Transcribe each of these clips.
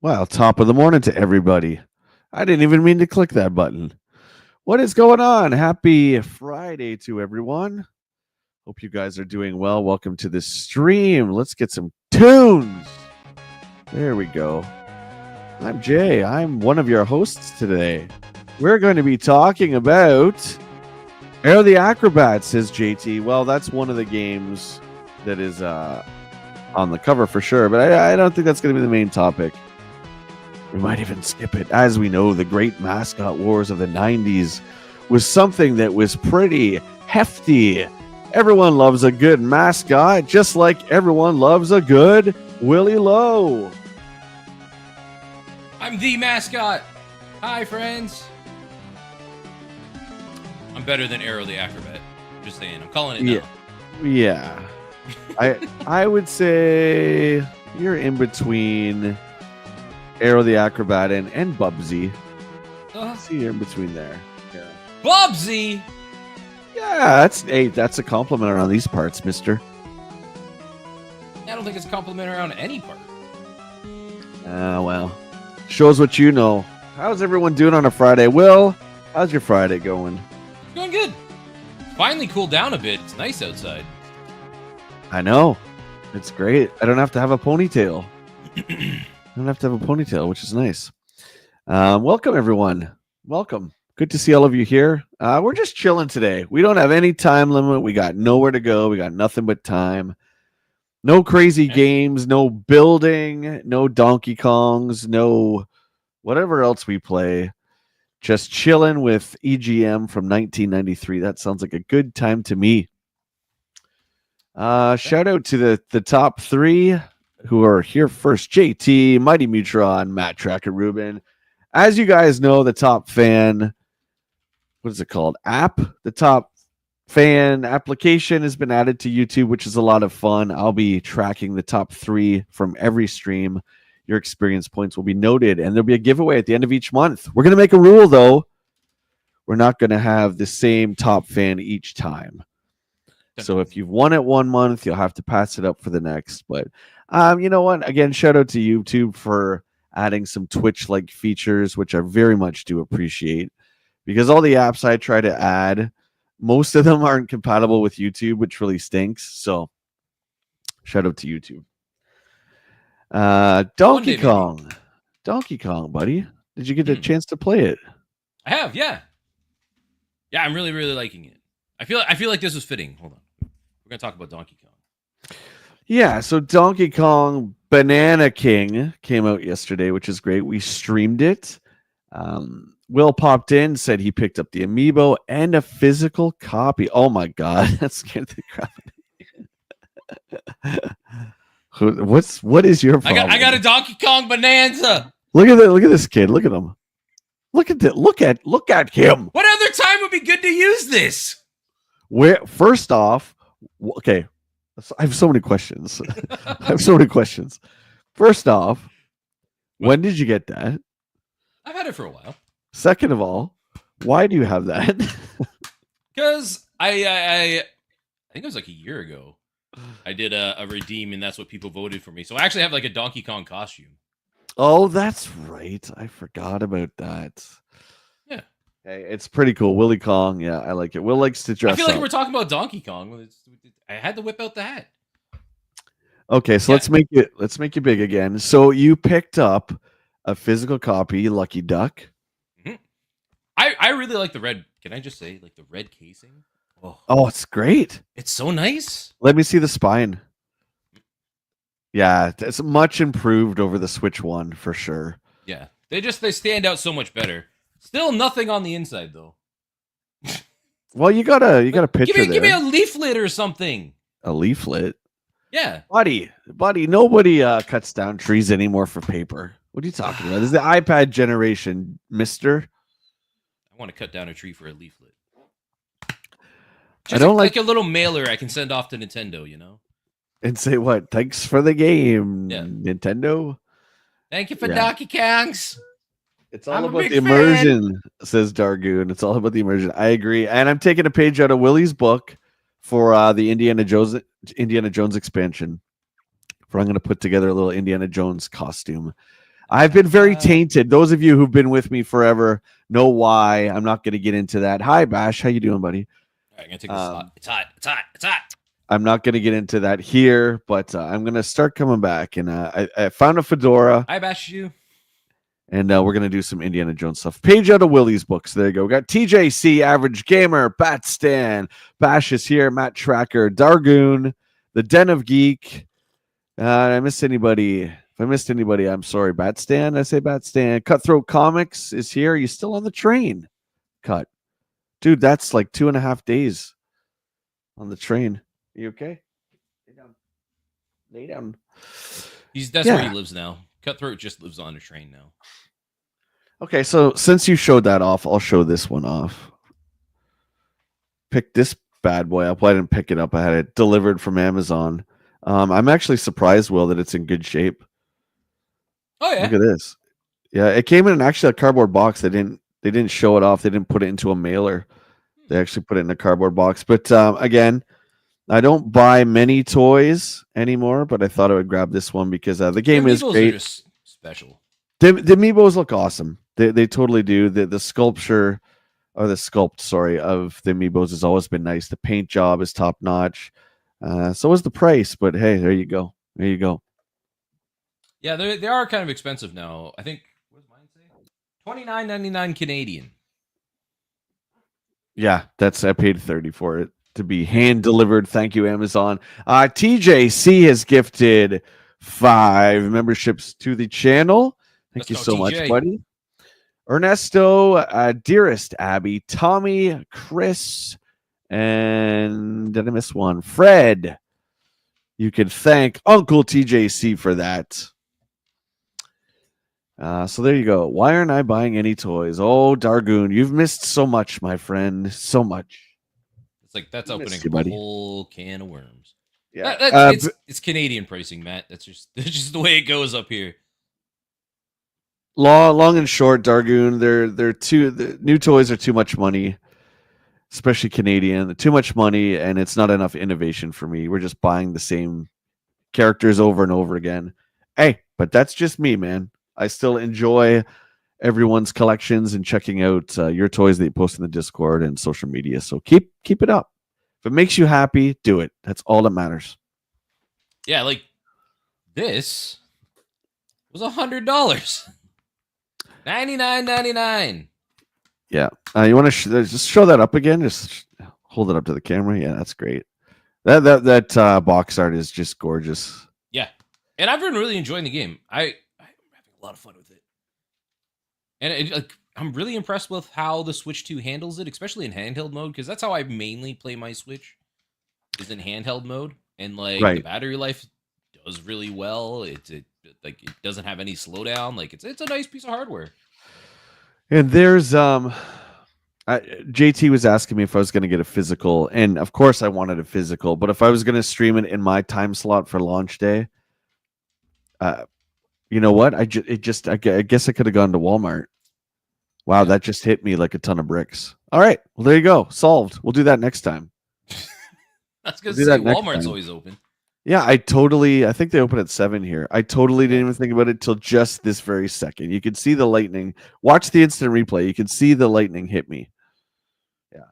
Well, top of the morning to everybody. I didn't even mean to click that button. What is going on? Happy Friday to everyone. Hope you guys are doing well. Welcome to the stream. Let's get some tunes. There we go. I'm Jay. I'm one of your hosts today. We're going to be talking about Aero the Acrobat, says JT. Well, that's one of the games that is on the cover for sure, but I don't think that's going to be the main topic. We might even skip it. As we know, the great mascot wars of the 90s was something that was pretty hefty. Everyone loves a good mascot, just like everyone loves a good WillyLo. I'm the mascot. Hi, friends. I'm better than Aero the Acrobat. Just saying. I'm calling it now. Yeah. I would say you're in between Aero the Acrobat and Bubsy. See, you're in between there. Yeah. Bubsy? Yeah, that's a compliment around these parts, mister. I don't think it's a compliment around any part. Well. Shows what you know. How's everyone doing on a Friday? Will, how's your Friday going? It's going good. Finally cooled down a bit. It's nice outside. I know. It's great. I don't have to have a ponytail. Which is nice. Welcome, everyone. Welcome. Good to see all of you here. We're just chilling today. We don't have any time limit. We got nowhere to go. We got nothing but time. No crazy games, no building, no Donkey Kongs, no whatever else we play. Just chilling with EGM from 1993. That sounds like a good time to me. Shout out to the top three who are here first. JT, Mighty Mutron, Matt Tracker, Ruben. As you guys know, the top fan, what is it called? The top fan application has been added to YouTube, which is a lot of fun. I'll be tracking the top three from every stream. Your experience points will be noted, and there'll be a giveaway at the end of each month. We're going to make a rule, though. We're not going to have the same top fan each time. So if you've won it one month, you'll have to pass it up for the next. But you know what? Again, shout out to YouTube for adding some Twitch-like features, which I very much do appreciate. Because all the apps I try to add, most of them aren't compatible with YouTube, which really stinks. So shout out to YouTube. Donkey Kong. Donkey Kong, buddy. Did you get a chance to play it? I have, yeah. Yeah, I'm really, really liking it. I feel like this was fitting. Hold on. We're going to talk about Donkey Kong. Yeah, so Donkey Kong Banana King came out yesterday, which is great. We streamed it. Will popped in, said he picked up the amiibo and a physical copy. Oh my god, that scared the crap out of me. What is your problem? I got a Donkey Kong Bonanza. Look at this kid. Look at him. Look at him. What other time would be good to use this? First off, okay, I have so many questions. First off, when did you get that? I've had it for a while. Second of all, why do you have that? Because I think it was like a year ago. I did a redeem, and that's what people voted for me. So I actually have like a Donkey Kong costume. Oh, that's right. I forgot about that. Yeah. Hey, it's pretty cool. Willy Kong. Yeah, I like it. Will likes to dress up. I feel like we're talking about Donkey Kong. I had to whip out the hat. Okay, so let's make it big again. So you picked up a physical copy, Lucky Duck. Mm-hmm. I really like the red. Can I just say, like, the red casing? Oh, it's great. It's so nice. Let me see the spine. Yeah, it's much improved over the Switch one for sure. Yeah, they stand out so much better. Still nothing on the inside though. Well, you got a picture there. Give me a leaflet or something. A leaflet? Yeah, buddy. Nobody cuts down trees anymore for paper. What are you talking about? This is the iPad generation, mister. I want to cut down a tree for a leaflet. I don't like a little mailer I can send off to Nintendo, you know? And say what? Thanks for the game, yeah. Nintendo. Thank you for Donkey Kongs. It's all about the immersion, says Dargoon. It's all about the immersion. I agree. And I'm taking a page out of Willie's book for the Indiana Jones expansion. For I'm going to put together a little Indiana Jones costume. I've been very tainted. Those of you who've been with me forever know why. I'm not going to get into that. Hi, Bash. How you doing, buddy? All right, I'm gonna take this hot. It's hot. It's hot. It's hot. I'm not going to get into that here, but I'm going to start coming back. And I found a fedora. I bash you. And we're going to do some Indiana Jones stuff. Page out of Willie's books. There you go. We got TJC, Average Gamer, Bat Stan, Bash is here, Matt Tracker, Dargoon, The Den of Geek. Did I miss anybody? If I missed anybody, I'm sorry. Bat Stan, I say Bat Stan. Cutthroat Comics is here. Are you still on the train? Cut. Dude, that's like 2.5 days on the train. You okay? Lay down. Lay down. That's where he lives now. Cutthroat just lives on a train now. Okay, so since you showed that off, I'll show this one off. Pick this bad boy up. Well, I didn't pick it up. I had it delivered from Amazon. I'm actually surprised, Will, that it's in good shape. Oh yeah. Look at this. Yeah, it came in actually a cardboard box. They didn't show it off. They didn't put it into a mailer. They actually put it in a cardboard box. But again, I don't buy many toys anymore, but I thought I would grab this one because the game is great. Are just special. The amiibos look awesome. They totally do. The sculpture or the sculpt, sorry, of the amiibos has always been nice. The paint job is top notch. So is the price, but hey, there you go. There you go. Yeah, they are kind of expensive now. I think what does mine say? $29.99 Canadian. Yeah, I paid $30 for it to be hand delivered. Thank you, Amazon. TJC has gifted 5 memberships to the channel. Thank you so much, buddy. Ernesto, Dearest Abby, Tommy, Chris, and did I miss one? Fred. You can thank Uncle TJC for that. So there you go. Why aren't I buying any toys? Oh, Dargoon, you've missed so much, my friend. So much. It's like that's opening a whole can of worms. Yeah, it's Canadian pricing, Matt. That's just the way it goes up here. Long and short, Dargoon, the new toys are too much money, especially Canadian. Too much money, and it's not enough innovation for me. We're just buying the same characters over and over again. Hey, but that's just me, man. I still enjoy everyone's collections and checking out your toys that you post in the Discord and social media. So keep it up. If it makes you happy, do it. That's all that matters. Yeah, like this was $100. $99.99. Yeah. You want to just show that up again? Just hold it up to the camera. Yeah, that's great. That box art is just gorgeous. Yeah, and I've been really enjoying the game. I'm having a lot of fun with it, and I'm really impressed with how the Switch 2 handles it, especially in handheld mode, because that's how I mainly play my Switch, is in handheld mode, and the battery life does really well. It doesn't have any slowdown. Like it's a nice piece of hardware. And there's JT was asking me if I was going to get a physical, and of course I wanted a physical, but if I was going to stream it in my time slot for launch day, you know what? I guess I could have gone to Walmart. Wow, yeah. That just hit me like a ton of bricks. All right, well there you go, solved. We'll do that next time. That's because Walmart's always open. Yeah, I think they open at 7 here. I totally didn't even think about it till just this very second. You can see the lightning. Watch the instant replay. You can see the lightning hit me. Yeah.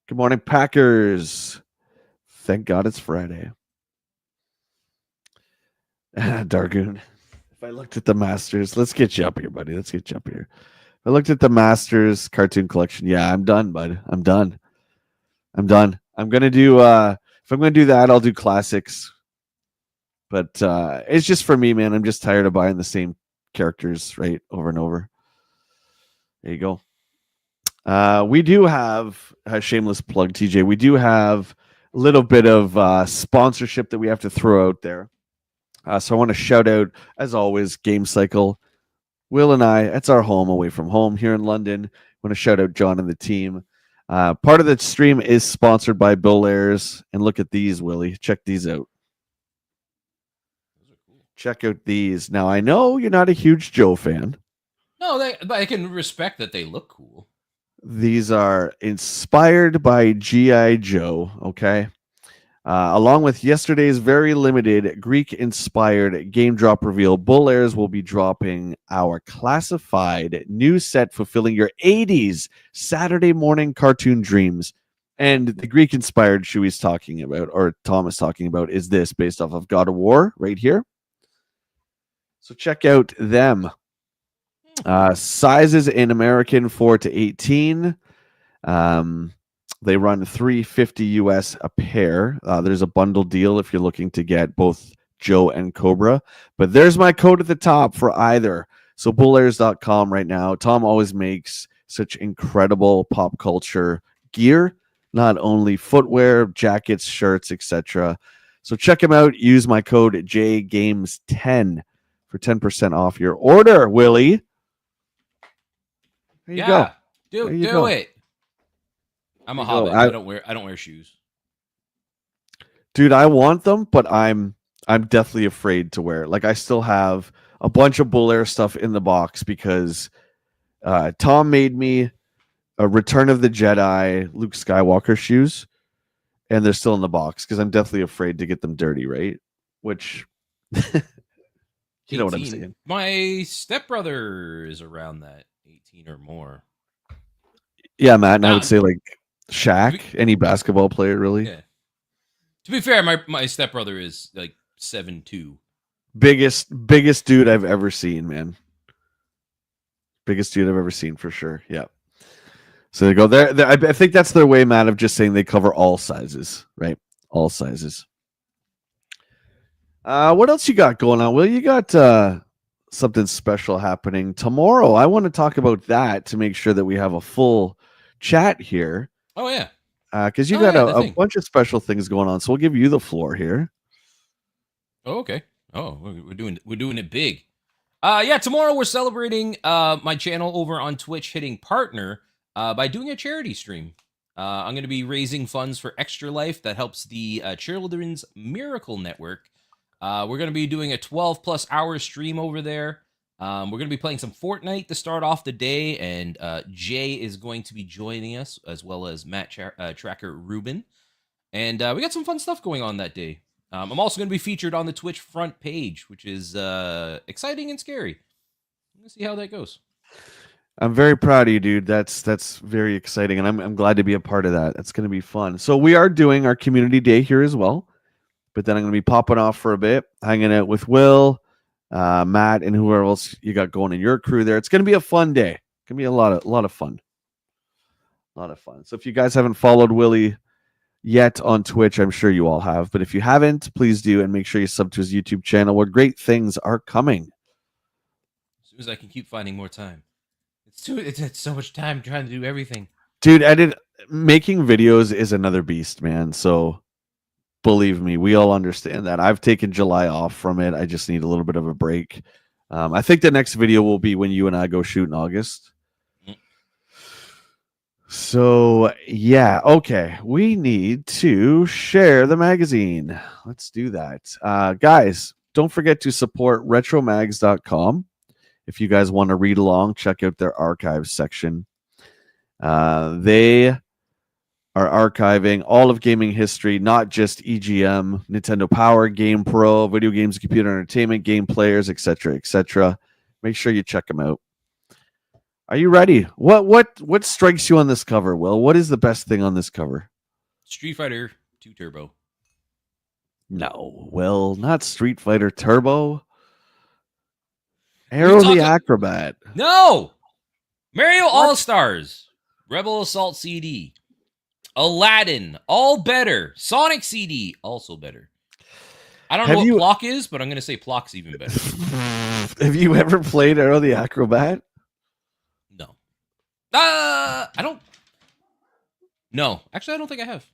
Good morning, Packers. Thank God it's Friday. Dargoon. If I looked at the Masters, let's get you up here, buddy. Let's get you up here. If I looked at the Masters cartoon collection, yeah, I'm done, bud. I'm done. I'm going to do... if I'm going to do that, I'll do classics. But it's just for me, man. I'm just tired of buying the same characters, right, over and over. There you go. We do have a shameless plug, TJ. We do have a little bit of sponsorship that we have to throw out there. So I want to shout out, as always, Game Cycle. Will and I, it's our home away from home here in London. I want to shout out John and the team. Part of the stream is sponsored by Bill Ayers, and look at these, Willie. Check these out. Those are cool. Check out these. Now, I know you're not a huge Joe fan. No, but I can respect that they look cool. These are inspired by G.I. Joe, okay? Along with yesterday's very limited Greek-inspired game drop reveal, Bull Airs will be dropping our classified new set fulfilling your 80s Saturday morning cartoon dreams. And the Greek-inspired Shui's talking about, or Tom is talking about, is this based off of God of War right here. So check out them. Sizes in American 4 to 18. They run $350 US a pair. There's a bundle deal if you're looking to get both Joe and Cobra. But there's my code at the top for either. So bullairs.com right now. Tom always makes such incredible pop culture gear, not only footwear, jackets, shirts, etc. So check him out. Use my code JGames10 for 10% off your order, Willie. There you go. Dude, do it. I'm a hobbit. I don't wear shoes. Dude, I want them, but I'm deathly afraid to wear it. Like I still have a bunch of Bull Air stuff in the box because Tom made me a Return of the Jedi Luke Skywalker shoes, and they're still in the box because I'm deathly afraid to get them dirty, right? Which you know what I'm saying. My stepbrother is around that 18 or more. Yeah, Matt, and I would say like Shaq, any basketball player, really. Yeah. To be fair, my stepbrother is like 7'2". Biggest dude I've ever seen, man. Biggest dude I've ever seen for sure. Yeah. So they go there. I think that's their way, Matt, of just saying they cover all sizes, right? All sizes. What else you got going on? Will, you got something special happening tomorrow? I want to talk about that to make sure that we have a full chat here. Oh yeah, because you got a bunch of special things going on. So we'll give you the floor here. Oh, okay. Oh, we're doing it big. Yeah, tomorrow we're celebrating my channel over on Twitch hitting partner by doing a charity stream. I'm going to be raising funds for Extra Life that helps the Children's Miracle Network. We're going to be doing a 12+ hour stream over there. We're going to be playing some Fortnite to start off the day, and Jay is going to be joining us, as well as Matt Tracker Ruben. And we got some fun stuff going on that day. I'm also going to be featured on the Twitch front page, which is exciting and scary. Let's see how that goes. I'm very proud of you, dude. That's very exciting, and I'm glad to be a part of that. That's going to be fun. So we are doing our community day here as well, but then I'm going to be popping off for a bit, hanging out with Will, Matt, and whoever else you got going in your crew there. It's going to be a fun day. It's going to be a lot of fun. A lot of fun. So if you guys haven't followed Willie yet on Twitch, I'm sure you all have. But if you haven't, please do, and make sure you sub to his YouTube channel where great things are coming. As soon as I can keep finding more time. It's so much time trying to do everything. Dude, making videos is another beast, man. So believe me, we all understand that. I've taken July off from it. I just need a little bit of a break. I think the next video will be when you and I go shoot in August. So, yeah, okay. We need to share the magazine. Let's do that. Guys, don't forget to support retromags.com. If you guys want to read along, check out their archives section. They are archiving all of gaming history, not just EGM, Nintendo Power, Game Pro, video games, computer entertainment, game players, etc., etc. Make sure you check them out. Are you ready? What strikes you on this cover, Will? What is the best thing on this cover? Street Fighter 2 Turbo. No, Will, not Street Fighter Turbo. Aero the Acrobat. No! Mario All-Stars. Rebel Assault CD. Aladdin. All better. Sonic CD. Also better. I don't know what Plock is, but I'm going to say Plock's even better. Have you ever played Aero the Acrobat? No. I don't. No. Actually, I don't think I have.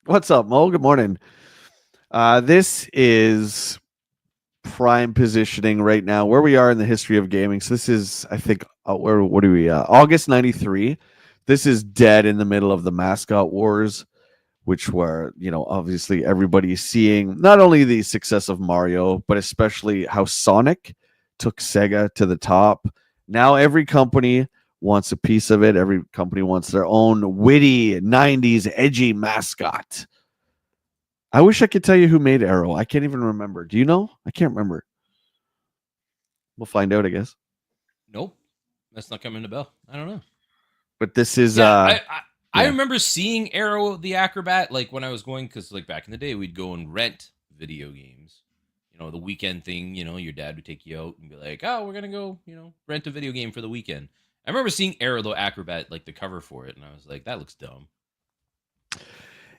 What's up, Mo? Good morning. This is prime positioning right now where we are in the history of gaming. So this is, I think, what are we? August 93. This is dead in the middle of the mascot wars, which were, obviously everybody seeing not only the success of Mario, but especially how Sonic took Sega to the top. Now every company wants a piece of it. Every company wants their own witty 90s edgy mascot. I wish I could tell you who made Aero. I can't even remember. Do you know? I can't remember. We'll find out, I guess. Nope, that's not coming to bell. I don't know. But this is I remember seeing Aero the Acrobat like when I was going, because like back in the day we'd go and rent video games. You know, the weekend thing. You know, your dad would take you out and be like, "Oh, we're gonna go, rent a video game for the weekend." I remember seeing Aero the Acrobat, like the cover for it, and I was like, "That looks dumb."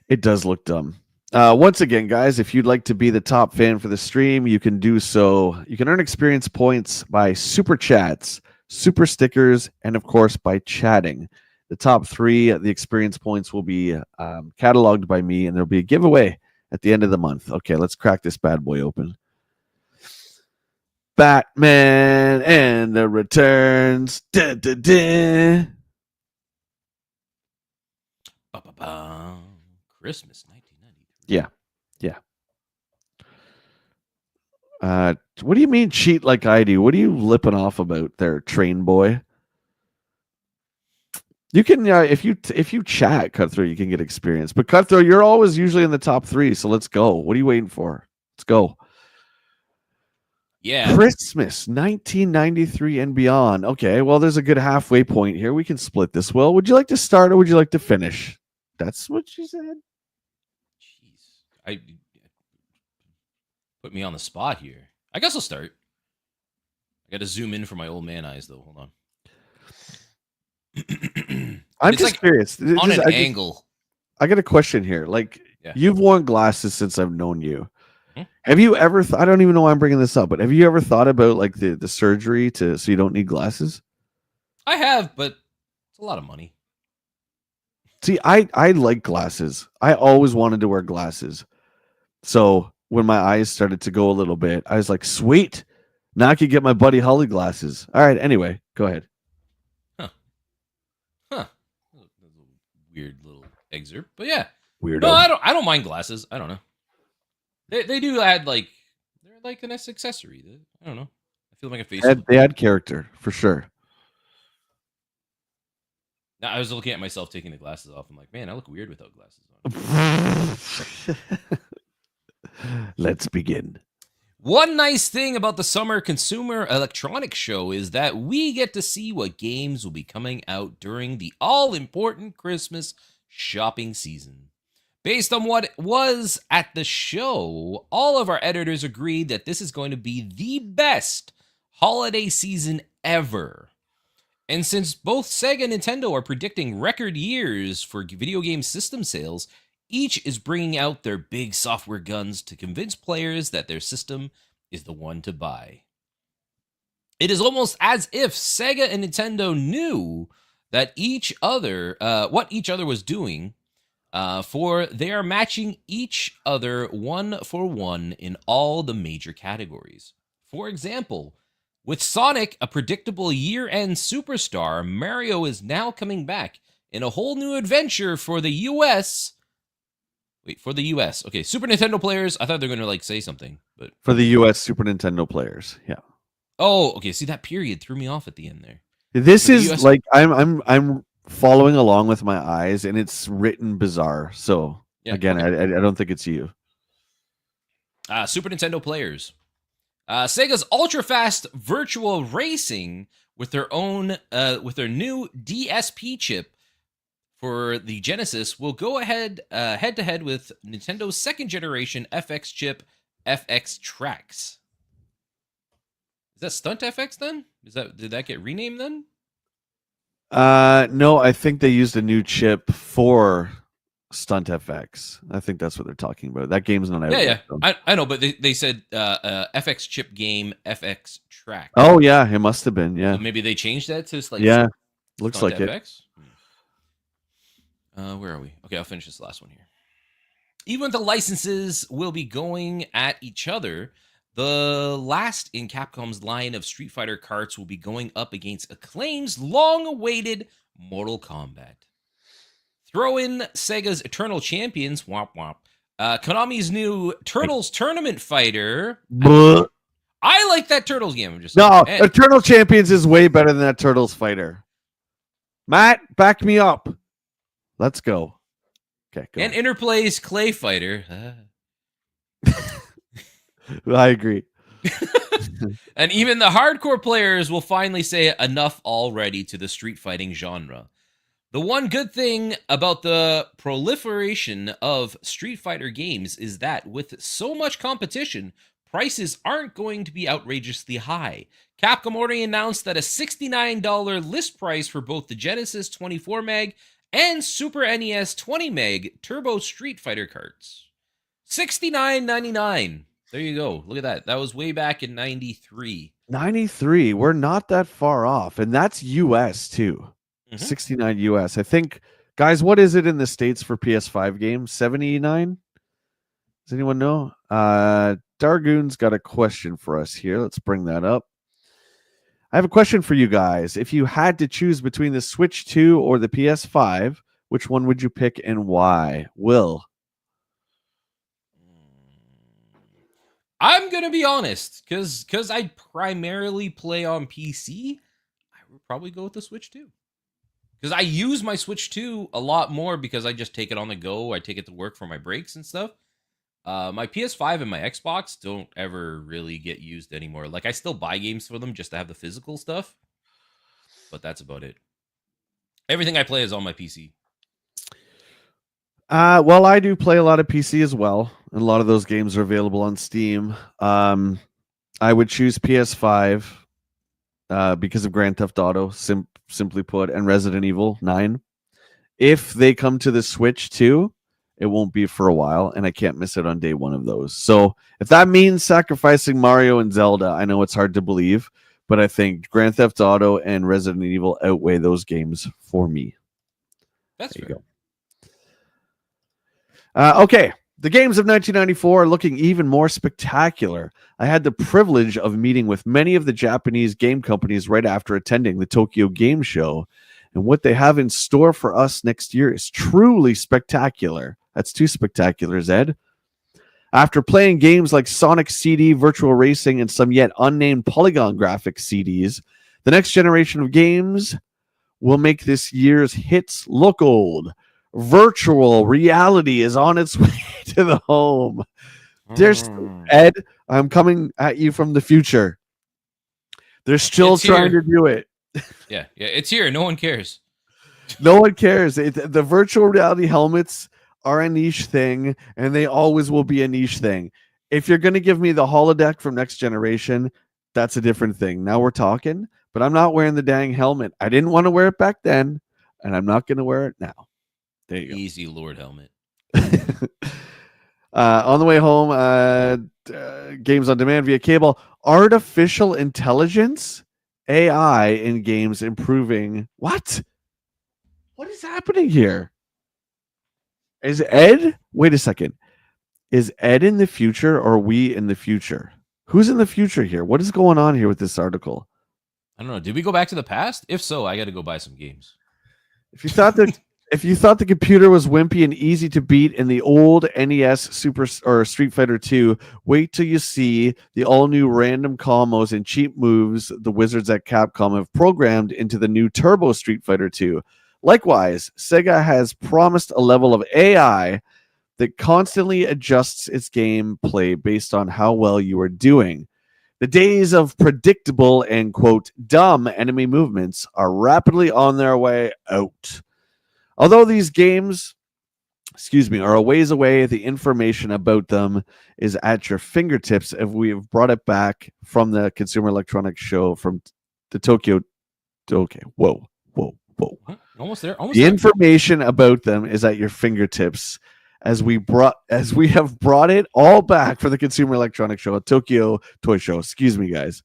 It does look dumb. Once again, guys, if you'd like to be the top fan for the stream, you can do so. You can earn experience points by super chats, super stickers, and of course by chatting. The top 3, the experience points will be cataloged by me, and there'll be a giveaway at the end of the month. Okay, let's crack this bad boy open. Batman and the Returns. Da, da, da. Christmas 1993. Yeah. What do you mean cheat like I do? What are you lipping off about there, train boy? You can if you chat Cutthroat, you can get experience. But Cutthroat, you're always usually in the top 3, so let's go. What are you waiting for? Let's go. Yeah. Christmas 1993 and beyond. Okay, well, there's a good halfway point here. We can split this. Well, would you like to start or would you like to finish? That's what she said. Jeez. Put me on the spot here. I guess I'll start. I got to zoom in for my old man eyes, though. Hold on. I'm just curious. On an angle. I got a question here. Like, you've worn glasses since I've known you. Hmm? Have you ever? I don't even know why I'm bringing this up, but have you ever thought about like the surgery so you don't need glasses? I have, but it's a lot of money. See, I like glasses. I always wanted to wear glasses. So when my eyes started to go a little bit, I was like, sweet. Now I could get my buddy Holly glasses. All right. Anyway, go ahead. Huh. Weird little excerpt, but yeah. Weirdo. No, I don't mind glasses. I don't know. They do add they're like a nice accessory. I don't know. I feel like a face. They add character for sure. Now, I was looking at myself taking the glasses off. I'm like, man, I look weird without glasses on. Let's begin. One nice thing about the Summer Consumer Electronics Show is that we get to see what games will be coming out during the all-important Christmas shopping season. Based on what was at the show, all of our editors agreed that this is going to be the best holiday season ever. And since both Sega and Nintendo are predicting record years for video game system sales, each is bringing out their big software guns to convince players that their system is the one to buy. It is almost as if Sega and Nintendo knew that what each other was doing, for they are matching each other 1-for-1 in all the major categories. For example, with Sonic, a predictable year-end superstar, Mario is now coming back in a whole new adventure for the US. Wait, for the US. Okay, Super Nintendo players, I thought they were going to say something, but for the US Super Nintendo players. Yeah. Oh, okay, see that period threw me off at the end there. This is US... like I'm following along with my eyes and it's written bizarre. So, again, okay. I don't think it's you. Super Nintendo players. Sega's ultra-fast virtual racing with their new DSP chip for the Genesis will go head-to-head with Nintendo's second-generation FX chip, FX Tracks. Is that Stunt FX then? Did that get renamed then? No, I think they used a new chip for Stunt FX. I think that's what they're talking about. That game's not out. Yeah. So. I know, but they said FX chip game, FX Track. Oh yeah, it must have been. Yeah, so maybe they changed that to looks like FX. Where are we? Okay, I'll finish this last one here. Even if the licenses will be going at each other, the last in Capcom's line of Street Fighter carts will be going up against Acclaim's long-awaited Mortal Kombat. Throw in Sega's Eternal Champions, Konami's new Turtles Tournament Fighter. I like that Turtles game. Eternal Champions is way better than that Turtles Fighter. Matt, back me up. Let's go. Okay, go and Interplay's Clay Fighter. I agree. And even the hardcore players will finally say enough already to the street fighting genre. The one good thing about the proliferation of Street Fighter games is that with so much competition, prices aren't going to be outrageously high. Capcom already announced that a $69 list price for both the Genesis 24 meg and Super NES 20 meg Turbo Street Fighter carts. $69.99. There you go. Look at that. That was way back in 93. 93. We're not that far off. And that's US too. 69 US. I think, guys, what is it in the States for PS5 games? 79? Does anyone know? Dargoon's got a question for us here. Let's bring that up. I have a question for you guys. If you had to choose between the Switch 2 or the PS5, which one would you pick and why? Will? I'm going to be honest, because I primarily play on PC, I would probably go with the Switch 2. Because I use my Switch 2 a lot more because I just take it on the go. I take it to work for my breaks and stuff. My PS5 and my Xbox don't ever really get used anymore. Like, I still buy games for them just to have the physical stuff. But that's about it. Everything I play is on my PC. Well, I do play a lot of PC as well. And a lot of those games are available on Steam. I would choose PS5 because of Grand Theft Auto, simply put, and Resident Evil 9. If they come to the Switch too, it won't be for a while, and I can't miss it on day one of those. So if that means sacrificing Mario and Zelda, I know it's hard to believe, but I think Grand Theft Auto and Resident Evil outweigh those games for me. That's there fair. you go. Okay, the games of 1994 are looking even more spectacular. I had the privilege of meeting with many of the Japanese game companies right after attending the Tokyo Game Show, and what they have in store for us next year is truly spectacular. That's too spectacular, Zed. After playing games like Sonic CD, Virtual Racing, and some yet unnamed Polygon graphics CDs, the next generation of games will make this year's hits look old. Virtual reality is on its way to the home. There's Ed, I'm coming at you from the future. They're still trying to do it. Yeah, it's here. No one cares. No one cares. The virtual reality helmets are a niche thing, and they always will be a niche thing. If you're going to give me the holodeck from Next Generation, that's a different thing. Now we're talking, but I'm not wearing the dang helmet. I didn't want to wear it back then, and I'm not going to wear it now. There you go. Easy Lord helmet. On the way home, games on demand via cable. Artificial intelligence, AI in games improving. What is happening here? Is Ed? Wait a second. Is Ed in the future or are we in the future? Who's in the future here? What is going on here with this article? I don't know. Did we go back to the past? If so, I got to go buy some games. If you thought the computer was wimpy and easy to beat in the old NES Super or Street Fighter 2, wait till you see the all-new random combos and cheap moves the wizards at Capcom have programmed into the new Turbo Street Fighter 2. Likewise, Sega has promised a level of AI that constantly adjusts its gameplay based on how well you are doing. The days of predictable and, quote, dumb enemy movements are rapidly on their way out. Although these games, are a ways away, the information about them is at your fingertips if we have brought it back from the Consumer Electronics Show from the Tokyo. Okay, whoa. Almost there. The information about them is at your fingertips as we have brought it all back for the Consumer Electronics Show, Tokyo Toy Show. Excuse me, guys.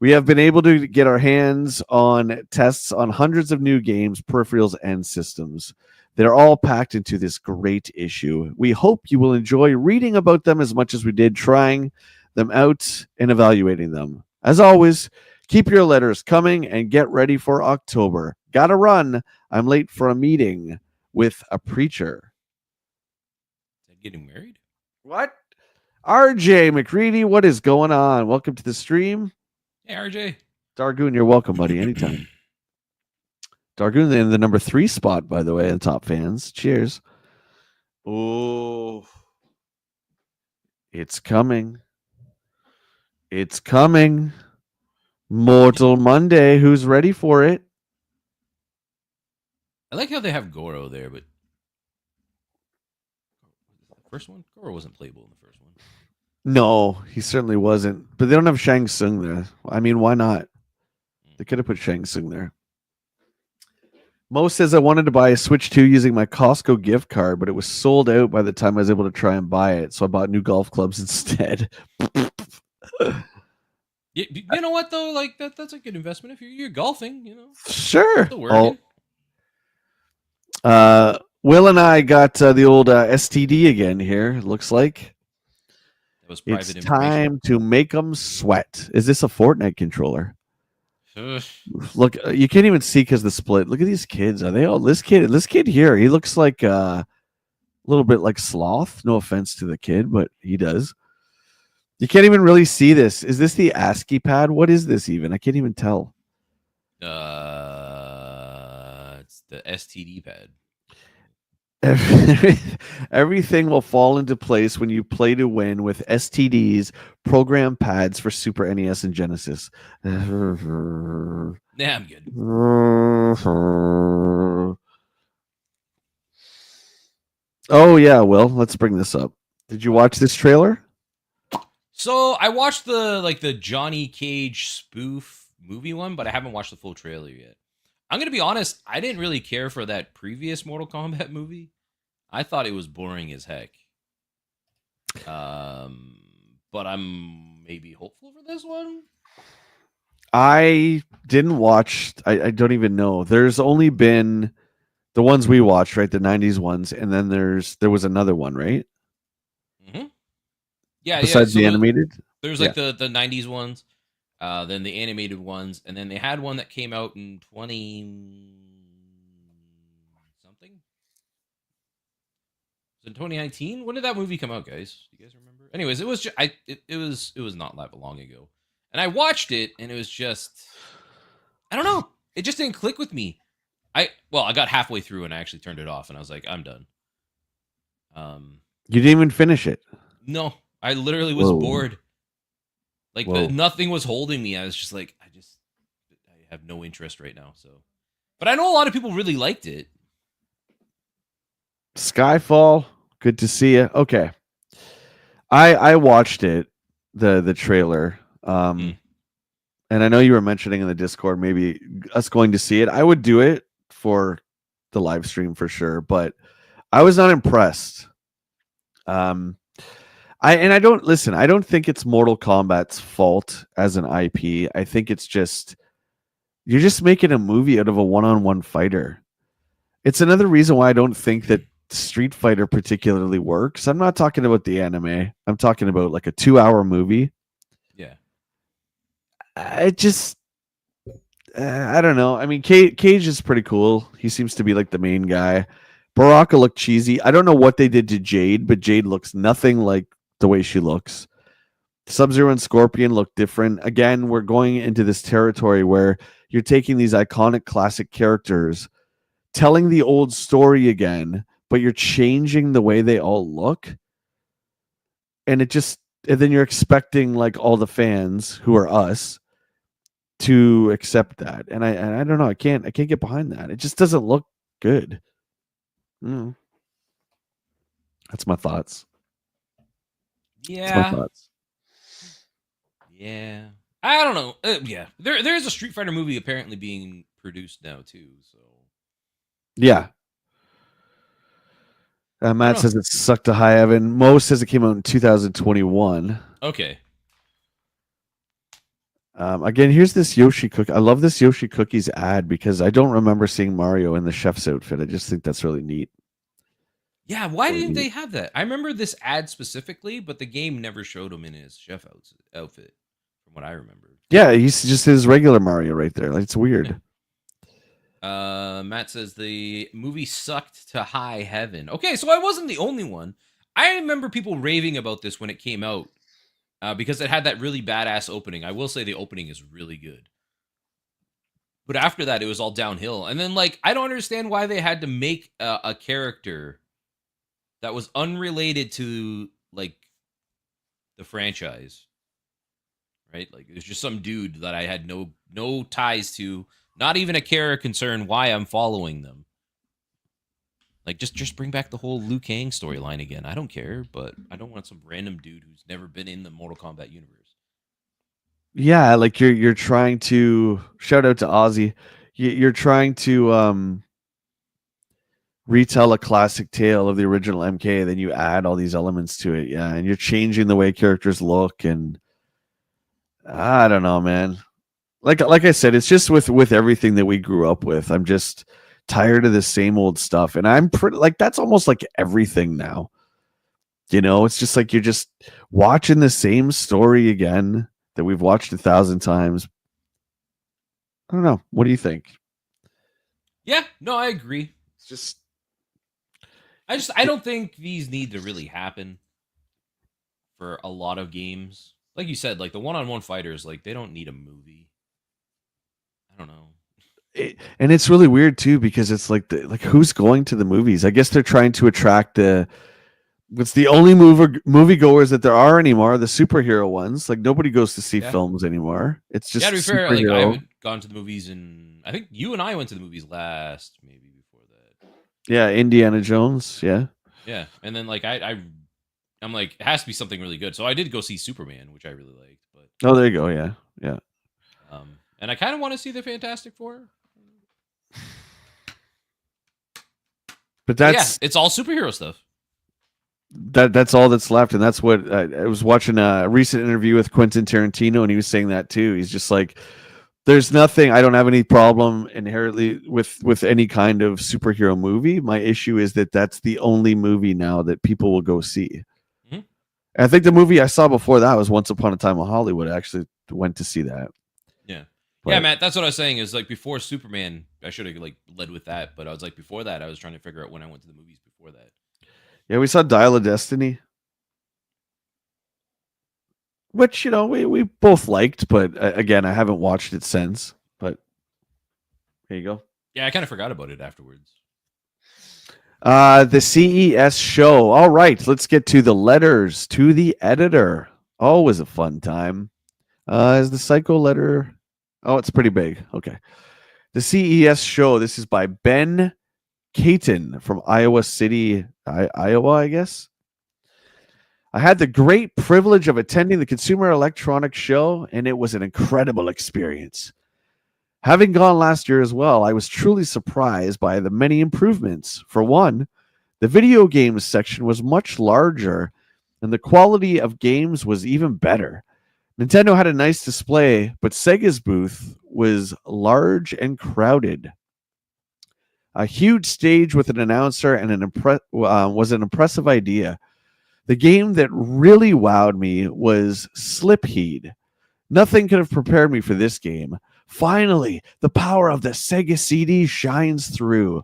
We have been able to get our hands on tests on hundreds of new games, peripherals, and systems. They're all packed into this great issue. We hope you will enjoy reading about them as much as we did trying them out and evaluating them. As always, keep your letters coming and get ready for October. Gotta run. I'm late for a meeting with a preacher. Getting married? What? RJ McCready, what is going on? Welcome to the stream. Hey, RJ. Dargoon, you're welcome, buddy. Anytime. Dargoon in the number 3 spot, by the way, in top fans. Cheers. Oh, it's coming. It's coming. Mortal Monday. Who's ready for it? I like how they have Goro there, but the first one, Goro wasn't playable in the first one. No, he certainly wasn't. But they don't have Shang Tsung there. I mean, why not? They could have put Shang Tsung there. Mo says I wanted to buy a Switch 2 using my Costco gift card, but it was sold out by the time I was able to try and buy it. So I bought new golf clubs instead. You know what though? Like that's a good investment if you're golfing. You know, Sure. still working. Will and I got the old STD again here. It looks like That was private it's information. time to make them sweat. Is this a Fortnite controller? Ugh. Look, you can't even see because the split. Look at these kids. Are they all this kid here? He looks like a little bit like Sloth. No offense to the kid, but he does. You can't even really see this. Is this the ASCII pad? What is this even? I can't even tell. It's the STD pad. Everything will fall into place when you play to win with STDs program pads for Super NES and Genesis. Nah, I'm good. Oh yeah, Will, let's bring this up. Did you watch this trailer? So I watched the Johnny Cage spoof movie one, but I haven't watched the full trailer yet. I'm gonna be honest, I didn't really care for that previous Mortal Kombat movie. I thought it was boring as heck. But I'm maybe hopeful for this one. I didn't watch. I don't even know. There's only been the ones we watched, right? The '90s ones, and then there was another one, right? Mm-hmm. Yeah, Besides So the animated, there's like the '90s ones, then the animated ones, and then they had one that came out in 20 something. Was it 2019? When did that movie come out, guys? Do you guys remember? Anyways, it was just, it was not that long ago, and I watched it, and it was just I don't know. It just didn't click with me. I got halfway through and I actually turned it off, and I was like, I'm done. You didn't even finish it. No, I literally was bored. Like nothing was holding me. I was just like, I have no interest right now. So, but I know a lot of people really liked it. Skyfall, good to see you. Okay, I watched it, the trailer. And I know you were mentioning in the Discord maybe us going to see it. I would do it for the live stream for sure, but I was not impressed. I don't listen. I don't think it's Mortal Kombat's fault as an IP. I think it's just you're just making a movie out of a one-on-one fighter. It's another reason why I don't think that Street Fighter particularly works. I'm not talking about the anime. I'm talking about like a 2-hour movie. Yeah. It just I don't know. I mean, Cage is pretty cool. He seems to be like the main guy. Baraka looked cheesy. I don't know what they did to Jade, but Jade looks nothing like the way she looks. Sub-Zero and Scorpion look different. Again, we're going into this territory where you're taking these iconic classic characters, telling the old story again, but you're changing the way they all look. And then you're expecting like all the fans who are us to accept that. And I don't know. I can't get behind that. It just doesn't look good. That's my thoughts. Yeah. That's my thoughts. Yeah. I don't know. Yeah. There's a Street Fighter movie apparently being produced now too. So. Yeah. Matt says it sucked to high heaven. Mo says it came out in 2021. Okay. Again, here's this Yoshi cookie. I love this Yoshi Cookies ad because I don't remember seeing Mario in the chef's outfit. I just think that's really neat. Yeah, why didn't they have that? I remember this ad specifically, but the game never showed him in his chef outfit, from what I remember. Yeah, he's just his regular Mario right there. Like, it's weird. Yeah. Matt says the movie sucked to high heaven. Okay, so I wasn't the only one. I remember people raving about this when it came out because it had that really badass opening. I will say the opening is really good. But after that, it was all downhill. And then, like, I don't understand why they had to make a character that was unrelated to, like, the franchise. right? Like it was just some dude that I had no ties to, not even a care or concern why I'm following them. Like just bring back the whole Liu Kang storyline again. I don't care, but I don't want some random dude who's never been in the Mortal Kombat universe. Yeah, like you're trying to shout out to Ozzy. You're trying to retell a classic tale of the original MK, then you add all these elements to it. Yeah, and you're changing the way characters look, and I don't know, man. Like I said, it's just with everything that we grew up with. I'm just tired of the same old stuff, and I'm pretty like that's almost like everything now. It's just like you're just watching the same story again that we've watched 1,000 times. I don't know. What do you think? Yeah, no, I agree. It's just I don't think these need to really happen for a lot of games. Like you said, like the one-on-one fighters, like they don't need a movie. I don't know. and it's really weird too because it's like who's going to the movies? I guess they're trying to attract it's the only movie goers that there are anymore, the superhero ones. Like nobody goes to see films anymore. It's just to be fair, like I haven't gone to the movies I think you and I went to the movies last, maybe before that. Yeah, Indiana Jones. Yeah. Yeah, and then like I'm like it has to be something really good. So I did go see Superman, which I really liked. But oh, there you go. Yeah, yeah. And I kind of want to see the Fantastic Four. But that's it's all superhero stuff. That's all that's left, and that's what I was watching a recent interview with Quentin Tarantino, and he was saying that too. He's just like, there's nothing. I don't have any problem inherently with any kind of superhero movie. My issue is that that's the only movie now that people will go see. Mm-hmm. I think the movie I saw before that was Once Upon a Time in Hollywood. I actually went to see that. Yeah. But, yeah, Matt, that's what I was saying is like before Superman, I should have like led with that, but I was like before that, I was trying to figure out when I went to the movies before that. Yeah, we saw Dial of Destiny, which we both liked, but again, I haven't watched it since. But there you go. Yeah, I kind of forgot about it afterwards. The CES show. All right, let's get to the letters to the editor. Always a fun time. Is the Psycho letter? Oh, it's pretty big. Okay. The CES show. This is by Ben Caton from Iowa City, Iowa, I guess. I had the great privilege of attending the Consumer Electronics Show, and it was an incredible experience. Having gone last year as well, I was truly surprised by the many improvements. For one, the video games section was much larger, and the quality of games was even better. Nintendo had a nice display, but Sega's booth was large and crowded. A huge stage with an announcer and was an impressive idea. The game that really wowed me was Slipheed. Nothing could have prepared me for this game. Finally, the power of the Sega CD shines through.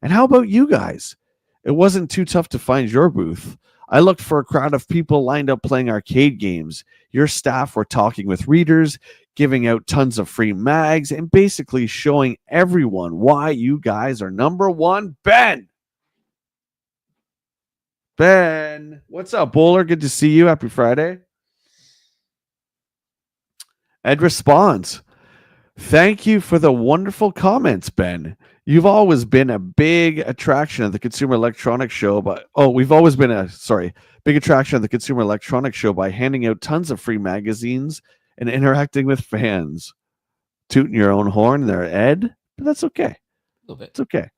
And how about you guys? It wasn't too tough to find your booth. I looked for a crowd of people lined up playing arcade games. Your staff were talking with readers, giving out tons of free mags, and basically showing everyone why you guys are number one. Ben, what's up, Bowler? Good to see you. Happy Friday. Ed responds, thank you for the wonderful comments, Ben. You've always been a big attraction of the Consumer Electronics Show, we've always been big attraction of the Consumer Electronics Show by handing out tons of free magazines and interacting with fans. Tooting your own horn there, Ed, but that's okay. A little bit. It's okay.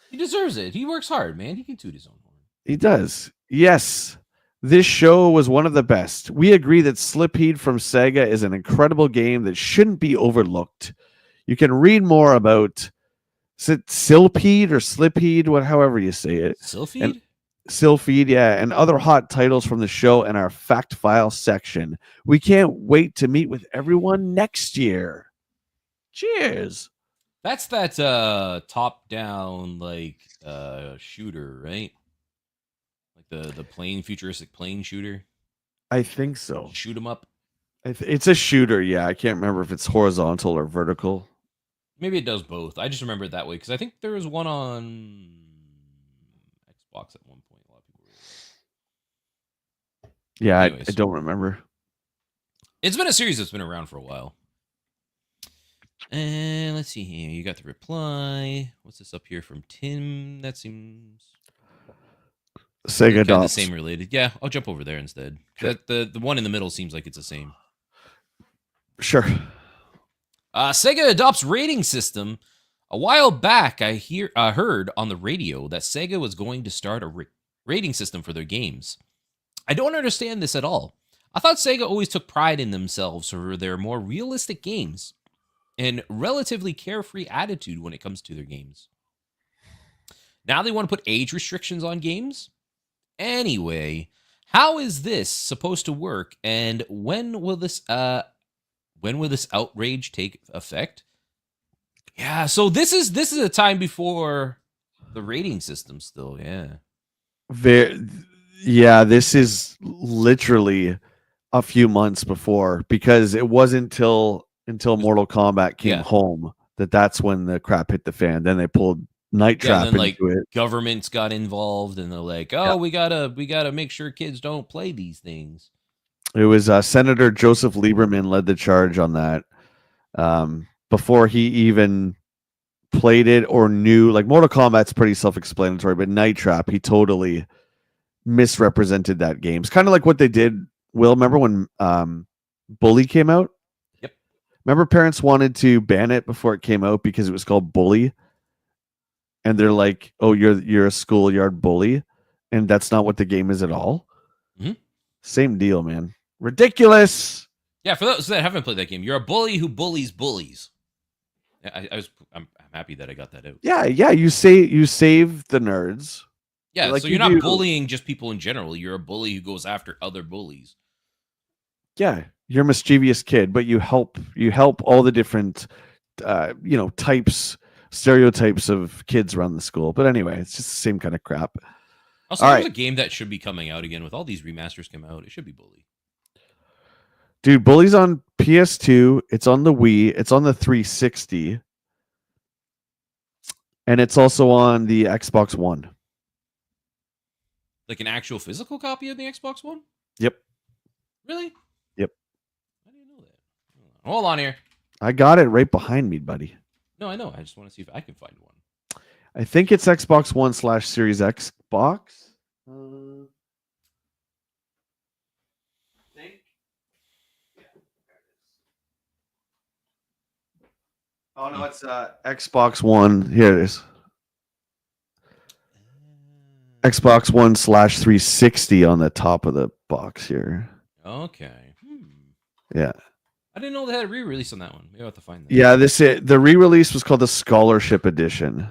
He deserves it. He works hard, man. He can toot his own horn. He does. Yes. This show was one of the best. We agree that Slipheed from Sega is an incredible game that shouldn't be overlooked. You can read more about Silpheed or Slipheed, however you say it. Silpheed, yeah, and other hot titles from the show in our fact file section. We can't wait to meet with everyone next year. Cheers. That's that top-down shooter, right? Like the futuristic plane shooter. I think so. Shoot 'em up. It's a shooter, yeah. I can't remember if it's horizontal or vertical. Maybe it does both. I just remember it that way because I think there was one on Xbox at one point. A lot of people were... Yeah, I don't remember. It's been a series that's been around for a while. And let's see here. You got the reply. What's this up here from Tim? That seems Sega kind of the adopts. same related. Yeah, I'll jump over there instead. Sure. The one in the middle seems like it's the same. Sure. Sega adopts rating system. A while back, I heard on the radio that Sega was going to start a rating system for their games. I don't understand this at all. I thought Sega always took pride in themselves for their more realistic games and relatively carefree attitude when it comes to their games. Now they want to put age restrictions on games? Anyway, how is this supposed to work, and when will this outrage take effect? Yeah, so this is a time before the rating system still, yeah. Yeah, this is literally a few months before, because it wasn't until Mortal Kombat came home that's when the crap hit the fan. Then they pulled Night Trap and then, into it. Governments got involved, and they're like, "Oh, we gotta make sure kids don't play these things." It was Senator Joseph Lieberman led the charge on that. Before he even played it or knew, like, Mortal Kombat's pretty self-explanatory, but Night Trap, he totally misrepresented that game. It's kind of like what they did. Will, remember when Bully came out? Yep. Remember parents wanted to ban it before it came out because it was called Bully, and they're like, "Oh, you're a schoolyard bully," and that's not what the game is at all. Mm-hmm. Same deal, man. Ridiculous. Yeah, for those that haven't played that game, you're a bully who bullies bullies. I'm happy that I got that out. Yeah. You save the nerds. Yeah, like, so you're not bullying just people in general. You're a bully who goes after other bullies. Yeah, you're a mischievous kid, but you help all the different stereotypes of kids around the school. But anyway, it's just the same kind of crap. Also, there's a game that should be coming out again with all these remasters come out. It should be Bully. Dude, Bully's on PS2. It's on the Wii. It's on the 360. And it's also on the Xbox One. Like an actual physical copy of the Xbox One? Yep. Really? Yep. I didn't know that. Hold on here. I got it right behind me, buddy. No, I know. I just want to see if I can find one. I think it's Xbox One / Series X box. Oh no, it's Xbox One. Here it is. Xbox One / 360 on the top of the box here. Okay. Yeah. I didn't know they had a re-release on that one. Maybe I'll have to find that. Yeah, the re-release was called the Scholarship Edition.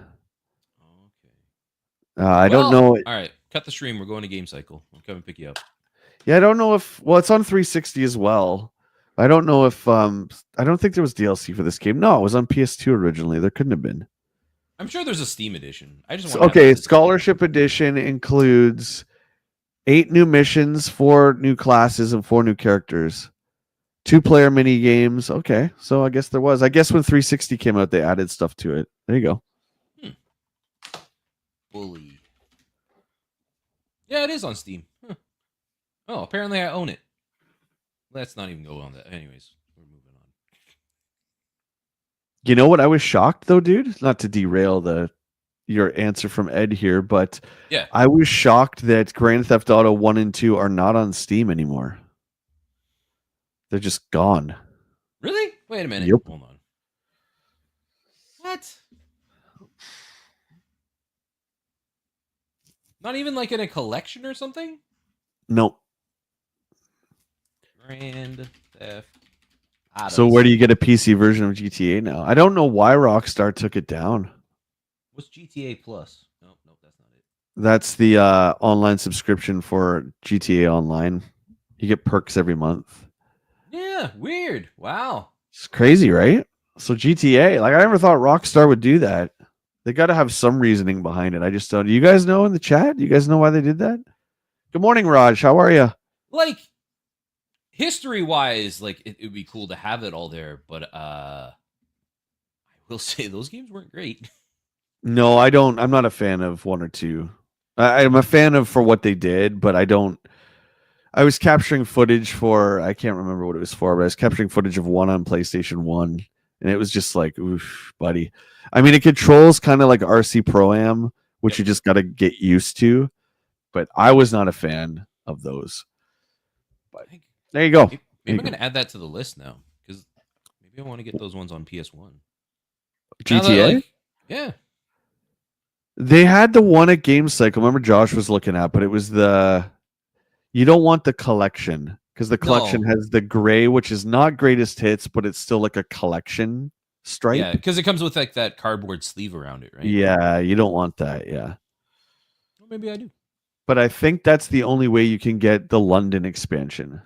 Okay. I don't know. All right, cut the stream. We're going to Game Cycle. I'll come and pick you up. Yeah, I don't know if... Well, it's on 360 as well. I don't know if... I don't think there was DLC for this game. No, it was on PS2 originally. There couldn't have been. I'm sure there's a Steam edition. I just want okay, Scholarship Edition includes 8 new missions, 4 new classes, and 4 new characters. 2-player mini games. Okay, so I guess there was. I guess when 360 came out, they added stuff to it. There you go. Bully. Yeah, it is on Steam. Huh. Oh, apparently I own it. Let's not even go on that. Anyways, we're moving on. You know what? I was shocked though, dude. Not to derail your answer from Ed here, but yeah, I was shocked that Grand Theft Auto 1 and 2 are not on Steam anymore. They're just gone. Really? Wait a minute. Yep. Hold on. What? Not even like in a collection or something? Nope. Grand Theft Auto. So where do you get a PC version of GTA now? I don't know why Rockstar took it down. What's GTA Plus? Nope, that's not it. That's the online subscription for GTA Online. You get perks every month. Yeah, weird. Wow. It's crazy, right? So GTA, like I never thought Rockstar would do that. They got to have some reasoning behind it. I just don't. You guys know in the chat? You guys know why they did that? Good morning, Raj. How are you? Like, history-wise, like it would be cool to have it all there, but I will say those games weren't great. No, I don't. I'm not a fan of 1 or 2. I'm a fan of for what they did, but I don't. I was capturing footage for, I can't remember what it was for, but I was capturing footage of one on PlayStation 1. And it was just like, oof, buddy. I mean, it controls kind of like RC Pro-Am, which you just got to get used to. But I was not a fan of those. But there you go. Maybe I'm going to add that to the list now. Because maybe I want to get those ones on PS1. GTA? Yeah. They had the one at Game Cycle. Remember Josh was looking at, but it was you don't want the collection because the collection has the gray, which is not greatest hits, but it's still like a collection stripe. Yeah, because it comes with like that cardboard sleeve around it, right? Yeah, you don't want that. Yeah. Well, maybe I do. But I think that's the only way you can get the London expansion.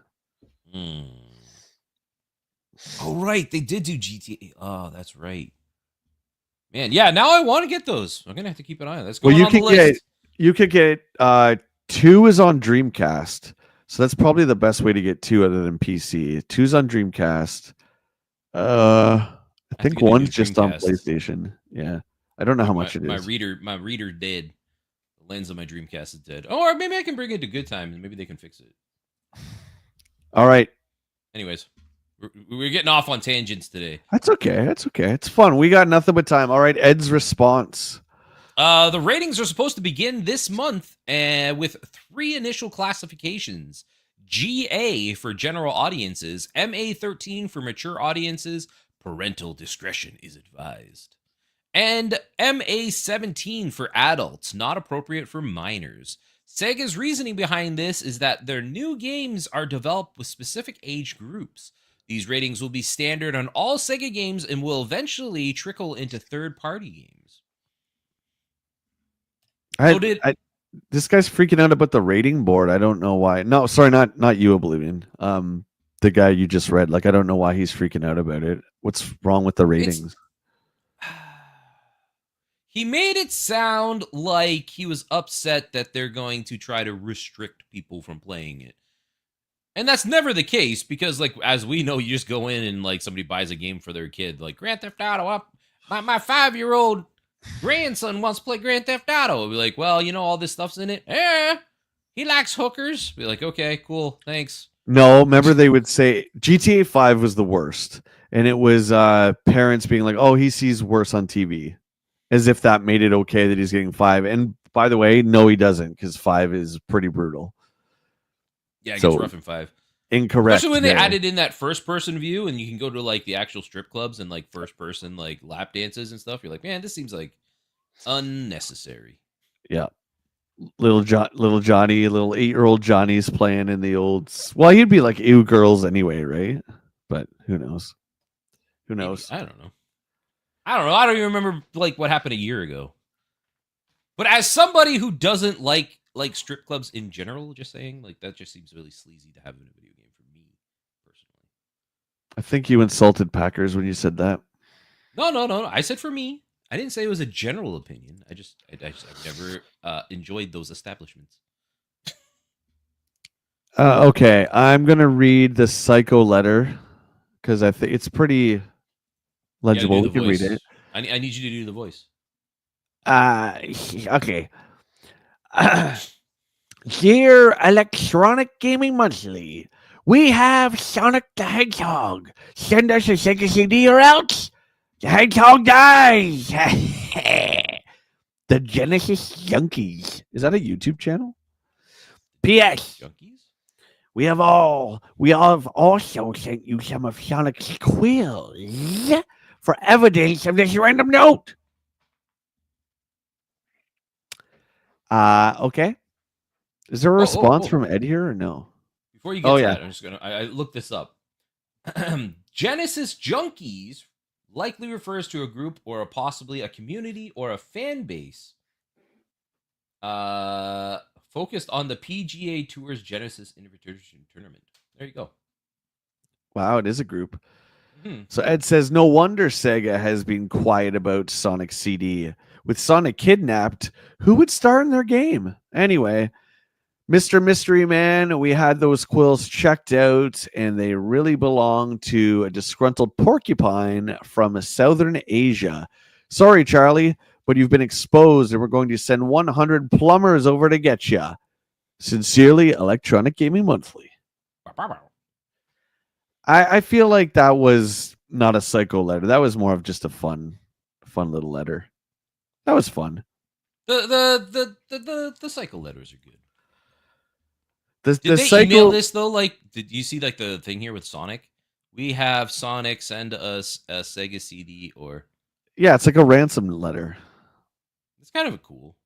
Oh, right. They did do GTA. Oh, that's right. Man, yeah, now I want to get those. I'm going to have to keep an eye on this. Well, you could get 2 is on Dreamcast. So that's probably the best way to get 2 other than PC. 2's on Dreamcast. I think 1's just on PlayStation. Yeah. I don't know how much it is. My reader dead. The lens of my Dreamcast is dead. Oh, or maybe I can bring it to Good Time and maybe they can fix it. All right. Anyways, we're getting off on tangents today. That's okay. That's okay. It's fun. We got nothing but time. All right, Ed's response. The ratings are supposed to begin this month with 3 initial classifications. GA for general audiences, MA13 for mature audiences, parental discretion is advised, and MA17 for adults, not appropriate for minors. Sega's reasoning behind this is that their new games are developed with specific age groups. These ratings will be standard on all Sega games and will eventually trickle into third-party games. This guy's freaking out about the rating board. I don't know why. No, sorry, not you, Oblivion. The guy you just read. Like, I don't know why he's freaking out about it. What's wrong with the ratings? He made it sound like he was upset that they're going to try to restrict people from playing it. And that's never the case because, like, as we know, you just go in and, like, somebody buys a game for their kid. Like, Grand Theft Auto, my 5-year-old grandson wants to play Grand Theft Auto. We'll be like, well, you know, all this stuff's in it. Yeah, he likes hookers. Be like, okay, cool, thanks. No, remember they would say GTA 5 was the worst. And it was parents being like, oh, he sees worse on TV. As if that made it okay that he's getting 5. And by the way, no, he doesn't, because 5 is pretty brutal. Yeah, it gets rough in 5. Incorrect. Especially when they added in that first-person view, and you can go to like the actual strip clubs and like first-person like lap dances and stuff. You're like, man, this seems like unnecessary. Yeah, little Johnny, little 8-year-old Johnny's playing in the old. Well, he'd be like ew girls anyway, right? But who knows? Who knows? Maybe. I don't know. I don't even remember like what happened a year ago. But as somebody who doesn't like strip clubs in general, just saying, like, that just seems really sleazy to have in a video game for me personally. I think you insulted Packers when you said that. No. I said for me. I didn't say it was a general opinion. I've never enjoyed those establishments. Okay, I'm gonna read the Psycho letter because I think it's pretty legible. We can read it. I need you to do the voice. Okay. Dear Electronic Gaming Monthly, we have Sonic the Hedgehog. Send us a Sega CD or else the Hedgehog dies. The Genesis Junkies. Is that a YouTube channel? P.S. Junkies? We have also sent you some of Sonic's quills for evidence of this random note. Okay. Is there a response from Ed here or no? Before you get to that, I'm just gonna I looked this up. Genesis Junkies likely refers to a group or possibly a community or a fan base focused on the PGA Tour's Genesis Invitation Tournament. There you go. Wow, it is a group. So Ed says, no wonder Sega has been quiet about Sonic CD. With Sonic kidnapped, who would star in their game? Anyway, Mr. Mystery Man, we had those quills checked out, and they really belong to a disgruntled porcupine from Southern Asia. Sorry, Charlie, but you've been exposed, and we're going to send 100 plumbers over to get you. Sincerely, Electronic Gaming Monthly. I feel like that was not a psycho letter. That was more of just a fun little letter. That was fun. The cycle letters are good. The they psycho email this though? Like, did you see like the thing here with Sonic? We have Sonic send us a Sega CD, or yeah, it's like a ransom letter. it's kind of cool.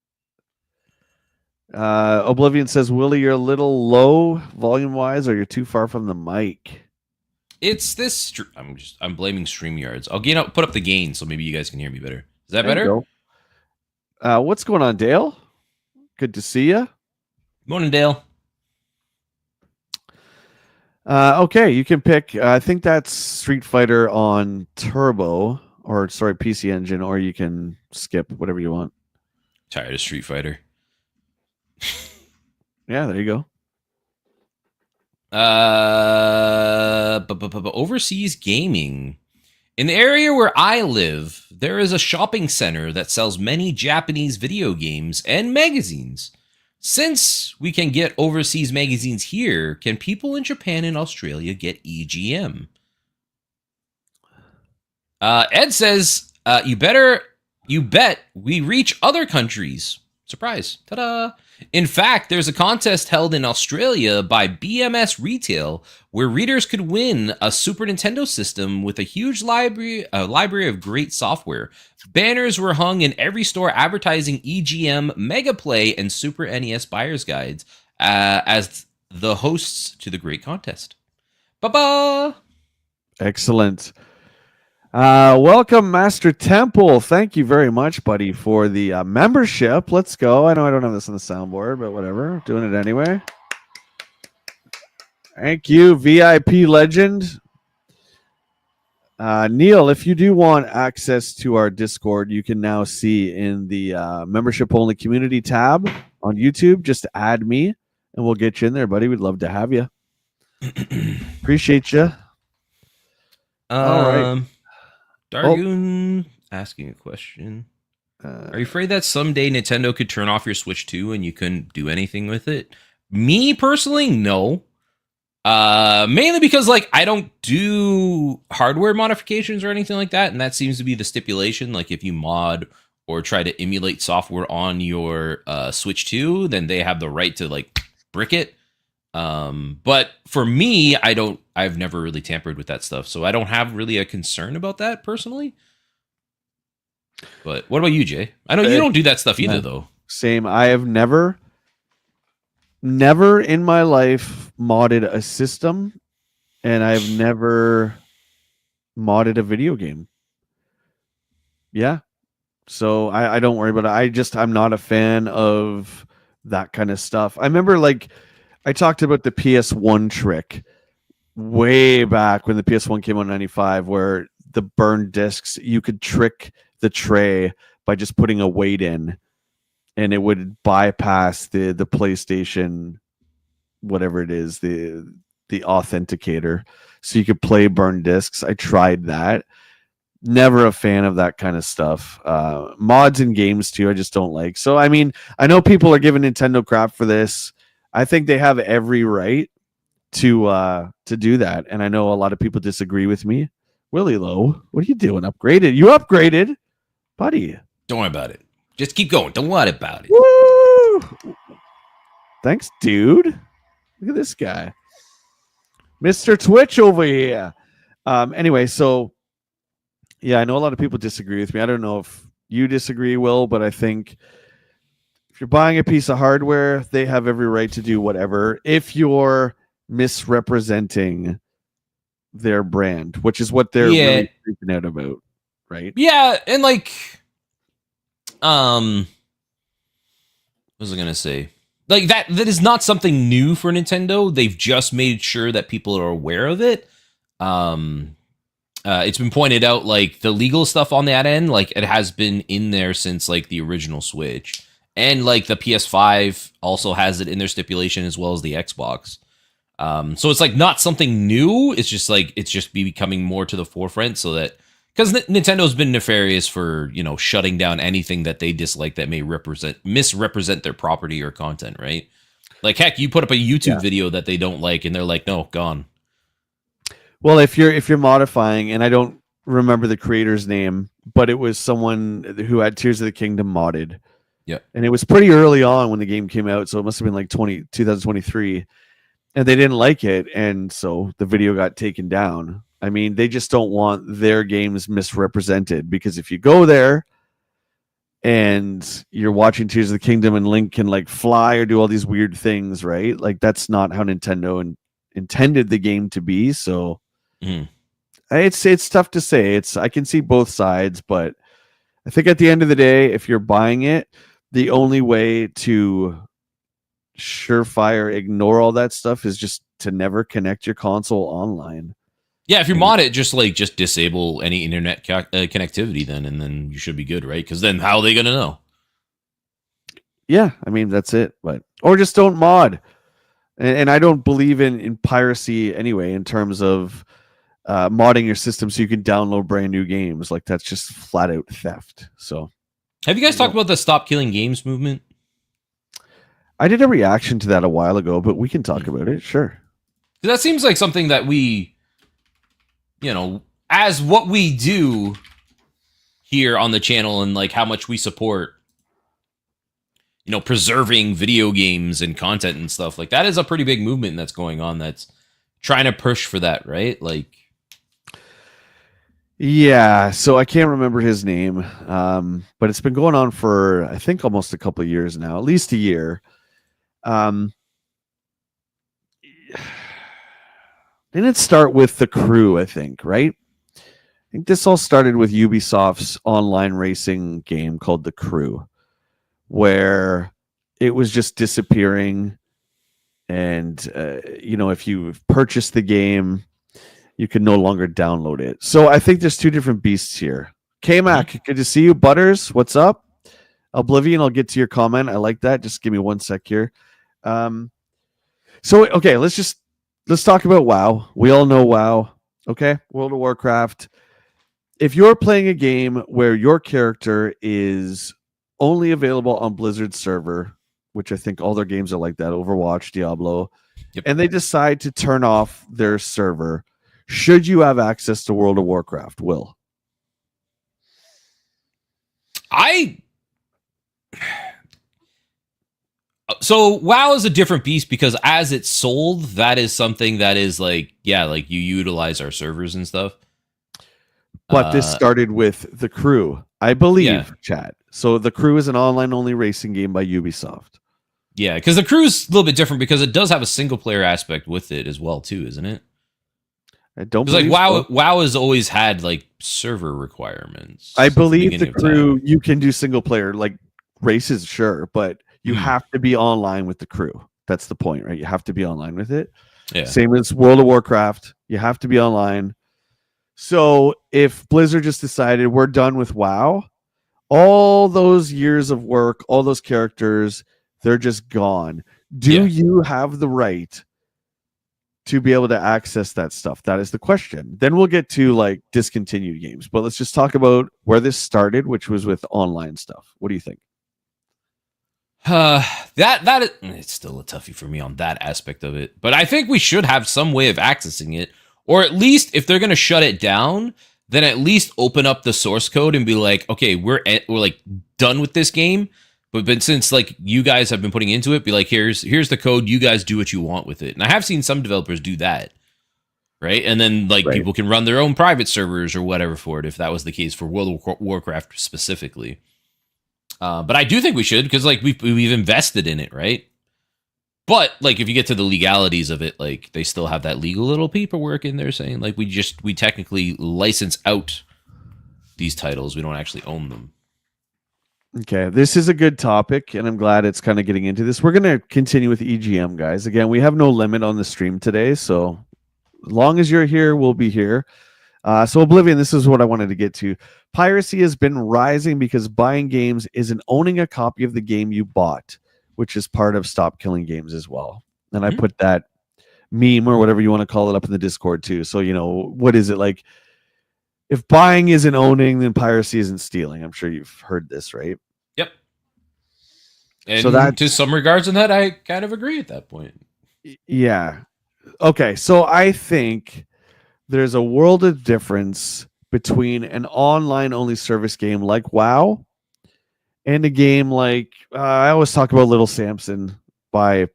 Oblivion says, Willie, you're a little low volume wise, or you're too far from the mic. It's this. I'm blaming StreamYards. I'll put up the gain so maybe you guys can hear me better. Is that There you better? go. What's going on, Dale? Good to see you. Morning, Dale. Okay, you can pick. I think that's Street Fighter on Turbo, or sorry, PC Engine, or you can skip whatever you want. Tired of Street Fighter. Yeah, there you go. Overseas gaming. In the area where I live, there is a shopping center that sells many Japanese video games and magazines. Since we can get overseas magazines here, can people in Japan and Australia get EGM? Ed says, you bet we reach other countries. Surprise. Ta-da. In fact, there's a contest held in Australia by BMS Retail where readers could win a Super Nintendo system with a huge library of great software. Banners were hung in every store advertising EGM, Mega Play, and Super NES buyer's guides as the hosts to the great contest. Ba-ba! Excellent. Welcome, Master Temple. Thank you very much, buddy, for the membership. Let's go. I know I don't have this on the soundboard, but whatever. Doing it anyway. Thank you, VIP legend. Neil, if you do want access to our Discord, you can now see in the membership-only community tab on YouTube. Just add me, and we'll get you in there, buddy. We'd love to have you. Appreciate you. All right. Dargoon asking a question. Are you afraid that someday Nintendo could turn off your Switch 2 and you couldn't do anything with it? Me personally, no. Mainly because like I don't do hardware modifications or anything like that, and that seems to be the stipulation. Like if you mod or try to emulate software on your Switch 2, then they have the right to like brick it. But for me, I've never really tampered with that stuff, so I don't have really a concern about that personally. But what about you, Jay? I know you don't do that stuff either, though. Same. I have never in my life modded a system, and I've never modded a video game. Yeah. So I don't worry about it. I'm not a fan of that kind of stuff. I remember like I talked about the PS1 trick way back when the PS1 came out in 95, where the burned discs, you could trick the tray by just putting a weight in, and it would bypass the PlayStation, whatever it is, the authenticator, so you could play burned discs. I tried that. Never a fan of that kind of stuff. Mods in games too, I just don't like. So I mean, I know people are giving Nintendo crap for this. I think they have every right to do that, and I know a lot of people disagree with me. WillyLo, what are you doing? You upgraded, buddy. Don't worry about it. Just keep going. Don't worry about it. Woo! Thanks, dude. Look at this guy, Mr. Twitch over here. Anyway, so yeah, I know a lot of people disagree with me. I don't know if you disagree, Will, but I think if you're buying a piece of hardware, they have every right to do whatever if you're misrepresenting their brand, which is what they're really freaking out about, right? Yeah, and like, what was I gonna say? Like that is not something new for Nintendo. They've just made sure that people are aware of it. It's been pointed out, like the legal stuff on that end, like it has been in there since like the original Switch. And like the PS5 also has it in their stipulation as well as the Xbox. So it's like not something new. It's just like it's just becoming more to the forefront, so that because Nintendo's been nefarious for, you know, shutting down anything that they dislike that may misrepresent their property or content, right? Like, heck, you put up a YouTube video that they don't like, and they're like, no, gone. Well, if you're modifying, and I don't remember the creator's name, but it was someone who had Tears of the Kingdom modded. Yeah. And it was pretty early on when the game came out, so it must have been like 2023. And they didn't like it, and so the video got taken down. I mean, they just don't want their games misrepresented, because if you go there and you're watching Tears of the Kingdom and Link can like fly or do all these weird things, right? Like that's not how Nintendo intended the game to be. So it's tough to say. I can see both sides, but I think at the end of the day, if you're buying it, the only way to surefire ignore all that stuff is just to never connect your console online. Yeah, if you mod it, just disable any internet connectivity then, and then you should be good, right? Because then how are they going to know? Yeah, I mean, that's it. Or just don't mod. And I don't believe in piracy anyway, in terms of modding your system so you can download brand new games. Like, that's just flat out theft. So, have you guys talked about the Stop Killing Games movement? I did a reaction to that a while ago, but we can talk about it. Sure. That seems like something that we, as what we do here on the channel and like how much we support, preserving video games and content and stuff, like that is a pretty big movement that's going on that's trying to push for that, right? Like, yeah, so I can't remember his name, but it's been going on for, I think, almost a couple of years now, at least a year. Didn't it start with The Crew, I think, right? I think this all started with Ubisoft's online racing game called The Crew, where it was just disappearing. And, if you purchased the game, you can no longer download it. So I think there's two different beasts here. K-Mac, good to see you. Butters, what's up? Oblivion, I'll get to your comment. I like that. Just give me 1 sec here. Okay, let's talk about WoW. We all know WoW. Okay, World of Warcraft. If you're playing a game where your character is only available on Blizzard's server, which I think all their games are like that, Overwatch, Diablo, and they decide to turn off their server, should you have access to World of Warcraft, Will? So WoW is a different beast because as it's sold, that is something that is like you utilize our servers and stuff. But this started with The Crew, I believe, chat. So The Crew is an online-only racing game by Ubisoft. Yeah, because The Crew is a little bit different because it does have a single-player aspect with it as well, too, isn't it? I don't believe WoW has always had like server requirements. I believe The Crew, you can do single-player like races, sure, but you have to be online with The Crew. That's the point, right? You have to be online with it. Yeah. Same as World of Warcraft. You have to be online. So if Blizzard just decided we're done with WoW, all those years of work, all those characters, they're just gone. Do you have the right to be able to access that stuff? That is the question. Then we'll get to like discontinued games. But let's just talk about where this started, which was with online stuff. What do you think? It's still a toughie for me on that aspect of it, but I think we should have some way of accessing it, or at least if they're going to shut it down, then at least open up the source code and be like, okay, we're like done with this game, but since like you guys have been putting into it, be like, here's the code, you guys do what you want with it. And I have seen some developers do that, right? And then like people can run their own private servers or whatever for it, if that was the case for World of Warcraft specifically. But I do think we should, because like we've invested in it, right? But like if you get to the legalities of it, like they still have that legal little paperwork in there saying like we technically license out these titles. We don't actually own them. Okay, this is a good topic, and I'm glad it's kind of getting into this. We're going to continue with EGM, guys. Again, we have no limit on the stream today, so as long as you're here, we'll be here. So Oblivion, this is what I wanted to get to. Piracy has been rising because buying games isn't owning a copy of the game you bought, which is part of Stop Killing Games as well. And I put that meme or whatever you want to call it up in the Discord too. So, what is it like? If buying isn't owning, then piracy isn't stealing. I'm sure you've heard this, right? Yep. And So that, to some regards in that, I kind of agree at that point. yeah. Okay, so I think there's a world of difference between an online only service game like WoW and a game like I always talk about Little Samson by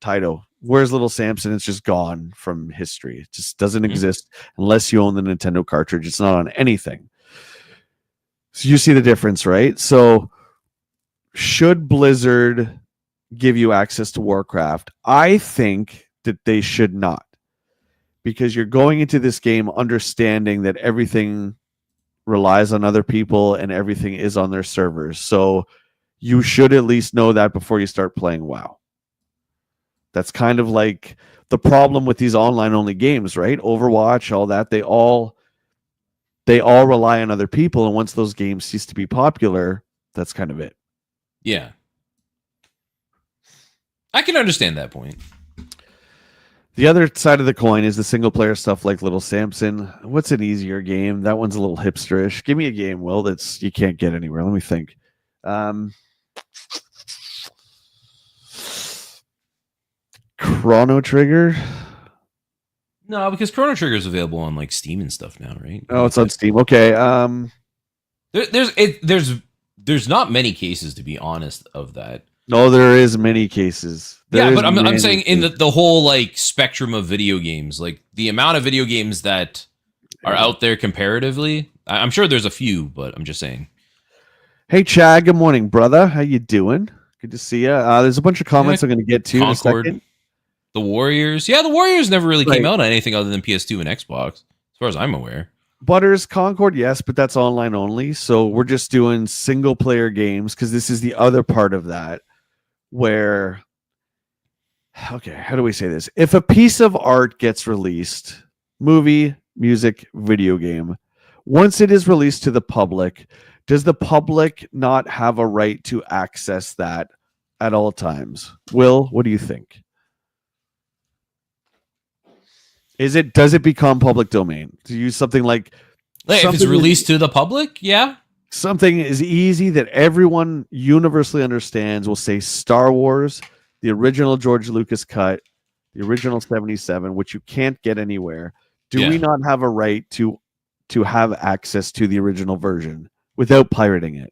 Taito. Where's Little Samson? It's just gone from history. It just doesn't exist unless you own the Nintendo cartridge. It's not on anything. So you see the difference, right? So should Blizzard give you access to Warcraft? I think that they should not, because you're going into this game understanding that everything relies on other people and everything is on their servers. So you should at least know that before you start playing WoW. That's kind of like the problem with these online only games, right? Overwatch, all that, they all rely on other people, and once those games cease to be popular, that's kind of it. Yeah. I can understand that point. The other side of the coin is the single player stuff like Little Samson. What's an easier game? That one's a little hipsterish. Give me a game, Will, that's you can't get anywhere. Let me think. Chrono Trigger. No, because Chrono Trigger is available on like Steam and stuff now, right? Oh, it's on Steam. Okay. There's not many cases, to be honest, of that. No, there is many cases. But I'm saying in the whole like spectrum of video games, like the amount of video games that are out there comparatively, I'm sure there's a few, but I'm just saying. Hey, Chad. Good morning, brother. How you doing? Good to see you. There's a bunch of comments I'm going to get to Concord, in a second. The Warriors. Yeah, the Warriors never really came out on anything other than PS2 and Xbox, as far as I'm aware. Butters, Concord, yes, but that's online only. So we're just doing single player games because this is the other part of that where, okay, how do we say this? If a piece of art gets released, movie, music, video game, once it is released to the public, does the public not have a right to access that at all times? Will, what do you think? Does it become public domain? To use something like if it's released to the public, yeah. Something is easy that everyone universally understands. We'll say Star Wars, the original George Lucas cut, the original 77, which you can't get anywhere. Do we not have a right to have access to the original version without pirating it?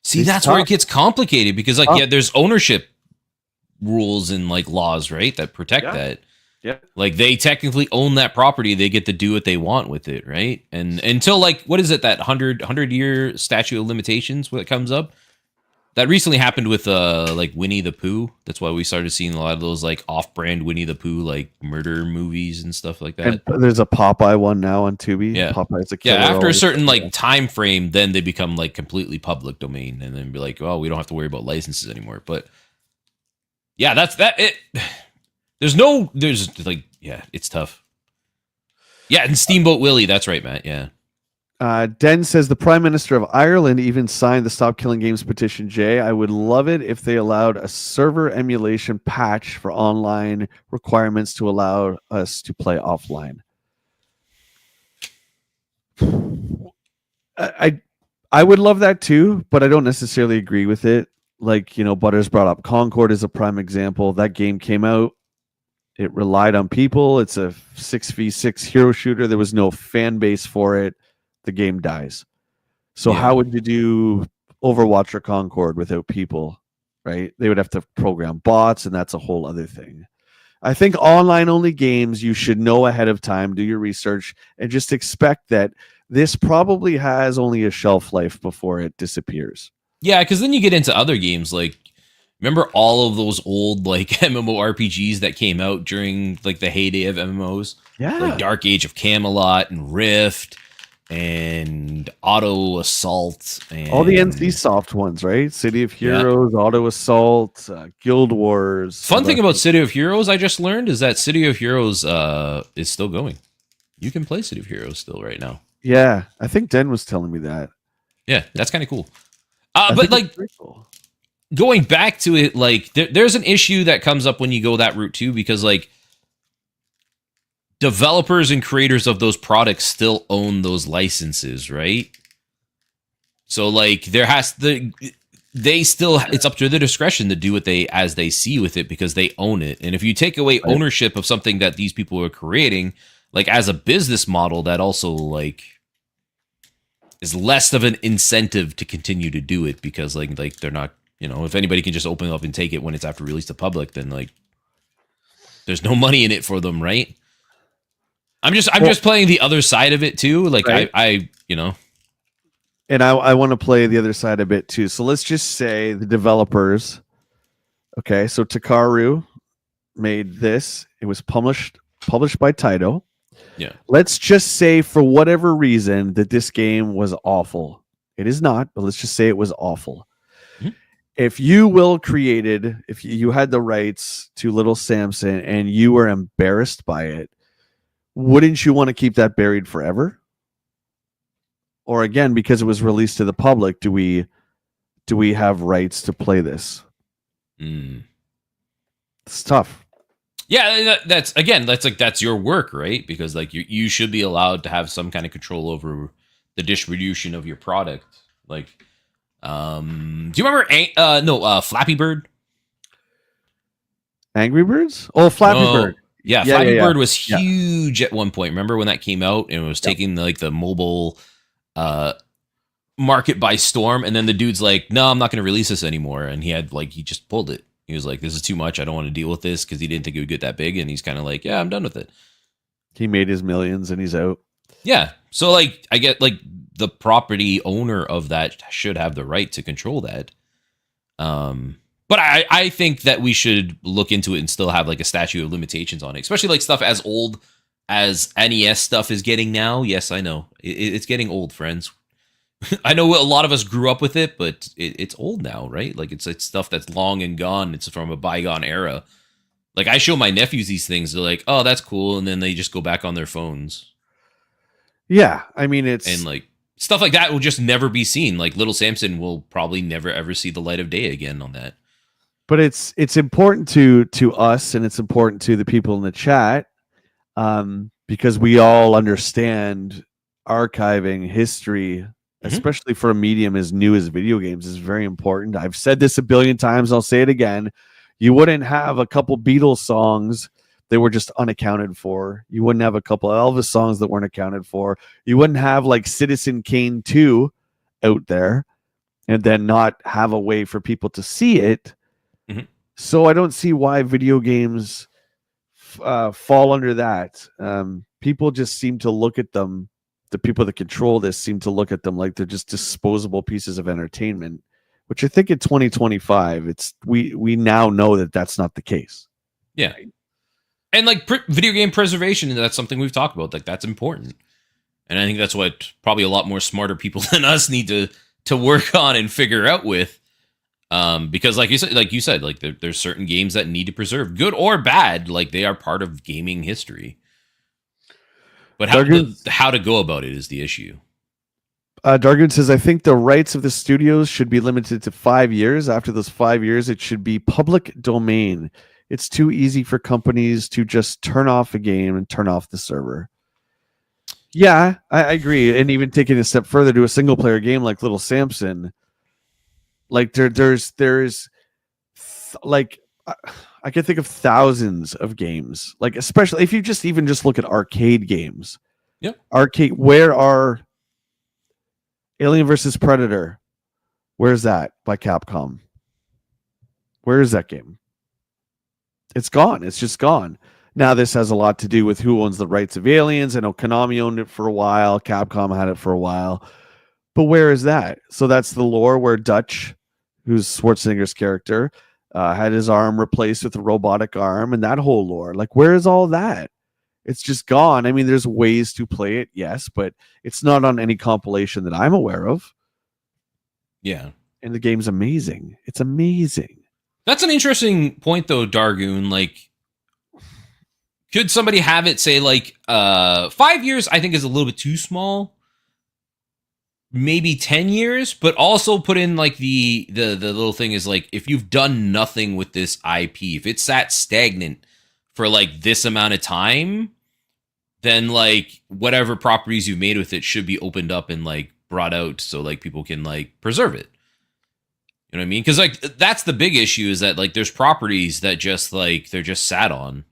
See, that's where it gets complicated because, like, there's ownership rules and like laws, right, that protect that. Yeah, like they technically own that property, they get to do what they want with it, right? And until like what is it, that 100-year statute of limitations when it comes up, that recently happened with like Winnie the Pooh. That's why we started seeing a lot of those like off-brand Winnie the Pooh like murder movies and stuff like that. And there's a Popeye one now on Tubi. Yeah, Popeye's a killer. Yeah, after a certain like time frame, then they become like completely public domain, and then be like, oh, we don't have to worry about licenses anymore. But yeah, that's that. There's like, yeah, it's tough. Yeah, and Steamboat Willie, that's right, Matt. Yeah. Den says the Prime Minister of Ireland even signed the Stop Killing Games petition. Jay, I would love it if they allowed a server emulation patch for online requirements to allow us to play offline. I would love that too, but I don't necessarily agree with it. Like, you know, Butters brought up Concord is a prime example. That game came out. It relied on people. It's a 6v6 hero shooter. There was no fan base for it. The game dies. So how would you do Overwatch or Concord without people, right? They would have to program bots, and that's a whole other thing. I think online-only games, you should know ahead of time, do your research, and just expect that this probably has only a shelf life before it disappears. Yeah, because then you get into other games like, remember all of those old like MMORPGs that came out during like the heyday of MMOs? Yeah. Like Dark Age of Camelot and Rift and Auto Assault and all the NCSoft ones, right? City of Heroes, Auto Assault, Guild Wars. Fun thing about City of Heroes I just learned is that City of Heroes is still going. You can play City of Heroes still right now. Yeah, I think Den was telling me that. Yeah, that's kind of cool. But like cool. Going back to it, like there's an issue that comes up when you go that route too, because like developers and creators of those products still own those licenses, right? So like they still, it's up to their discretion to do what as they see with it because they own it. And if you take away ownership of something that these people are creating, like as a business model, that also like is less of an incentive to continue to do it because like they're not, if anybody can just open up and take it when it's after release to public, then like there's no money in it for them, right? I'm just playing the other side of it too. Like right. And I want to play the other side a bit too. So let's just say the developers. Okay, so Takaru made this. It was published by Taito. Yeah. Let's just say for whatever reason that this game was awful. It is not, but let's just say it was awful. Mm-hmm. If if you had the rights to Little Samson and you were embarrassed by it, wouldn't you want to keep that buried forever? Or again, because it was released to the public, do we have rights to play this? It's tough. Yeah, that's your work, right? Because like you should be allowed to have some kind of control over the distribution of your product. Like, do you remember Flappy Bird? Angry Birds? Oh, Flappy Bird. Yeah, Flappy Bird was huge at one point. Remember when that came out and it was taking like the mobile market by storm, and then the dude's like, no, I'm not going to release this anymore, and he just pulled it. He was like, this is too much, I don't want to deal with this, because he didn't think it would get that big, and he's kind of like, yeah, I'm done with it. He made his millions and he's out. Yeah, so like I get like the property owner of that should have the right to control that. But I think that we should look into it and still have like a statute of limitations on it, especially like stuff as old as NES stuff is getting now. Yes, I know it's getting old, friends. I know a lot of us grew up with it, but it's old now, right? Like it's stuff that's long and gone. It's from a bygone era. Like I show my nephews these things, they're like, "Oh, that's cool," and then they just go back on their phones. Yeah, I mean and like stuff like that will just never be seen. Like Little Samson will probably never ever see the light of day again on that. But it's important to us, and it's important to the people in the chat, because we all understand archiving history. Especially for a medium as new as video games, is very important. I've said this a billion times. I'll say it again. You wouldn't have a couple Beatles songs that were just unaccounted for. You wouldn't have a couple Elvis songs that weren't accounted for. You wouldn't have like Citizen Kane 2 out there and then not have a way for people to see it. Mm-hmm. So I don't see why video games fall under that. People just seem to look at them. The people that control this seem to look at them like they're just disposable pieces of entertainment, which I think in 2025, we now know that that's not the case. Yeah. And like video game preservation, that's something we've talked about. Like that's important. And I think that's what probably a lot more smarter people than us need to work on and figure out with. Because like you said, like there's certain games that need to preserve, good or bad. Like they are part of gaming history. But how to go about it is the issue. Dargoon says, I think the rights of the studios should be limited to 5 years. After those 5 years, it should be public domain. It's too easy for companies to just turn off a game and turn off the server. Yeah, I agree. And even taking a step further to a single player game like Little Samson, like there's like I can think of thousands of games, like especially if you just look at arcade games. Yep. Arcade. Where are Alien versus Predator? Where's that by Capcom? Where is that game? It's gone. It's just gone. Now this has a lot to do with who owns the rights of Aliens. I know Konami owned it for a while. Capcom had it for a while. But where is that? So that's the lore where Dutch, who's Schwarzenegger's character, had his arm replaced with a robotic arm, and that whole lore. Like, where is all that? It's just gone. I mean, there's ways to play it, yes, but it's not on any compilation that I'm aware of. Yeah. And the game's amazing. It's amazing. That's an interesting point, though, Dargoon. Like, could somebody have it say, like, 5 years, I think, is a little bit too small. Maybe 10 years, but also put in like the little thing is like, if you've done nothing with this IP, if it's sat stagnant for like this amount of time, then like whatever properties you've made with it should be opened up and like brought out so like people can like preserve it. You know what I mean? Because like that's the big issue is that like there's properties that just like they're just sat on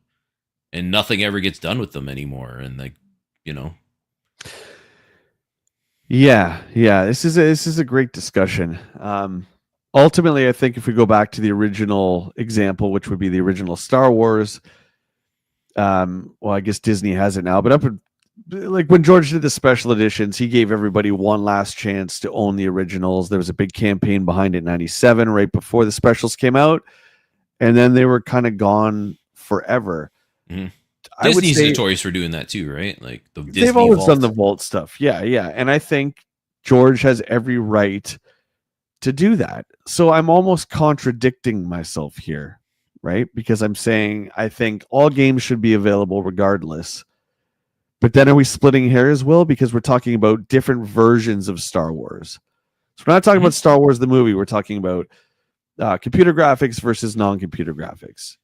and nothing ever gets done with them anymore. And like, you know. Yeah. This is a great discussion. Ultimately, I think if we go back to the original example, which would be the original Star Wars, well, I guess Disney has it now, but like when George did the special editions, he gave everybody one last chance to own the originals. There was a big campaign behind it in 97, right before the specials came out. And then they were kind of gone forever. Mm-hmm. I would Disney's say notorious for doing that too, right? Like the Disney they've always Vault. done the vault stuff. Yeah. And I think George has every right to do that. So I'm almost contradicting myself here, right? Because I'm saying I think all games should be available regardless. But then are we splitting hairs, Will? Because we're talking about different versions of Star Wars. So we're not talking about Star Wars the movie. We're talking about computer graphics versus non-computer graphics.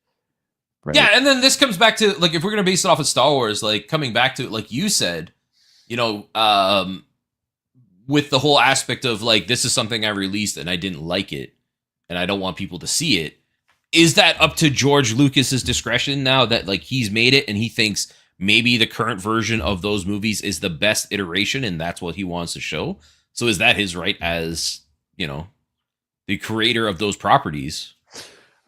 Right? Yeah, and then this comes back to like if we're gonna base it off of Star Wars, like coming back to like you said, you know, with the whole aspect of like this is something I released and I didn't like it, and I don't want people to see it. Is that up to George Lucas's discretion now that like he's made it and he thinks maybe the current version of those movies is the best iteration and that's what he wants to show? So is that his right as, you know, the creator of those properties?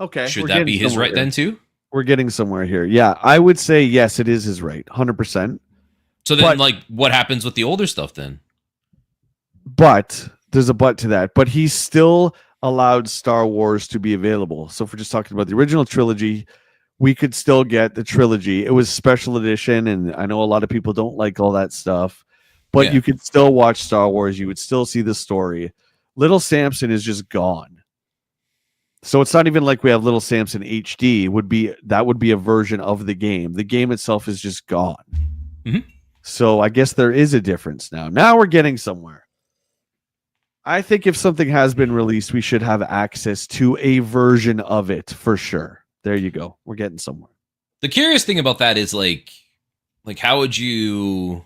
Okay. Should that be his right then too? We're getting somewhere here. Yeah, I would say yes, it is his right, 100%. So then, like, what happens with the older stuff then? But there's a but to that. But he still allowed Star Wars to be available. So if we're just talking about the original trilogy, we could still get the trilogy. It was special edition, and I know a lot of people don't like all that stuff, but you could still watch Star Wars. You would still see the story. Little Samson is just gone. So it's not even like we have Little Samson HD. That would be a version of the game. The game itself is just gone. Mm-hmm. So I guess there is a difference now. Now we're getting somewhere. I think if something has been released, we should have access to a version of it for sure. There you go. We're getting somewhere. The curious thing about that is like how would you,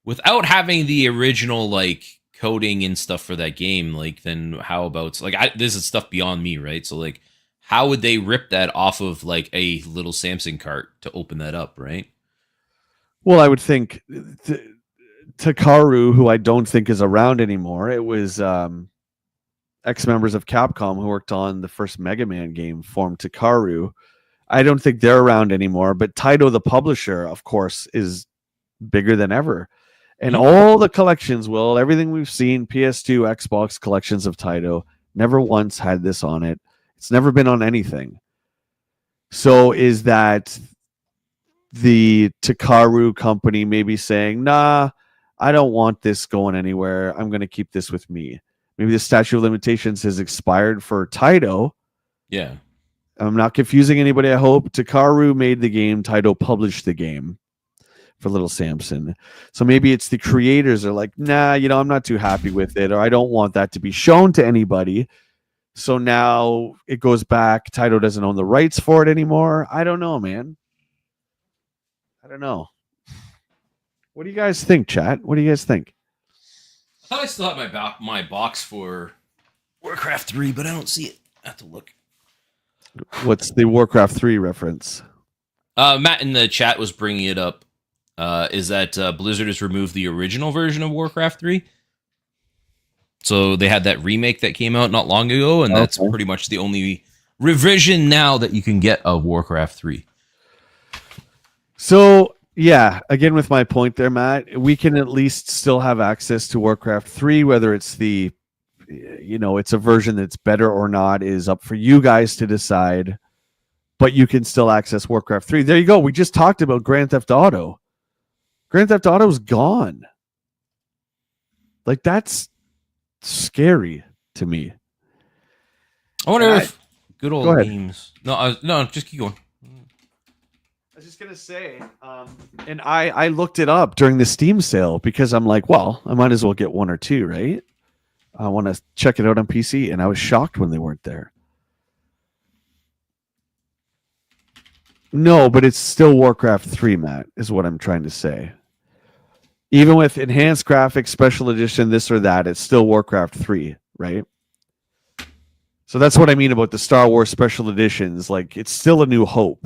without having the original like coding and stuff for that game, like then how about like this is stuff beyond me, right? So like how would they rip that off of like a Little Samson cart to open that up, right? Well, I would think Takaru, who I don't think is around anymore, it was ex-members of Capcom who worked on the first Mega Man game formed Takaru. I don't think they're around anymore, but Taito, the publisher, of course, is bigger than ever. And all the collections, everything we've seen, PS2, Xbox collections of Taito, never once had this on it. It's never been on anything. So is that the Takaru company maybe saying, nah, I don't want this going anywhere. I'm going to keep this with me. Maybe the statute of limitations has expired for Taito. Yeah. I'm not confusing anybody, I hope. Takaru made the game. Taito published the game for Little Samson. So maybe it's the creators are like, nah, I'm not too happy with it, or I don't want that to be shown to anybody. So now it goes back. Taito doesn't own the rights for it anymore. I don't know, man. I don't know. What do you guys think, chat? What do you guys think? I thought I still had my box for Warcraft 3, but I don't see it. I have to look. What's the Warcraft 3 reference? Matt in the chat was bringing it up. Is that Blizzard has removed the original version of Warcraft 3. So they had that remake that came out not long ago, and that's pretty much the only revision now that you can get of Warcraft 3. So, yeah, again with my point there, Matt, we can at least still have access to Warcraft 3, whether it's it's a version that's better or not is up for you guys to decide, but you can still access Warcraft 3. There you go. We just talked about Grand Theft Auto. Grand Theft Auto is gone. Like, that's scary to me. I wonder if good old games. No, just keep going. I was just going to say, and I looked it up during the Steam sale because I'm like, well, I might as well get one or two, right? I want to check it out on PC, and I was shocked when they weren't there. No, but it's still Warcraft 3, Matt, is what I'm trying to say. Even with enhanced graphics, special edition, this or that, it's still Warcraft 3, right? So that's what I mean about the Star Wars special editions. Like, it's still a New Hope,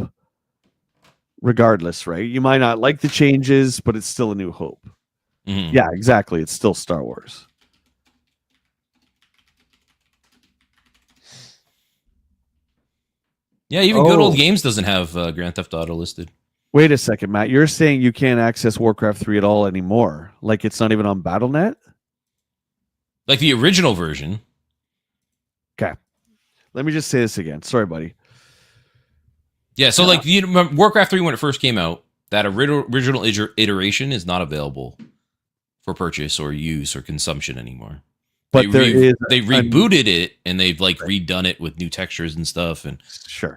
regardless, right? You might not like the changes, but it's still a New Hope. Mm-hmm. Yeah, exactly. It's still Star Wars. Yeah, even Good Old Games doesn't have Grand Theft Auto listed. Wait a second, Matt. You're saying you can't access Warcraft 3 at all anymore? Like, it's not even on BattleNet? Like the original version. Okay. Let me just say this again. Sorry, buddy. Yeah, so like Warcraft 3 when it first came out, that original iteration is not available for purchase or use or consumption anymore. But they rebooted it and they've like redone it with new textures and stuff and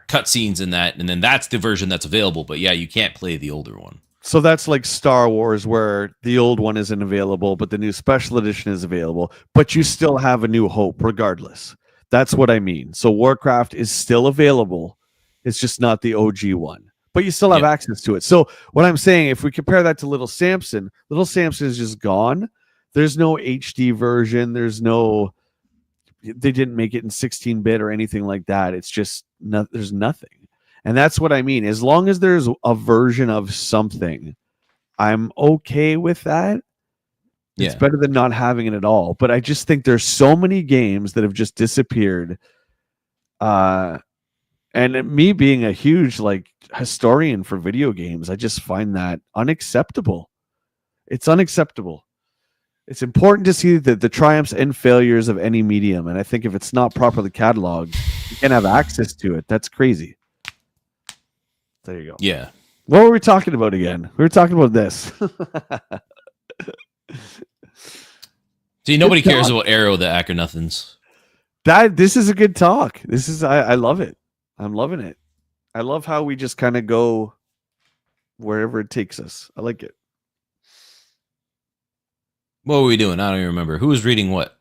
cutscenes in that, and then that's the version that's available. But yeah, you can't play the older one. So that's like Star Wars, where the old one isn't available, but the new special edition is available. But you still have a New Hope, regardless. That's what I mean. So Warcraft is still available. It's just not the OG one, but you still have access to it. So what I'm saying, if we compare that to Little Samson is just gone. There's no HD version. They didn't make it in 16-bit or anything like that. It's just there's nothing. And that's what I mean. As long as there's a version of something, I'm okay with that. It's better than not having it at all. But I just think there's so many games that have just disappeared. And me being a huge like historian for video games, I just find that unacceptable. It's unacceptable. It's important to see the triumphs and failures of any medium. And I think if it's not properly cataloged, you can't have access to it. That's crazy. There you go. Yeah. What were we talking about again? We were talking about this. See, nobody cares about Aero, the Acker Nothings. This is a good talk. I love it. I'm loving it. I love how we just kind of go wherever it takes us. I like it. What were we doing? I don't even remember. Who was reading what?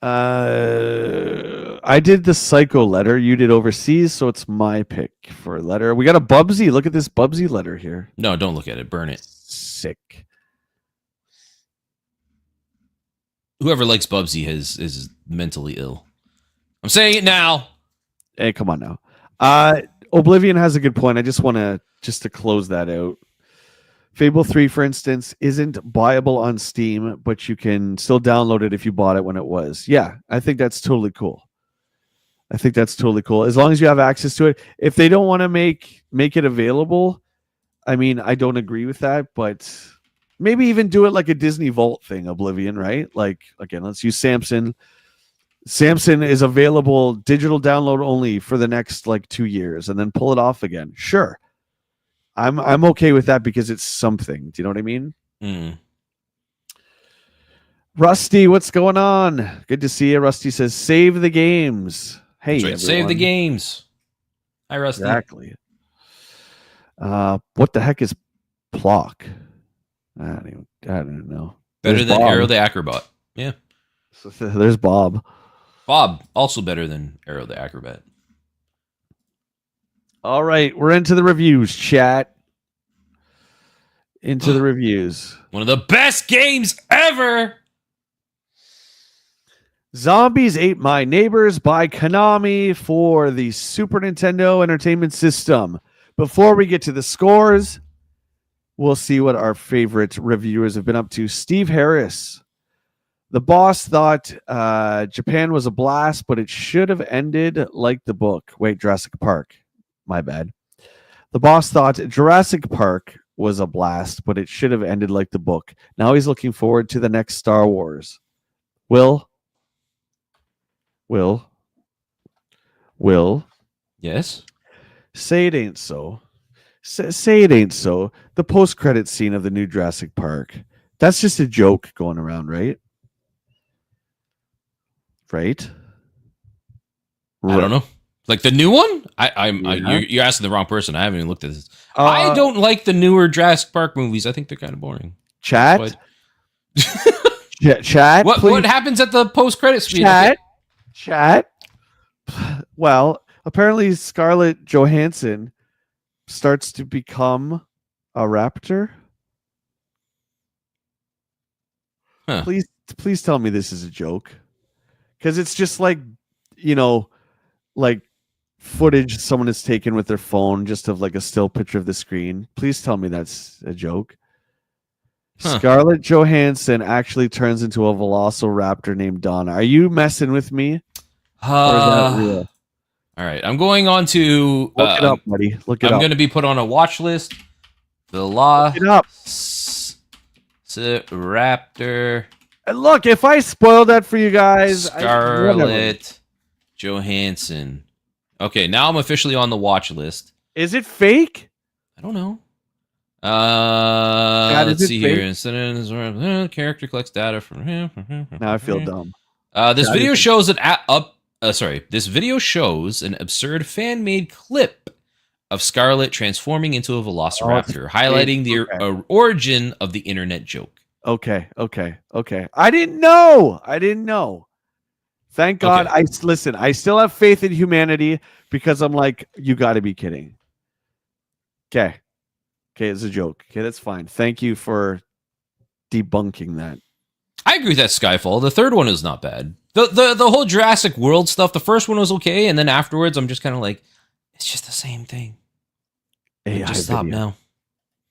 I did the Psycho letter. You did Overseas, so it's my pick for a letter. We got a Bubsy. Look at this Bubsy letter here. No, don't look at it. Burn it. Sick. Whoever likes Bubsy is mentally ill. I'm saying it now. Hey, come on now. Oblivion has a good point. I just want to close that out. Fable 3, for instance, isn't buyable on Steam, but you can still download it if you bought it when it was. Yeah, I think that's totally cool. As long as you have access to it. If they don't want to make it available, I mean, I don't agree with that, but maybe even do it like a Disney Vault thing, Oblivion, right? Like, again, let's use Samson. Samson is available digital download only for the next like 2 years and then pull it off again. Sure. I'm okay with that because it's something. Do you know what I mean? Mm. Rusty, what's going on? Good to see you. Rusty says, save the games. Hey, right. Save the games. Hi, Rusty. Exactly. What the heck is Plock? I don't even know. Better than Aero the Acrobat. Yeah. There's Bob. Bob, also better than Aero the Acrobat. All right, we're into the reviews, chat. Into the reviews. One of the best games ever. Zombies Ate My Neighbors by Konami for the Super Nintendo Entertainment System. Before we get to the scores, we'll see what our favorite reviewers have been up to. Steve Harris. The boss thought Japan was a blast, but it should have ended like the book. Wait, Jurassic Park. My bad. The boss thought Jurassic Park was a blast, but it should have ended like the book. Now he's looking forward to the next Star Wars. Will? Yes? Say it ain't so. Say it ain't so. The post-credit scene of the new Jurassic Park. That's just a joke going around, right? Right? I don't know. Like the new one? You're asking the wrong person. I haven't even looked at this. I don't like the newer Jurassic Park movies. I think they're kind of boring. Chat? Chat? What happens at the post-credit scene? Chat? Well, apparently Scarlett Johansson starts to become a raptor. Huh. Please tell me this is a joke, because it's just like, like footage someone has taken with their phone, just of like a still picture of the screen. Please tell me that's a joke. Huh. Scarlett Johansson actually turns into a velociraptor named Donna. Are you messing with me? Or is that real? All right, I'm going on to. Look it up, buddy. Look it I'm up. going to be put on a watch list. Look it up. Raptor. And look, if I spoiled that for you guys, Scarlett Johansson. Okay, now I'm officially on the watch list. Is it fake? I don't know. Let's see here. Character collects data from him. Now I feel dumb. This video shows This video shows an absurd fan-made clip of Scarlett transforming into a velociraptor, highlighting the origin of the internet joke. Okay. I didn't know. Thank God. Okay. Listen, I still have faith in humanity, because I'm like, you got to be kidding. Okay, it's a joke. Okay, that's fine. Thank you for debunking that. I agree with that. Skyfall. The third one is not bad. The whole Jurassic World stuff, the first one was okay, and then afterwards I'm just kind of like, it's just the same thing. AI just stop now.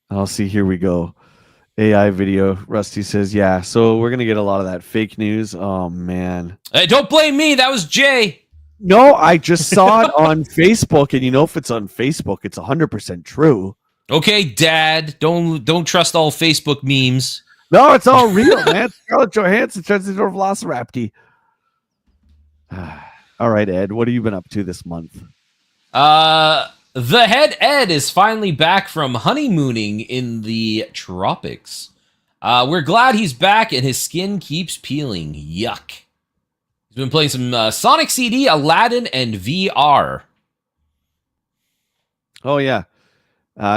I'll see. Here we go. AI video. Rusty says, yeah. So we're gonna get a lot of that fake news. Oh man. Hey, don't blame me. That was Jay. No, I just saw it on Facebook, and if it's on Facebook, it's 100% true. Okay, Dad. Don't trust all Facebook memes. No, it's all real, man. Scarlett Johansson turns into a velociraptor. All right, Ed. What have you been up to this month? The head Ed is finally back from honeymooning in the tropics. We're glad he's back, and his skin keeps peeling. Yuck. He's been playing some Sonic CD, Aladdin, and VR. Oh, yeah.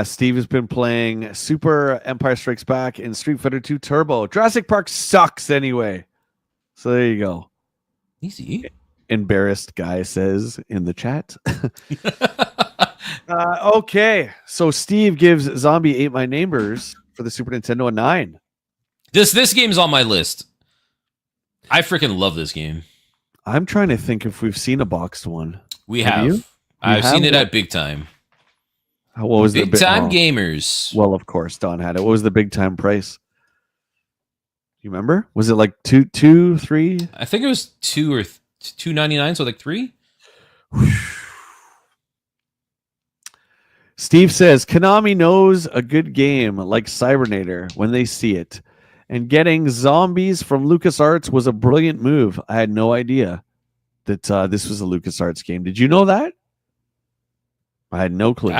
Steve has been playing Super Empire Strikes Back and Street Fighter 2 Turbo. Jurassic Park sucks anyway. So there you go. Easy. Embarrassed guy says in the chat. Okay. So Steve gives Zombie Ate My Neighbors for the Super Nintendo a 9. This game's on my list. I freaking love this game. I'm trying to think if we've seen a boxed one. We have. I've seen it at Big Time. What was Big Time Gamers? Well, of course, Don had it. What was the Big Time price? You remember? Was it like two, 3? I think it was 2 or $2.99, so like 3. Steve says Konami knows a good game like Cybernator when they see it, and getting zombies from LucasArts was a brilliant move. I had no idea that this was a LucasArts game. Did you know that? I had no clue.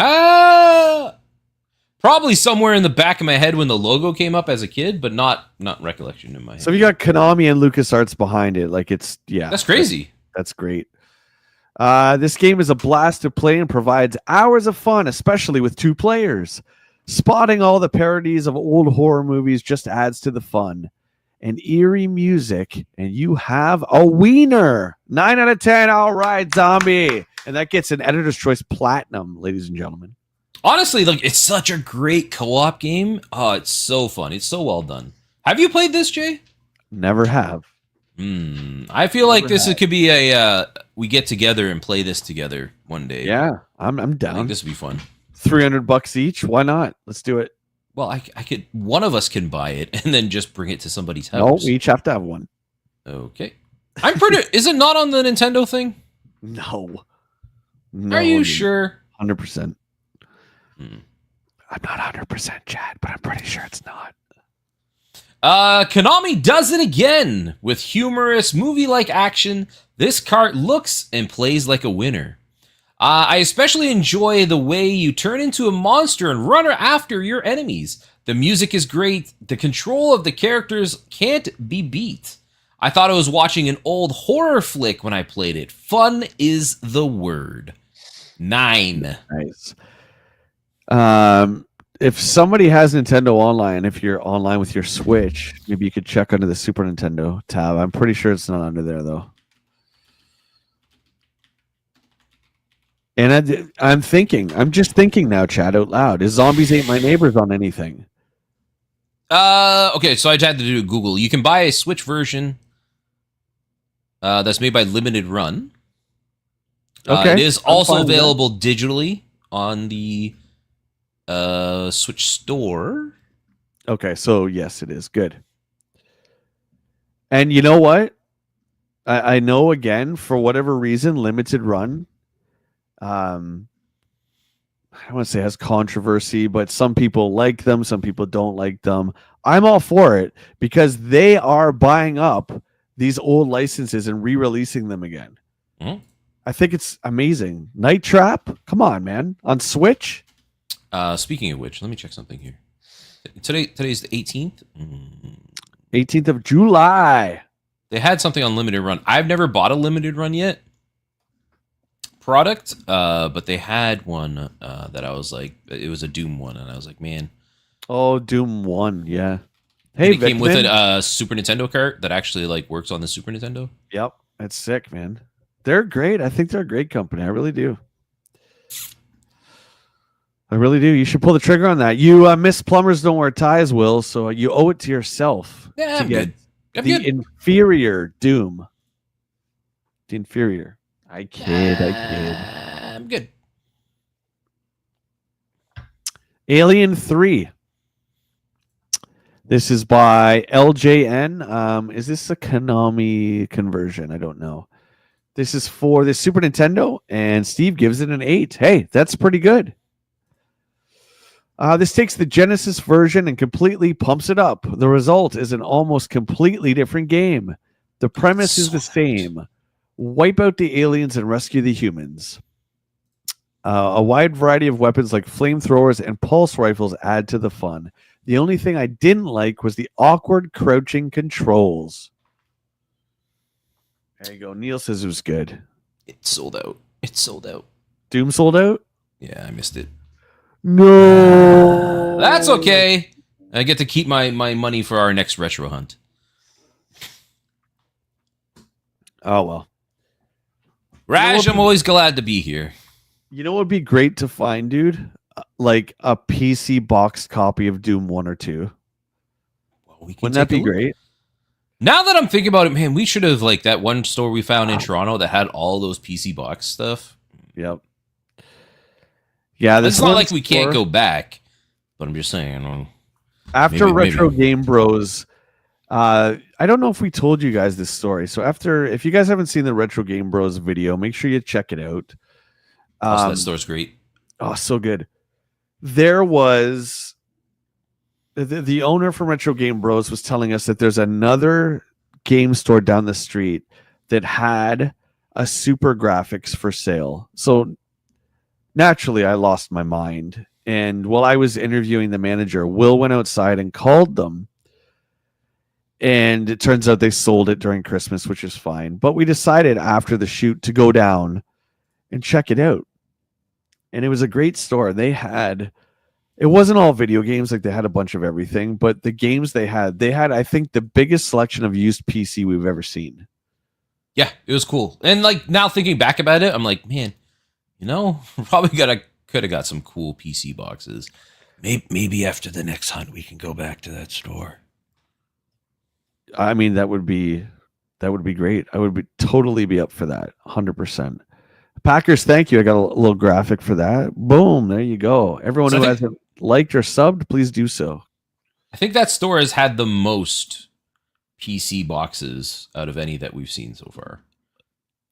Probably somewhere in the back of my head when the logo came up as a kid, but not recollection in my head. So you got Konami and LucasArts behind it. Like that's crazy. That's great. This game is a blast to play and provides hours of fun, especially with 2 players. Spotting all the parodies of old horror movies just adds to the fun. And eerie music, and you have a wiener. 9 out of 10. All right, Zombie. And that gets an Editor's Choice Platinum, ladies and gentlemen. Honestly, it's such a great co-op game. Oh, it's so fun. It's so well done. Have you played this, Jay? Never have. I feel like this could be a we get together and play this together one day. Yeah, I'm down. I think this would be fun. $300 each. Why not? Let's do it. Well, I could. One of us can buy it and then just bring it to somebody's house. No, we each have to have one. Okay. I'm pretty. Is it not on the Nintendo thing? No. Are you sure? 100%. I'm not 100%, Chad, but I'm pretty sure it's not. Konami does it again with humorous movie-like action. This cart looks and plays like a winner. I especially enjoy the way you turn into a monster and run after your enemies. The music is great. The control of the characters can't be beat. I thought I was watching an old horror flick when I played it. Fun is the word. 9. Nice. If somebody has Nintendo Online, if you're online with your Switch, maybe you could check under the Super Nintendo tab. I'm pretty sure it's not under there, though. And I'm just thinking now, Chad, out loud. Is Zombies Ate My Neighbors on anything? Okay, so I had to do Google. You can buy a Switch version that's made by Limited Run. Okay, It is I'm also fine with that. available digitally on the Switch store. Okay, so yes, it is good. And you know what? I know again for whatever reason, limited run. Um, I don't want to say has controversy, but some people like them, some people don't like them. I'm all for it because they are buying up these old licenses and re-releasing them again. Mhm. I think it's amazing. Night Trap, come on, man, on Switch. Speaking of which, let me check something here. Today's the 18th. 18th of July. They had something on limited run. I've never bought a limited run yet product, but they had one that I was like, it was a Doom one, and I was like, man. Oh, Doom 1, yeah. Hey, Hey, it came with Vikman. a Super Nintendo cart that actually like works on the Super Nintendo. Yep, that's sick, man. They're great. I think they're a great company. I really do. I really do. You should pull the trigger on that. You Miss Plumbers don't wear ties, Will, so you owe it to yourself Yeah, to I'm get good. I'm the good. inferior Doom. The inferior. I kid. I'm good. Alien 3. This is by LJN. Is this a Konami conversion? I don't know. This is for the Super Nintendo, and Steve gives it an 8. Hey, that's pretty good. This takes the Genesis version and completely pumps it up. The result is an almost completely different game. The premise is the same. Wipe out the aliens and rescue the humans. A wide variety of weapons like flamethrowers and pulse rifles add to the fun. The only thing I didn't like was the awkward crouching controls. There you go. Neil says it was good. It's sold out. It's sold out. Doom sold out? Yeah, I missed it. No. That's okay. I get to keep my money for our next retro hunt. Oh, well. Raj, I'm always glad to be here. You know what would be great to find, dude? Like a PC boxed copy of Doom 1 or 2. Well, we can Wouldn't that take a be look. great? Now that I'm thinking about it, man, we should have like that one store we found in Toronto that had all those PC box stuff. Yep. Yeah, It's not like we can't go back, but I'm just saying. After maybe. Retro Game Bros, I don't know if we told you guys this story. So if you guys haven't seen the Retro Game Bros video, make sure you check it out. That store's great. Oh, so good. There was the owner from Retro Game Bros was telling us that there's another game store down the street that had a Super Graphics for sale. So naturally, I lost my mind. And while I was interviewing the manager, Will went outside and called them. And it turns out they sold it during Christmas, which is fine. But we decided after the shoot to go down and check it out. And it was a great store. It wasn't all video games, like they had a bunch of everything, but the games they had, I think, the biggest selection of used PC we've ever seen. Yeah, it was cool. And like now thinking back about it, I'm like, man, probably could have got some cool PC boxes. Maybe after the next hunt we can go back to that store. I mean, that would be great. I would totally be up for that, 100%. Packers, thank you. I got a little graphic for that. Boom, there you go. Everyone who hasn't liked or subbed, please do so. I think that store has had the most PC boxes out of any that we've seen so far.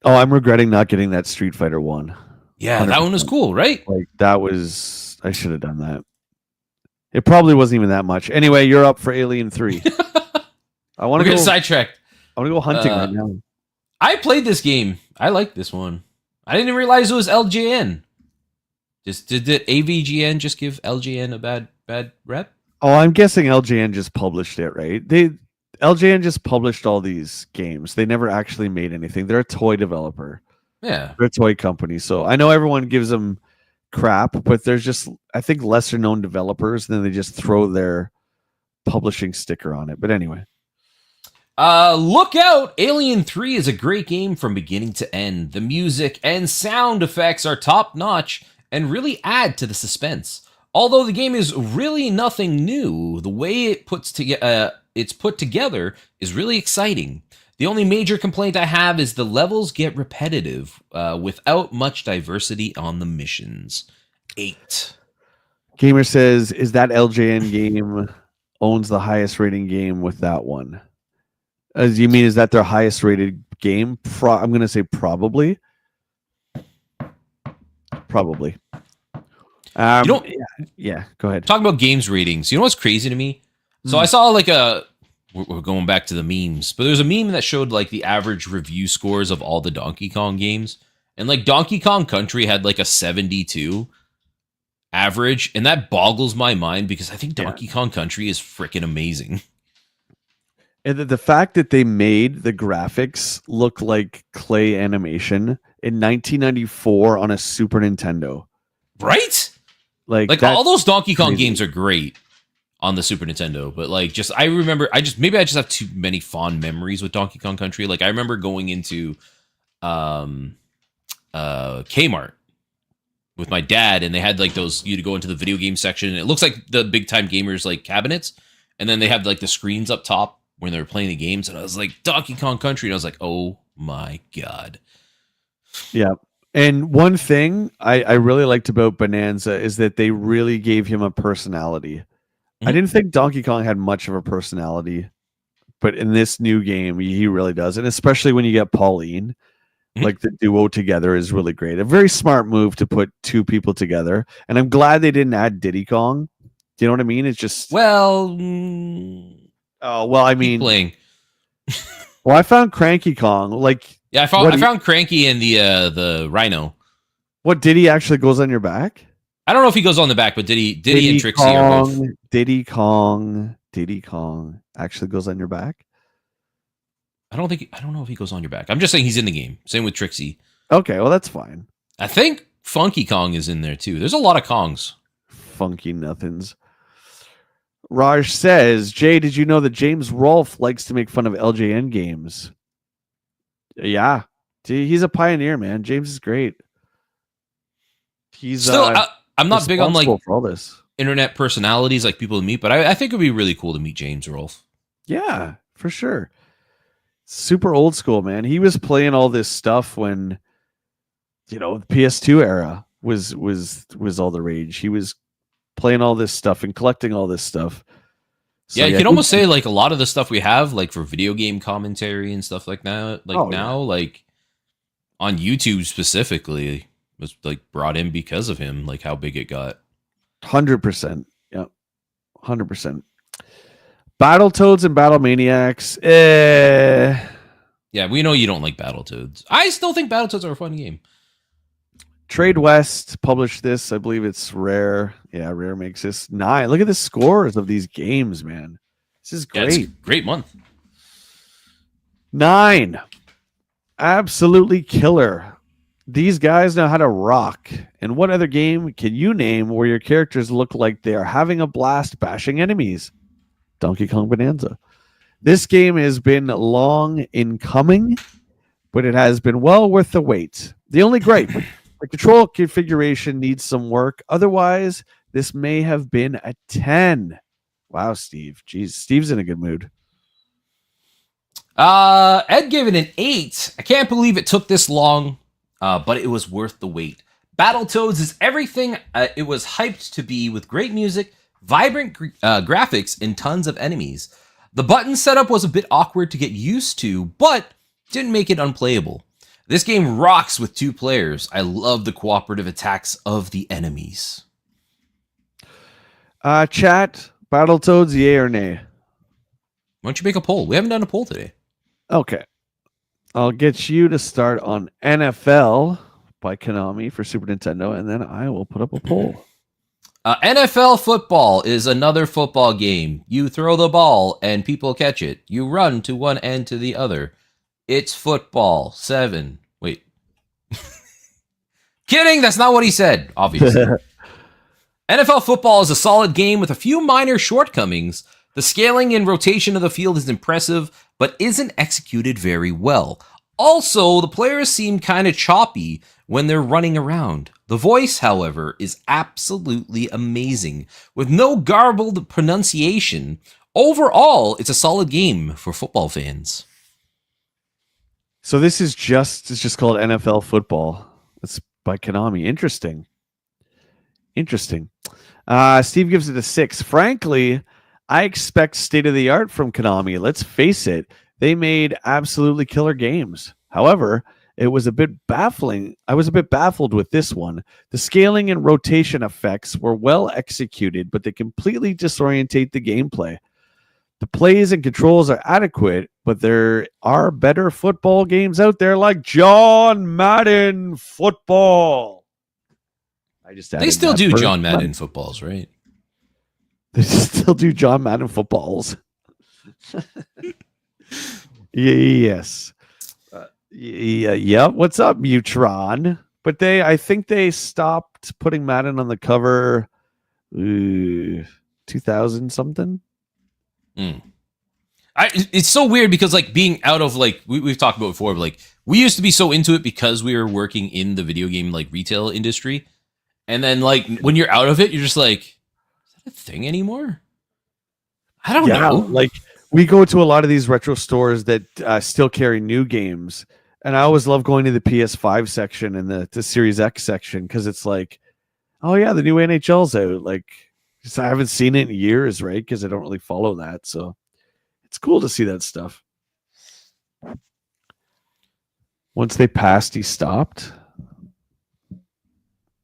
Oh, I'm regretting not getting that Street Fighter 1. Yeah, 100%. That one was cool, right? Like I should have done that. It probably wasn't even that much. Anyway, you're up for Alien 3. I want to get sidetracked. I want to go hunting right now. I played this game. I like this one. I didn't realize it was LJN. Did AVGN just give LJN a bad rep? Oh, I'm guessing LJN just published it, right? LJN just published all these games. They never actually made anything. They're a toy developer. Yeah. They're a toy company. So I know everyone gives them crap, but there's just, I think, lesser known developers, and then they just throw their publishing sticker on it. But anyway. Look out! Alien 3 is a great game from beginning to end. The music and sound effects are top notch and really add to the suspense. Although the game is really nothing new, the way it's put together is really exciting. The only major complaint I have is the levels get repetitive without much diversity on the missions. 8. Gamer says, is that LJN game owns the highest rating game with that one? As you mean, is that their highest rated game? I'm going to say probably. Probably. Yeah, go ahead. Talking about games ratings, you know what's crazy to me? So I saw like we're going back to the memes, but there's a meme that showed like the average review scores of all the Donkey Kong games. And like Donkey Kong Country had like a 72 average. And that boggles my mind because I think Donkey Kong Country is freaking amazing. And the fact that they made the graphics look like clay animation in 1994 on a Super Nintendo. Right? Like all those Donkey Kong games are great on the Super Nintendo, but like I remember maybe I just have too many fond memories with Donkey Kong Country. Like I remember going into Kmart with my dad, and they had like those, you to go into the video game section, and it looks like the big time gamers like cabinets, and then they have like the screens up top when they were playing the games, and I was like, Donkey Kong Country, and I was like, oh my god. Yeah. And one thing I really liked about Bonanza is that they really gave him a personality. I didn't think Donkey Kong had much of a personality, but in this new game, he really does. And especially when you get Pauline, like the duo together is really great. A very smart move to put two people together. And I'm glad they didn't add Diddy Kong. Do you know what I mean? It's just... Well... I mean... Playing. Well, I found Cranky Kong. Like... Yeah, I found Cranky in the Rhino. What, Diddy actually goes on your back? I don't know if he goes on the back, but Diddy and Trixie are both. Diddy Kong actually goes on your back? I don't know if he goes on your back. I'm just saying he's in the game. Same with Trixie. Okay, well that's fine. I think Funky Kong is in there too. There's a lot of Kongs. Funky nothings. Raj says, Jay, did you know that James Rolfe likes to make fun of LJN games? Yeah. He's a pioneer, man. James is great. He's still I'm not big on like for all this internet personalities like people to meet, but I think it would be really cool to meet James Rolfe. Yeah, for sure. Super old school, man. He was playing all this stuff when, the PS2 era was all the rage. He was playing all this stuff and collecting all this stuff. So, yeah, you can almost say like a lot of the stuff we have, like for video game commentary and stuff like that, like on YouTube specifically, was like brought in because of him, like how big it got. 100%. Yeah. 100%. Battletoads and Battle Maniacs. Yeah, we know you don't like Battletoads. I still think Battletoads are a fun game. Trade West published this. I believe it's Rare. Yeah, Rare makes this 9. Look at the scores of these games, man. This is great. Yeah, great month. 9. Absolutely killer. These guys know how to rock. And what other game can you name where your characters look like they are having a blast bashing enemies? Donkey Kong Bonanza. This game has been long in coming, but it has been well worth the wait. The only gripe, the control configuration needs some work. Otherwise, this may have been a 10. Wow, Steve. Jeez, Steve's in a good mood. Ed gave it an 8. I can't believe it took this long, but it was worth the wait. Battletoads is everything it was hyped to be, with great music, vibrant graphics, and tons of enemies. The button setup was a bit awkward to get used to, but didn't make it unplayable. This game rocks with 2 players. I love the cooperative attacks of the enemies. Chat, Battletoads, yay or nay? Why don't you make a poll? We haven't done a poll today. Okay. I'll get you to start on NFL by Konami for Super Nintendo, and then I will put up a poll. NFL football is another football game. You throw the ball and people catch it. You run to one end to the other. It's football. 7. Wait. Kidding. That's not what he said, obviously. NFL football is a solid game with a few minor shortcomings. The scaling and rotation of the field is impressive, but isn't executed very well. Also, the players seem kind of choppy when they're running around. The voice, however, is absolutely amazing, with no garbled pronunciation. Overall, it's a solid game for football fans. So this is just called NFL Football. It's by Konami. Interesting. Steve gives it a 6. Frankly, I expect state of the art from Konami. Let's face it, they made absolutely killer games. However, it was a bit baffling. I was a bit baffled with this one. The scaling and rotation effects were well executed, but they completely disorientate the gameplay. The plays and controls are adequate, but there are better football games out there like John Madden Football. They still do John Madden footballs, right? They still do John Madden footballs. Yes. Yeah. What's up, Mutron? But I think they stopped putting Madden on the cover 2000 something. It's so weird because like being out of like we've talked about before, but like we used to be so into it because we were working in the video game like retail industry, and then like when you're out of it, you're just like, is that a thing anymore? I don't know. Like we go to a lot of these retro stores that still carry new games, and I always love going to the PS5 section and the Series X section because it's like, oh yeah, the new NHL's out. Like, I haven't seen it in years, right? Because I don't really follow that, so it's cool to see that stuff. Once they passed, he stopped.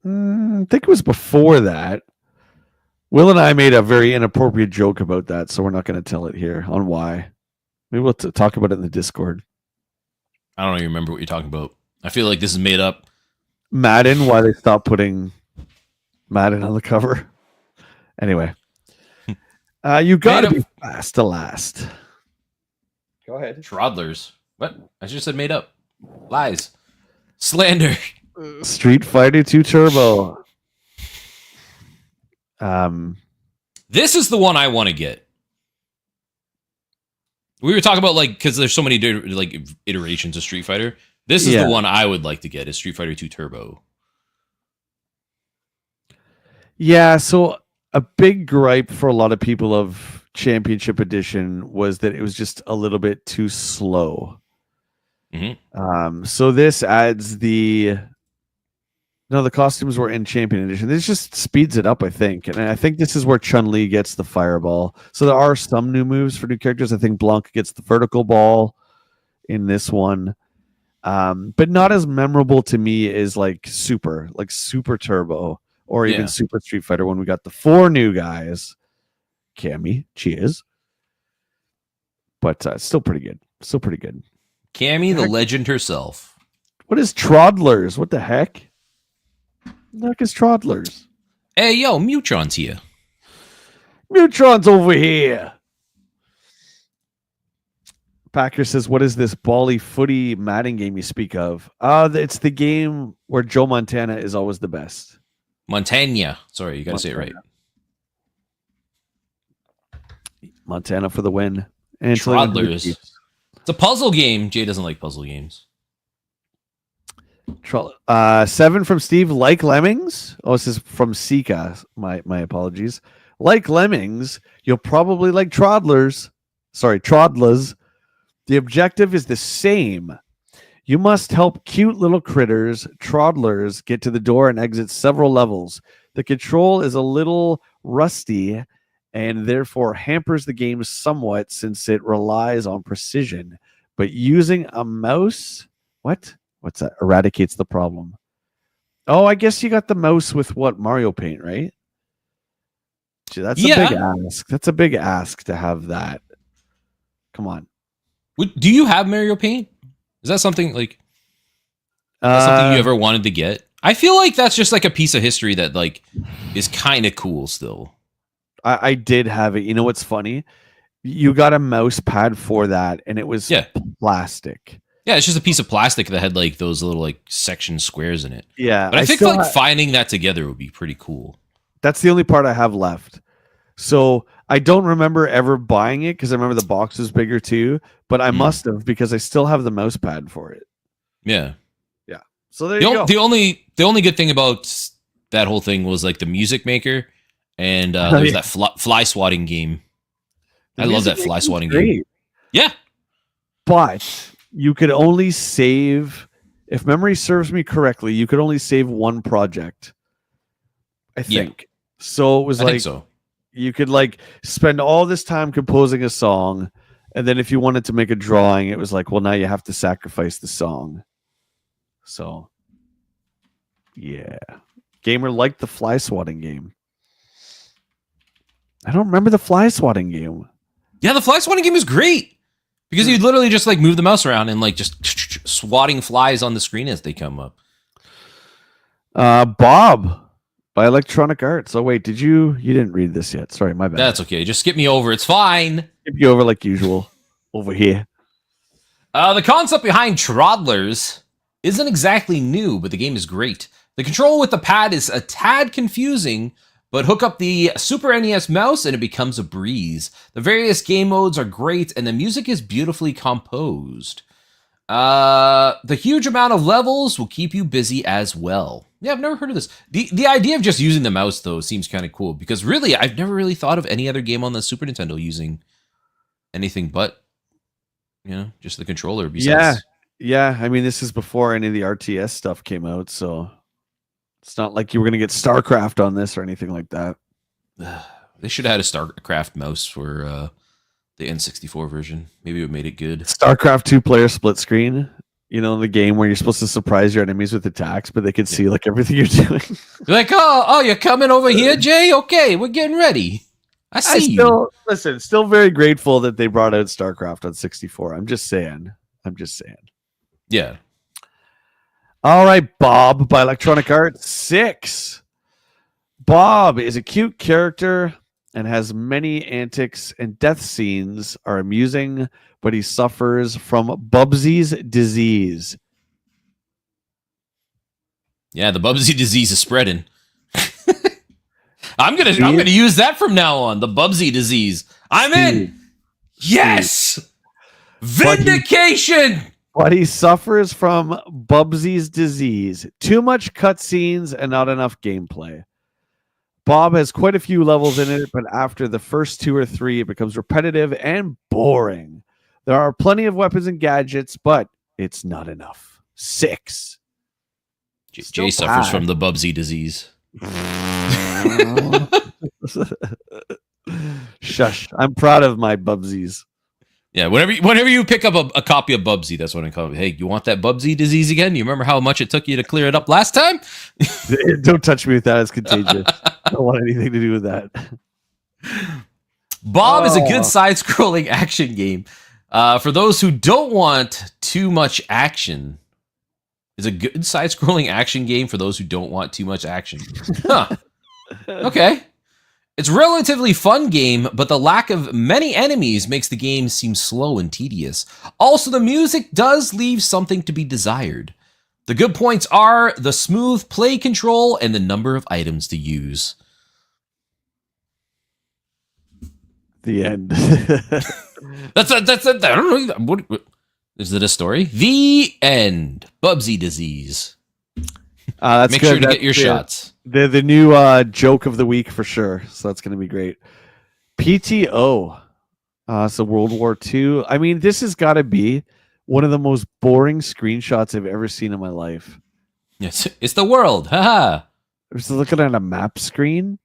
I think it was before that. Will and I made a very inappropriate joke about that, so we're not going to tell it here on why. Maybe we'll talk about it in the Discord. I don't even remember what you're talking about. I feel like this is made up. Madden, why they stopped putting Madden on the cover. Anyway. You got to be fast to last. Go ahead. Troddlers. What? I just said made up. Lies. Slander. Street Fighter 2 Turbo. This is the one I want to get. We were talking about like because there's so many like iterations of Street Fighter. This is the one I would like to get is Street Fighter 2 Turbo. Yeah, so a big gripe for a lot of people of Championship Edition was that it was just a little bit too slow. Mm-hmm. So this adds the costumes were in Champion Edition. This just speeds it up, I think. And I think this is where Chun-Li gets the fireball. So there are some new moves for new characters. I think Blanc gets the vertical ball in this one. But not as memorable to me as like Super Turbo or even Super Street Fighter when we got the 4 new guys. Cammy, cheers. But still pretty good. Cammy, the legend herself. What is Troddlers? What the heck? The heck is Troddlers? Hey, yo, Mutron's here. Mutron's over here. Packer says, what is this bally footy Madden game you speak of? It's the game where Joe Montana is always the best. Montana. Sorry, you got to say it right. Montana for the win. And Troddlers. It's a puzzle game. Jay doesn't like puzzle games. 7 from Steve. Like Lemmings. Oh, this is from Sika. My apologies. Like Lemmings, you'll probably like Troddlers. Sorry, Troddlers. The objective is the same. You must help cute little critters, Troddlers, get to the door and exit several levels. The control is a little rusty and therefore hampers the game somewhat since it relies on precision. But using a mouse, what's that? Eradicates the problem. Oh, I guess you got the mouse with what? Mario Paint, right? Gee, that's a big ask. That's a big ask to have that. Come on. Do you have Mario Paint? Is that something like something you ever wanted to get? I feel like that's just like a piece of history that like is kind of cool still. I did have it. You know what's funny? You got a mouse pad for that, and it was plastic. Yeah, it's just a piece of plastic that had like those little like section squares in it. Yeah, but I think like finding that together would be pretty cool. That's the only part I have left. So I don't remember ever buying it because I remember the box was bigger too. But I must have because I still have the mouse pad for it. Yeah. Yeah. So there you go. The only good thing about that whole thing was like the music maker, and there was that fly swatting game. I love that fly swatting game. Yeah, but you could only save, if memory serves me correctly, you could only save one project. I think. So it was like you could like spend all this time composing a song, and then if you wanted to make a drawing, it was like, well, now you have to sacrifice the song. So yeah. Gamer liked the fly swatting game. I don't remember the fly swatting game. Yeah, the fly swatting game is great. Because you literally just like move the mouse around and like just swatting flies on the screen as they come up. Bob by Electronic Arts. Oh wait, you didn't read this yet. Sorry, my bad. That's okay. Just skip me over. It's fine. Skip you over like usual. Over here. The concept behind Troddlers isn't exactly new, but the game is great. The control with the pad is a tad confusing, but hook up the Super NES mouse and it becomes a breeze. The various game modes are great, and the music is beautifully composed. The huge amount of levels will keep you busy as well. Yeah, I've never heard of this. The idea of just using the mouse, though, seems kind of cool, because really, I've never really thought of any other game on the Super Nintendo using anything but, just the controller. Besides. Yeah. I mean, this is before any of the RTS stuff came out, so it's not like you were going to get StarCraft on this or anything like that. They should have had a StarCraft mouse for the N64 version. Maybe it made it good. StarCraft 2-player split screen. The game where you're supposed to surprise your enemies with attacks, but they can see like everything you're doing. You're like, oh, you're coming over here, Jay? Okay, we're getting ready. I see you. Listen, still very grateful that they brought out StarCraft on 64. I'm just saying. Yeah. All right, Bob by Electronic Arts 6. Bob is a cute character and has many antics, and death scenes are amusing, but he suffers from Bubsy's disease. Yeah, the Bubsy disease is spreading. I'm gonna use that from now on. The Bubsy disease. I'm in. Yes. Vindication. But he suffers from Bubsy's disease. Too much cutscenes and not enough gameplay. Bob has quite a few levels in it, but after the first 2 or 3, it becomes repetitive and boring. There are plenty of weapons and gadgets, but it's not enough. 6. Jay suffers from the Bubsy disease. Shush. I'm proud of my Bubsies. Yeah, whenever you pick up a copy of Bubsy, that's what I call it. Hey, you want that Bubsy disease again? You remember how much it took you to clear it up last time? Don't touch me with that. It's contagious. I don't want anything to do with that. Bob is a good side-scrolling action game. For those who don't want too much action, it's a good side-scrolling action game for those who don't want too much action. Huh. Okay. It's a relatively fun game, but the lack of many enemies makes the game seem slow and tedious. Also, the music does leave something to be desired. The good points are the smooth play control and the number of items to use. The end. That's it. I don't know. What, is it a story? The end. Bubsy disease. That's Make good. sure to get your shots. The new joke of the week for sure. So that's going to be great. PTO. So World War II. I mean, this has got to be one of the most boring screenshots I've ever seen in my life. Yes, it's the world. Haha. I'm just looking at a map screen.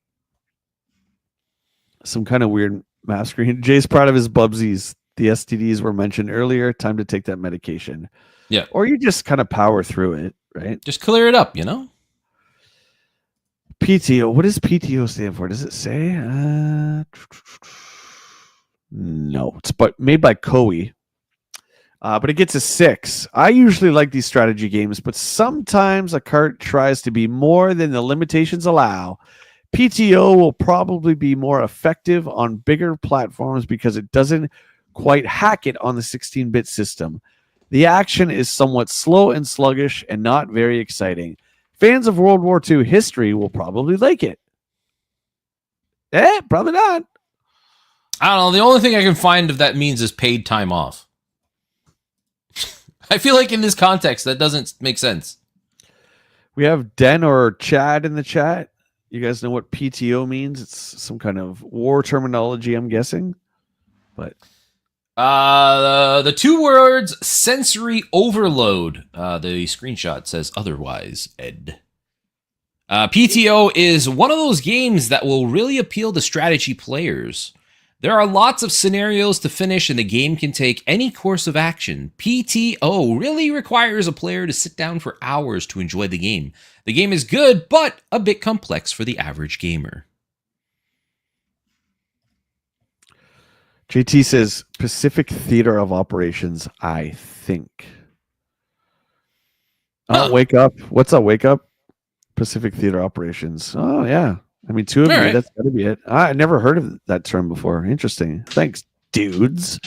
Some kind of weird map screen. Jay's proud of his Bubsies. The STDs were mentioned earlier. Time to take that medication. Yeah. Or you just kind of power through it, right? Just clear it up, PTO. What does PTO stand for? Does it say? No. It's made by Koei. But it gets a 6. I usually like these strategy games, but sometimes a cart tries to be more than the limitations allow. PTO will probably be more effective on bigger platforms because it doesn't quite hack it on the 16-bit system. The action is somewhat slow and sluggish and not very exciting. Fans of World War II history will probably like it. Probably not. I don't know. The only thing I can find of that means is paid time off. I feel like in this context, that doesn't make sense. We have Den or Chad in the chat. You guys know what PTO means? It's some kind of war terminology, I'm guessing. But the two words sensory overload. The screenshot says otherwise, Ed. PTO is one of those games that will really appeal to strategy players. There are lots of scenarios to finish, and the game can take any course of action. PTO really requires a player to sit down for hours to enjoy the game. The game is good, but a bit complex for the average gamer. JT says Pacific Theater of Operations, I think. Wake Up. What's up, Wake Up? Pacific Theater Operations. Oh, yeah. I mean, two of you, that's got to be it. I never heard of that term before. Interesting. Thanks, dudes.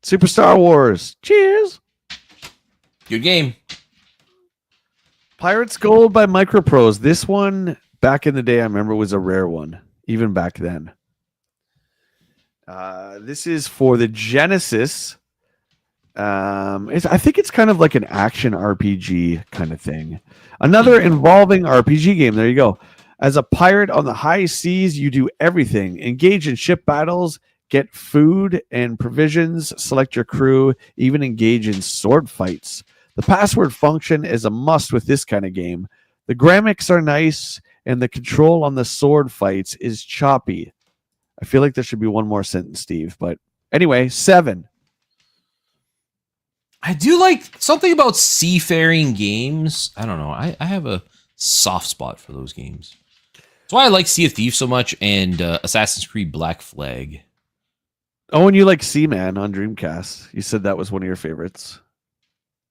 Super Star Wars. Cheers. Good game. Pirates Gold by Microprose. This one, back in the day, I remember was a rare one, even back then. This is for the Genesis. I think it's kind of like an action RPG kind of thing. Another involving RPG game. There you go. As a pirate on the high seas, you do everything. Engage in ship battles, get food and provisions, select your crew, even engage in sword fights. The password function is a must with this kind of game. The graphics are nice, and the control on the sword fights is choppy. I feel like there should be one more sentence, Steve. But anyway, 7. I do like something about seafaring games. I don't know. I have a soft spot for those games. That's why I like Sea of Thieves so much and Assassin's Creed Black Flag. Oh, and you like Seaman on Dreamcast. You said that was one of your favorites.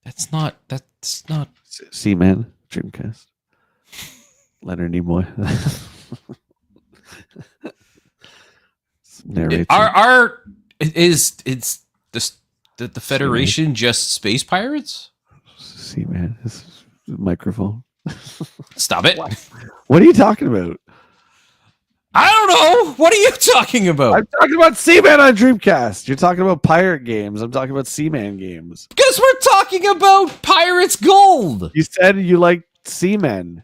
That's not Seaman, Dreamcast. Leonard Nimoy. It's the Federation just space pirates? Seaman, this is microphone. Stop it. What are you talking about? I don't know. What are you talking about? I'm talking about Seaman on Dreamcast. You're talking about pirate games. I'm talking about Seaman games. Because we're talking about Pirates Gold. You said you like Seamen.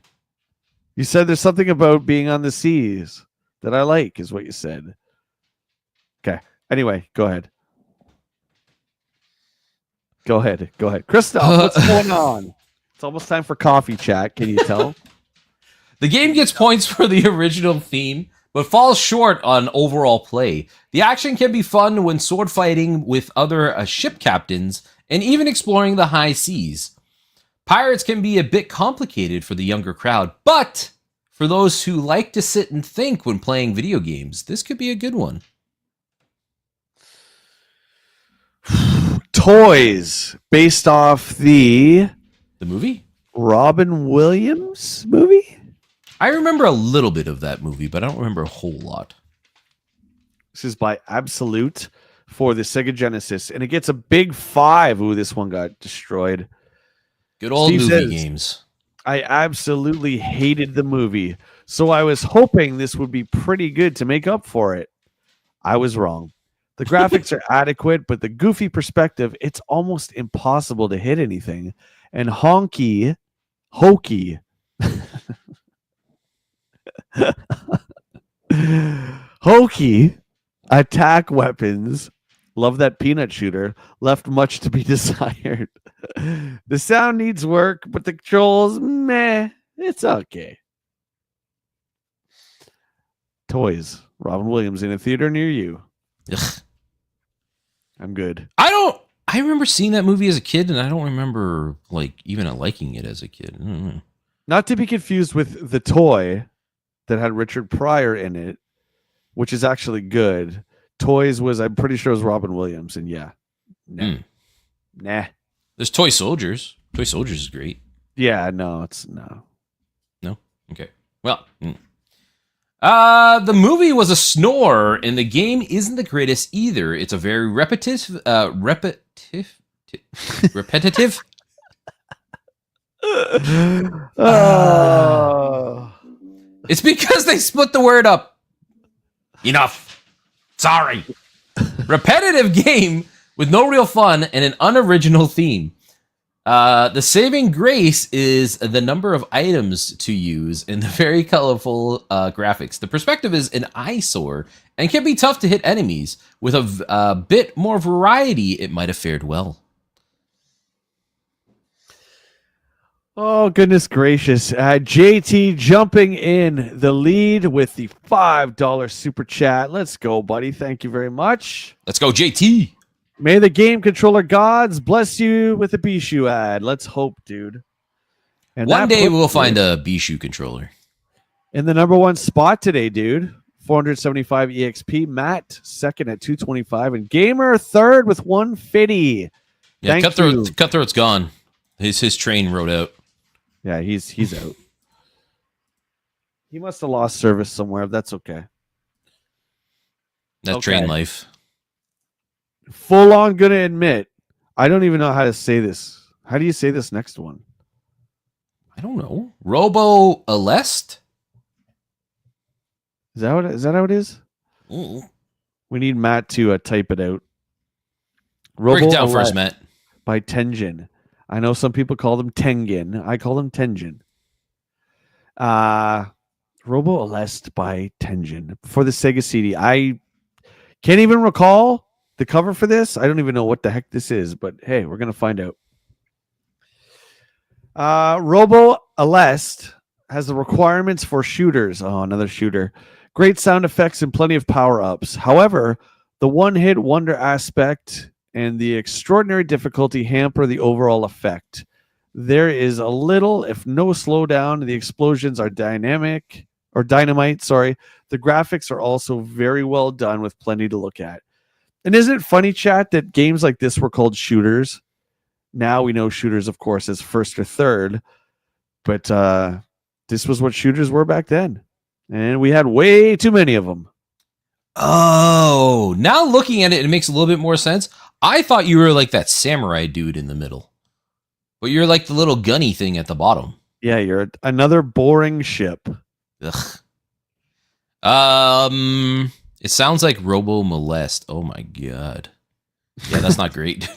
You said there's something about being on the seas that I like, is what you said. Okay. Anyway, go ahead. Go ahead. Christoph, what's going on? It's almost time for coffee chat. Can you tell? The game gets points for the original theme, but falls short on overall play. The action can be fun when sword fighting with other ship captains and even exploring the high seas. Pirates can be a bit complicated for the younger crowd, but for those who like to sit and think when playing video games, this could be a good one. Toys, based off the movie? Robin Williams movie? I remember a little bit of that movie, but I don't remember a whole lot. This is by Absolute for the Sega Genesis, and it gets a big 5. Ooh, this one got destroyed. Good old Steve movie says, games. I absolutely hated the movie, so I was hoping this would be pretty good to make up for it. I was wrong. The graphics are adequate, but the goofy perspective, it's almost impossible to hit anything. And hokey attack weapons, love that peanut shooter, left much to be desired. The sound needs work, but the controls, meh, it's okay. Toys, Robin Williams in a theater near you. Ugh. I'm good. I remember seeing that movie as a kid, and I don't remember even liking it as a kid. I don't know. Not to be confused with The Toy that had Richard Pryor in it, which is actually good. Toys was, I'm pretty sure, it was Robin Williams, and yeah. Nah. There's Toy Soldiers. Toy Soldiers is great. Yeah, no, it's no. No? Okay. Well, the movie was a snore, and the game isn't the greatest either. It's a very repetitive. It's because they split the word up. Enough. Sorry. Repetitive game with no real fun and an unoriginal theme. The saving grace is the number of items to use in the very colorful graphics. The perspective is an eyesore and can be tough to hit enemies. With a bit more variety, it might have fared well. Oh, goodness gracious. JT jumping in the lead with the $5 super chat. Let's go, buddy. Thank you very much. Let's go, JT. May the game controller gods bless you with a Bishu ad. Let's hope, dude. And One day we'll find a Bishu controller. In the number one spot today, dude. 475 EXP. Matt, second at 225. And Gamer, third with 150. Yeah, Cutthroat's gone. His train rode out. Yeah, he's out. He must have lost service somewhere. That's okay. That train life. Full on gonna admit, I don't even know how to say this. How do you say this next one? I don't know. Robo Alest? Is that how it is? Ooh. We need Matt to type it out. Break it down first, Matt. By Tenjin. I know some people call them Tengen. I call them Tenjin. Robo Alest by Tenjin for the Sega CD. I can't even recall the cover for this. I don't even know what the heck this is, but hey, we're gonna find out. Robo Alest has the requirements for shooters. Oh, another shooter. Great sound effects and plenty of power-ups. However, the one-hit wonder aspect and the extraordinary difficulty hamper the overall effect. There is a little, if no slowdown. The explosions are dynamite. The graphics are also very well done with plenty to look at. And isn't it funny, chat, that games like this were called shooters? Now we know shooters, of course, as first or third. But this was what shooters were back then. And we had way too many of them. Oh, now looking at it, it makes a little bit more sense. I thought you were like that samurai dude in the middle. But you're like the little gunny thing at the bottom. Yeah, you're another boring ship. Ugh. It sounds like Robo Molest. Oh my god. Yeah, that's not great.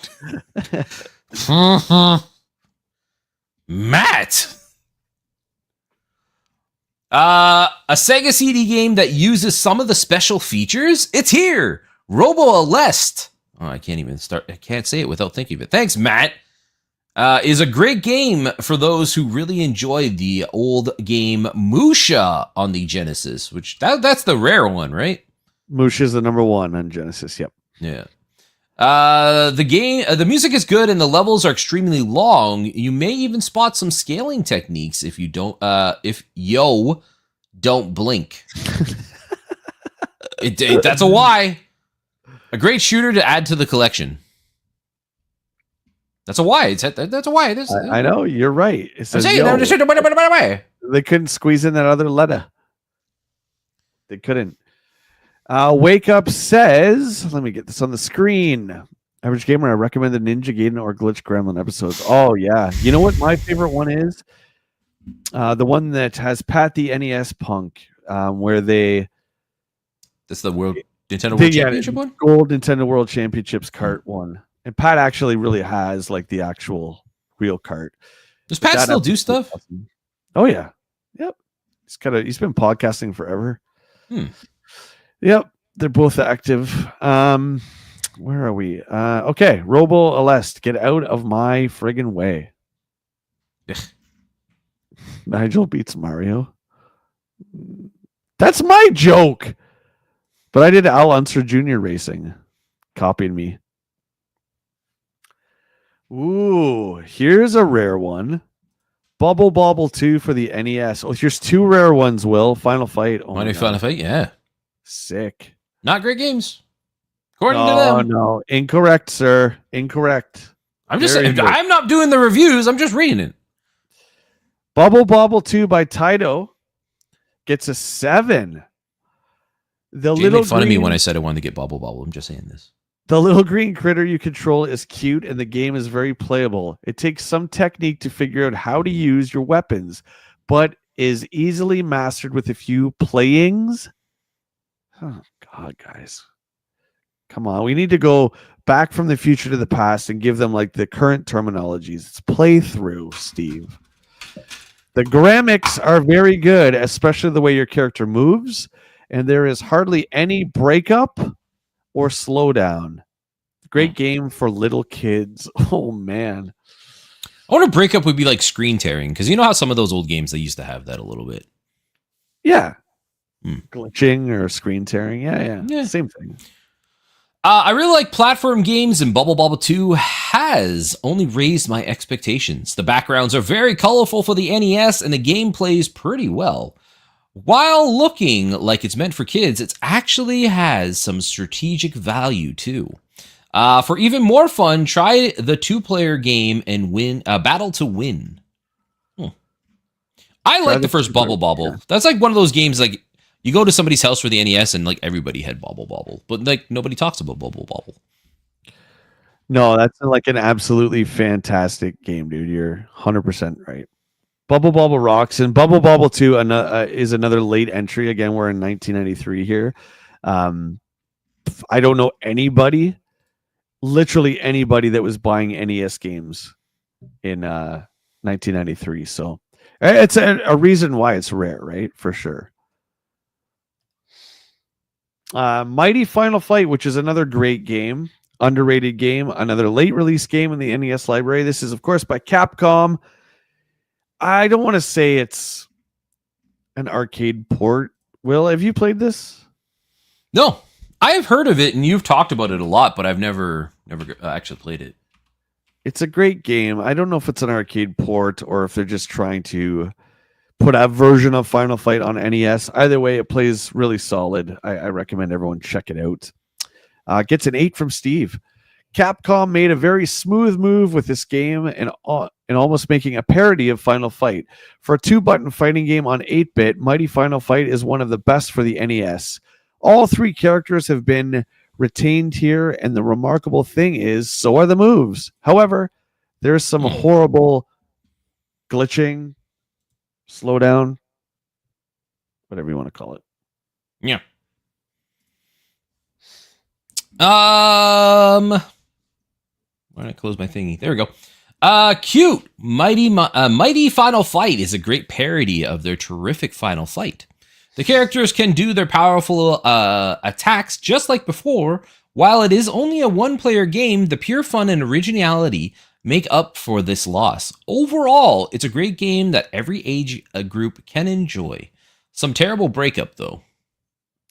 Matt. A Sega CD game that uses some of the special features. It's here. Robo Alest. Oh, I can't say it without thinking of it. Thanks, Matt. Is a great game for those who really enjoy the old game Musha on the Genesis, which that's the rare one, right? Musha is the number one on Genesis. Yep. Yeah. The music is good and the levels are extremely long. You may even spot some scaling techniques if you don't blink. That's a why. A great shooter to add to the collection. That's a why. That's a why. I know, you're right. It says, I'm saying, they couldn't squeeze in that other letter. They couldn't. Wake Up says, let me get this on the screen. Average Gamer, I recommend the Ninja Gaiden or Glitch Gremlin episodes. Oh, yeah. You know what my favorite one is? The one that has Pat the NES Punk, where they... That's the Nintendo World Championship one? Gold Nintendo World Championships cart one. And Pat actually really has like the actual real cart. Does Pat still do stuff? Awesome. Oh, yeah. Yep. He's been podcasting forever. Yep, they're both active. Where are we? Okay, Robo Alest, get out of my friggin' way. Nigel beats Mario. That's my joke. But I did Al Unser Jr. Racing. Copied me. Ooh, here's a rare one. Bubble Bobble 2 for the NES. Oh, here's two rare ones, Will. Final Fight. Oh, Final Fight, yeah. Sick. Not great games. According to them. Oh, no. Incorrect, sir. Incorrect. I'm just saying, I'm not doing the reviews. I'm just reading it. Bubble Bobble 2 by Taito gets a 7. Jay made fun of me when I said I wanted to get Bubble Bobble. I'm just saying this. The little green critter you control is cute, and the game is very playable. It takes some technique to figure out how to use your weapons, but is easily mastered with a few playings. Oh, God, guys. Come on. We need to go Back from the future to the past and give them like the current terminologies. It's playthrough, Steve. The graphics are very good, especially the way your character moves, and there is hardly any breakup or slowdown. Great game for little kids. Oh man. I wonder breakup would be like screen tearing, because you know how some of those old games they used to have that a little bit. Yeah. Glitching or screen tearing. Yeah. Same thing. I really like platform games, and Bubble Bobble 2 has only raised my expectations. The backgrounds are very colorful for the NES, and the game plays pretty well. While looking like it's meant for kids, it actually has some strategic value too. For even more fun, try the 2-player game and win Battle to Win. I like the first Bubble Bobble. Yeah. That's like one of those games like you go to somebody's house for the NES and like everybody had Bubble Bobble, but like nobody talks about Bubble Bobble. No, that's like an absolutely fantastic game, dude. You're 100% right. Bubble Bobble rocks, and Bubble Bobble 2 is another late entry. Again, we're in 1993 here. I don't know anybody, literally anybody that was buying NES games in 1993. So it's a reason why it's rare, right? For sure. Mighty Final Fight, which is another great game, underrated game, another late release game in the NES library. This is, of course, by Capcom. I don't want to say it's an arcade port. Will, have you played this? No, I have heard of it, and you've talked about it a lot, but I've never actually played it. It's a great game. I don't know if it's an arcade port or if they're just trying to put a version of Final Fight on NES. Either way, it plays really solid. I recommend everyone check it out. Gets an 8 from Steve. Capcom made a very smooth move with this game and almost making a parody of Final Fight. For a 2-button fighting game on 8-bit, Mighty Final Fight is one of the best for the NES. All 3 characters have been retained here, and the remarkable thing is, so are the moves. However, there's some horrible glitching, slowdown, whatever you want to call it. Yeah. Why did I close my thingy? There we go. Cute. Mighty Final Fight is a great parody of their terrific Final Fight. The characters can do their powerful attacks just like before. While it is only a 1-player game, the pure fun and originality make up for this loss. Overall, it's a great game that every age group can enjoy. Some terrible breakup, though.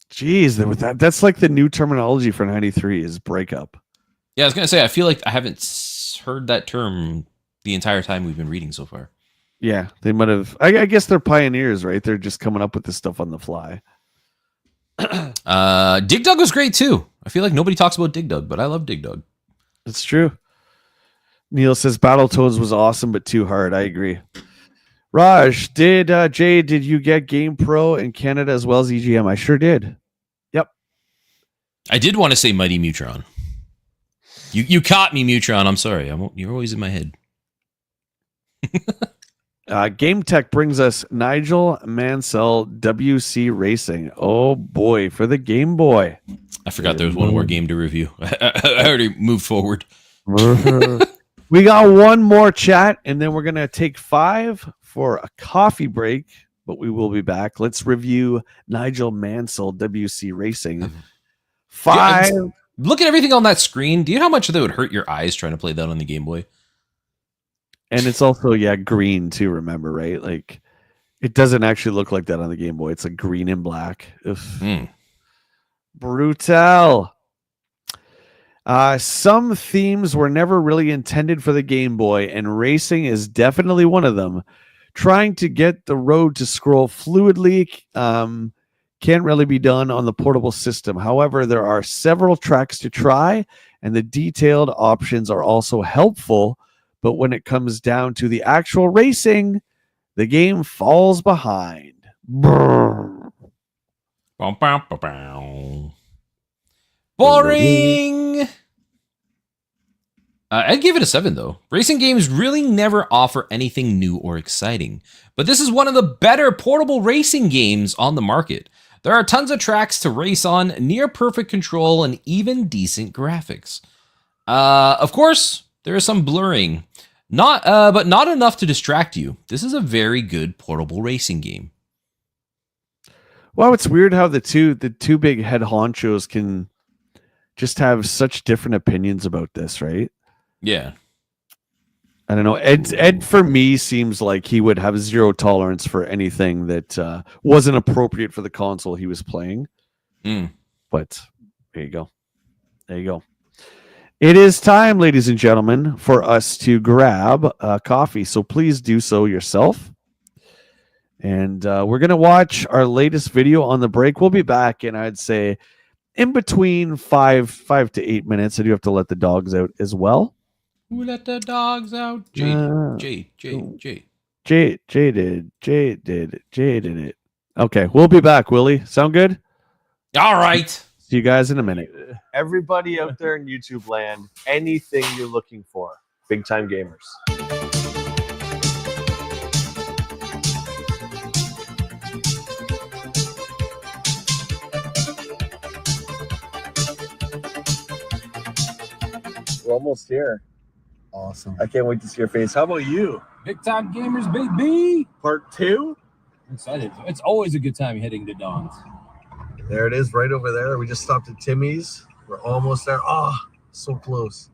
Jeez, that's like the new terminology for 93 is breakup. Yeah, I was going to say, I feel like I haven't heard that term the entire time we've been reading so far. Yeah, they might have. I guess they're pioneers, right? They're just coming up with this stuff on the fly. Dig Dug was great, too. I feel like nobody talks about Dig Dug, but I love Dig Dug. It's true. Neil says Battletoads was awesome, but too hard. I agree. Raj, did you get Game Pro in Canada as well as EGM? I sure did. Yep. I did want to say Mighty Mutron. You caught me, Mutron. I'm sorry. You're always in my head. Game Tech brings us Nigel Mansell WC Racing. Oh boy, for the Game Boy. I forgot there was one more game to review. I already moved forward. We got one more chat, and then we're going to take 5 for a coffee break, but we will be back. Let's review Nigel Mansell WC Racing. 5. Yeah, look at everything on that screen. Do you know how much that would hurt your eyes trying to play that on the Game Boy? And it's also, green too, remember, right? Like, it doesn't actually look like that on the Game Boy. It's like green and black. Brutal. Some themes were never really intended for the Game Boy, and racing is definitely one of them. Trying to get the road to scroll fluidly can't really be done on the portable system. However, there are several tracks to try, and the detailed options are also helpful. But when it comes down to the actual racing, the game falls behind. Boring! I'd give it a 7, though. Racing games really never offer anything new or exciting. But this is one of the better portable racing games on the market. There are tons of tracks to race on, near perfect control, and even decent graphics. Of course, there is some blurring. But not enough to distract you. This is a very good portable racing game. Wow, it's weird how the two big head honchos can just have such different opinions about this, right? Yeah. I don't know. Ed for me seems like he would have zero tolerance for anything that wasn't appropriate for the console he was playing. But there you go. There you go. It is time, ladies and gentlemen, for us to grab coffee. So please do so yourself. And we're going to watch our latest video on the break. We'll be back in, I'd say, in between 5 to 8 minutes. I do have to let the dogs out as well. Who let the dogs out? Jay did it. Okay, we'll be back, Willie. Sound good? All right. See you guys in a minute. Everybody out there in YouTube land, anything you're looking for, big time gamers. We're almost here. Awesome. I can't wait to see your face. How about you? Big time gamers, baby. Part 2? I'm excited. It's always a good time hitting the Dons. There it is, right over there. We just stopped at Timmy's. We're almost there. Oh, so close.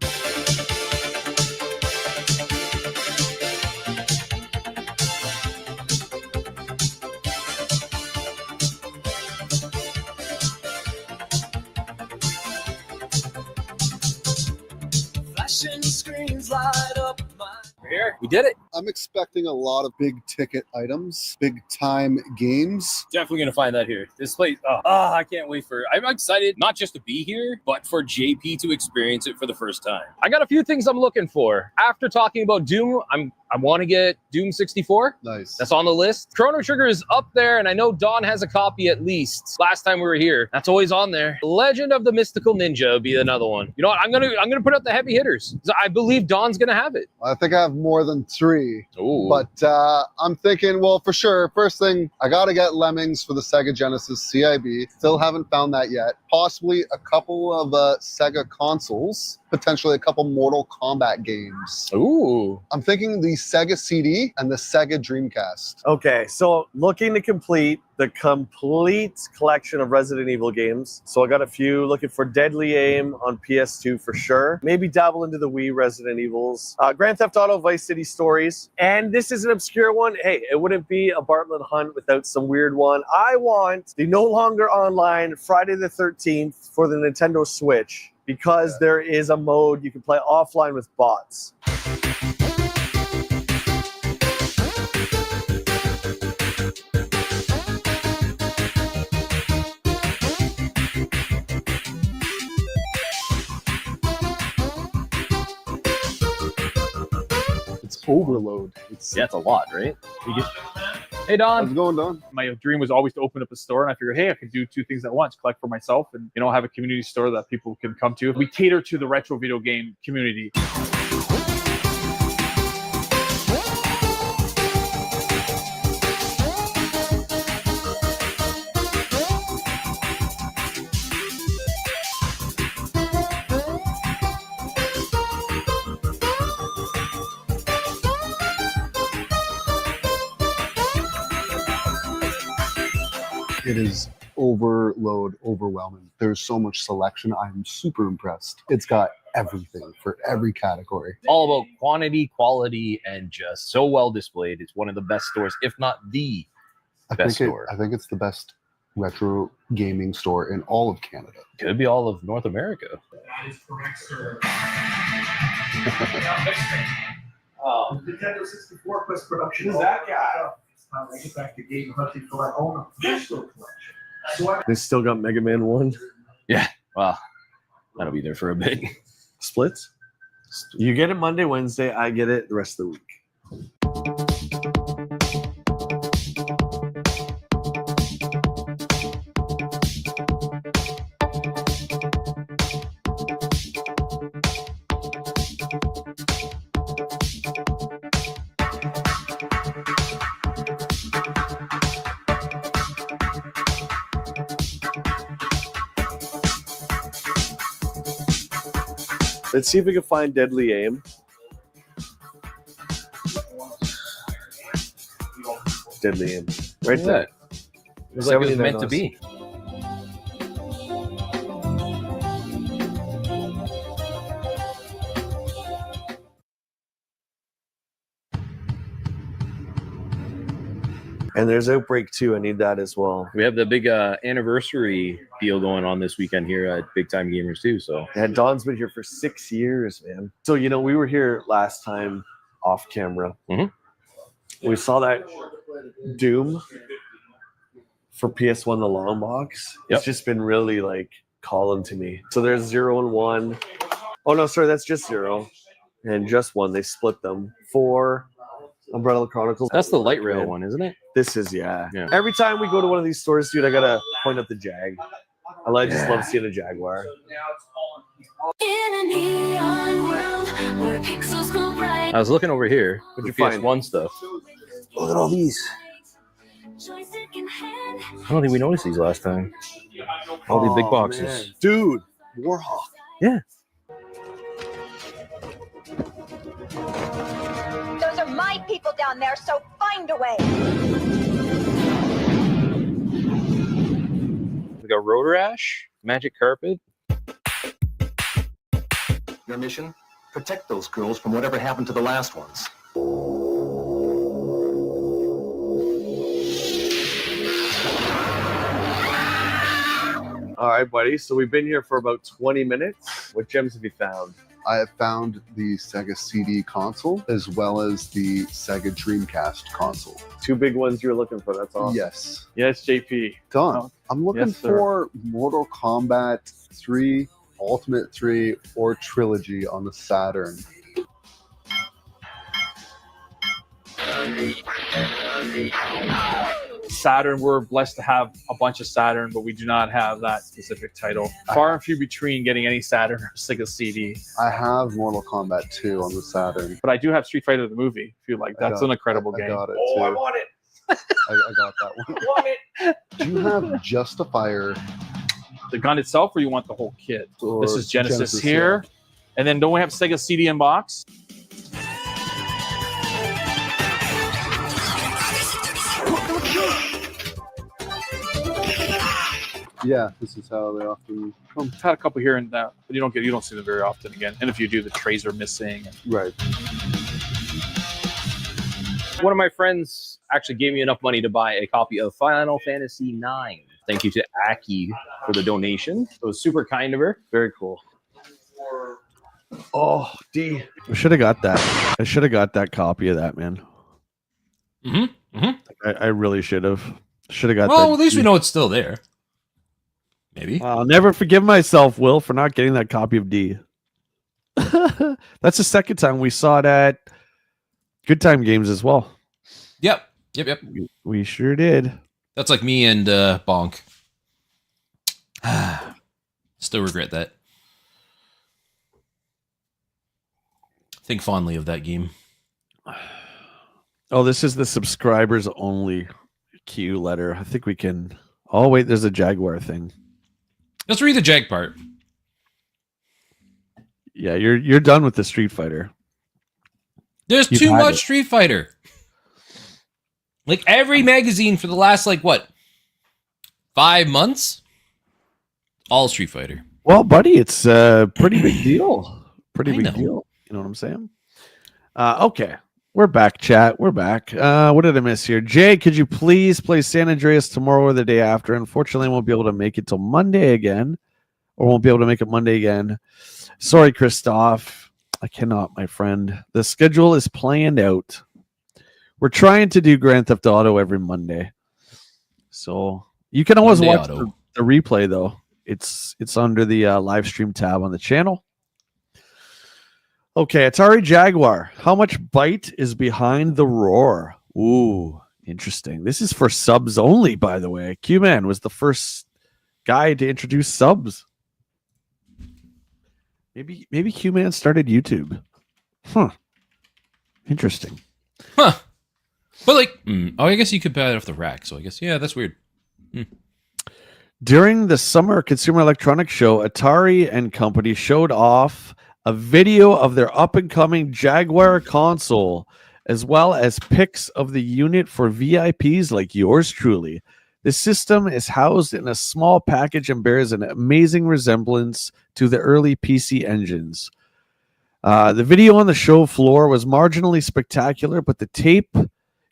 Flashing screens light up my... Here, we did it. I'm expecting a lot of big ticket items, big time games. Definitely gonna find that here. This place, I can't wait for. I'm excited not just to be here, but for JP to experience it for the first time. I got a few things I'm looking for. After talking about Doom, I want to get Doom 64. Nice. That's on the list. Chrono Trigger is up there, and I know Don has a copy at least. Last time we were here, that's always on there. Legend of the Mystical Ninja would be another one. You know what? I'm gonna put out the heavy hitters. I believe Don's gonna have it. I think I have more than 3. Ooh. But I'm thinking, well, for sure, first thing, I got to get Lemmings for the Sega Genesis CIB. Still haven't found that yet. Possibly a couple of Sega consoles. Potentially a couple Mortal Kombat games. Ooh. I'm thinking the Sega CD and the Sega Dreamcast. Okay, so looking to complete the complete collection of Resident Evil games. So I got a few. Looking for Deadly Aim on PS2 for sure. Maybe dabble into the Wii Resident Evils. Grand Theft Auto Vice City Stories. And this is an obscure one. Hey, it wouldn't be a Bartlett Hunt without some weird one. I want the no longer online Friday the 13th for the Nintendo Switch. Because there is a mode you can play offline with bots. It's Overload. It's a lot, right? Hey, Don. How's it going, Don? My dream was always to open up a store, and I figured, hey, I could do 2 things at once: collect for myself and have a community store that people can come to. We cater to the retro video game community. It is overload, overwhelming. There's so much selection. I'm super impressed. It's got everything for every category. All about quantity, quality, and just so well displayed. It's one of the best stores, if not the best store. I think it's the best retro gaming store in all of Canada. Could be all of North America. That is correct, sir. Nintendo 64 Quest production. Who's that guy? It's time to get back to game hunting for our own official collection. So They still got Mega Man 1 Yeah, well, that'll be there for a bit. splits. You get it Monday, Wednesday. I get it the rest of the week. Let's see if we can find Deadly Aim. Deadly Aim. Right Yeah. there. It was like it was meant to $79. be. And there's Outbreak 2. I need that as well. We have the big anniversary deal going on this weekend here at Big Time Gamers too. So Yeah, Don's been here for 6 years, man. So, you know, we were here last time off camera. Mhm. We saw that Doom for PS1, the long box. Yep. It's just been really like calling to me. So there's 0 and 1. Oh, no, sorry, that's just 0 and just 1. They split them. 4 Umbrella Chronicles. that's the light rail one, isn't it? This is, yeah. Yeah. Every time we go to one of these stores, dude, I gotta point out the Jag. I just love seeing a Jaguar. In a neon world where pixels go bright. I was looking over here with What'd the you find? PS1 stuff. Look at all these. Joystick in hand. I don't think we noticed these last time. All these big Oh, boxes. man. Dude, Warhawk. Those are my people down there, so find a way. We got Rotor Ash, Magic Carpet. Your mission? Protect those girls from whatever happened to the last ones. All right, buddy. So we've been here for about 20 minutes. What gems have you found? I have found the Sega CD console as well as the Sega Dreamcast console. 2 big ones you're looking for. That's awesome. Yes. Yes, JP. Don, Oh, I'm looking yes, sir. for Mortal Kombat 3, Ultimate 3, or Trilogy on the Saturn. Saturn, we're blessed to have a bunch of Saturn, but we do not have that specific title. Far and few between getting any Saturn or Sega CD. I have Mortal Kombat 2 on the Saturn. But I do have Street Fighter the movie, if you like. That's an incredible game. I got it Oh, too. I want it. I got that one. I want it. Do you have Justifier? The gun itself, or you want the whole kit? Or This is Genesis here. And then don't we have Sega CD in box? Yeah, this is how they often come. I've had a couple here and that, but you don't see them very often again. And if you do, the trays are missing. Right. One of my friends actually gave me enough money to buy a copy of Final Fantasy IX. Thank you to Aki for the donation. It was super kind of her. Very cool. Oh, D. I should have got that. I should have got that copy of that, man. I really should have. Should have got that. Well, at least we know it's still there. Maybe. I'll never forgive myself, Will, for not getting that copy of D. That's the second time we saw it at Good Time Games as well. Yep. We sure did. That's like me and Bonk. Still regret that. Think fondly of that game. Oh, this is the subscribers only queue letter. I think we can. Oh, wait, there's a Jaguar thing. Let's read the Jag part. Yeah, you're done with the Street Fighter. There's You've too had much it. Street Fighter. Like every magazine for the last 5 months? All Street Fighter. Well, buddy, it's a pretty big deal. Pretty I big know. deal. You know what I'm saying? Okay. We're back, chat. We're back. What did I miss here? Jay, could you please play San Andreas tomorrow or the day after? Unfortunately, I won't be able to make it till Monday again. Or won't be able to make it Monday again. Sorry, Christoph. I cannot, my friend. The schedule is planned out. We're trying to do Grand Theft Auto every Monday. So you can always Monday watch Auto. the replay, though. It's under the live stream tab on the channel. Okay, Atari Jaguar. How much bite is behind the roar? Ooh, interesting. This is for subs only, by the way. Q-Man was the first guy to introduce subs. Maybe Q-Man started YouTube. Huh. Interesting. Huh. But I guess you could buy it off the rack. So I guess, yeah, that's weird. During the Summer Consumer Electronics Show, Atari and company showed off a video of their up-and-coming Jaguar console, as well as pics of the unit for VIPs like yours truly. This system is housed in a small package and bears an amazing resemblance to the early PC engines. The video on the show floor was marginally spectacular, but the tape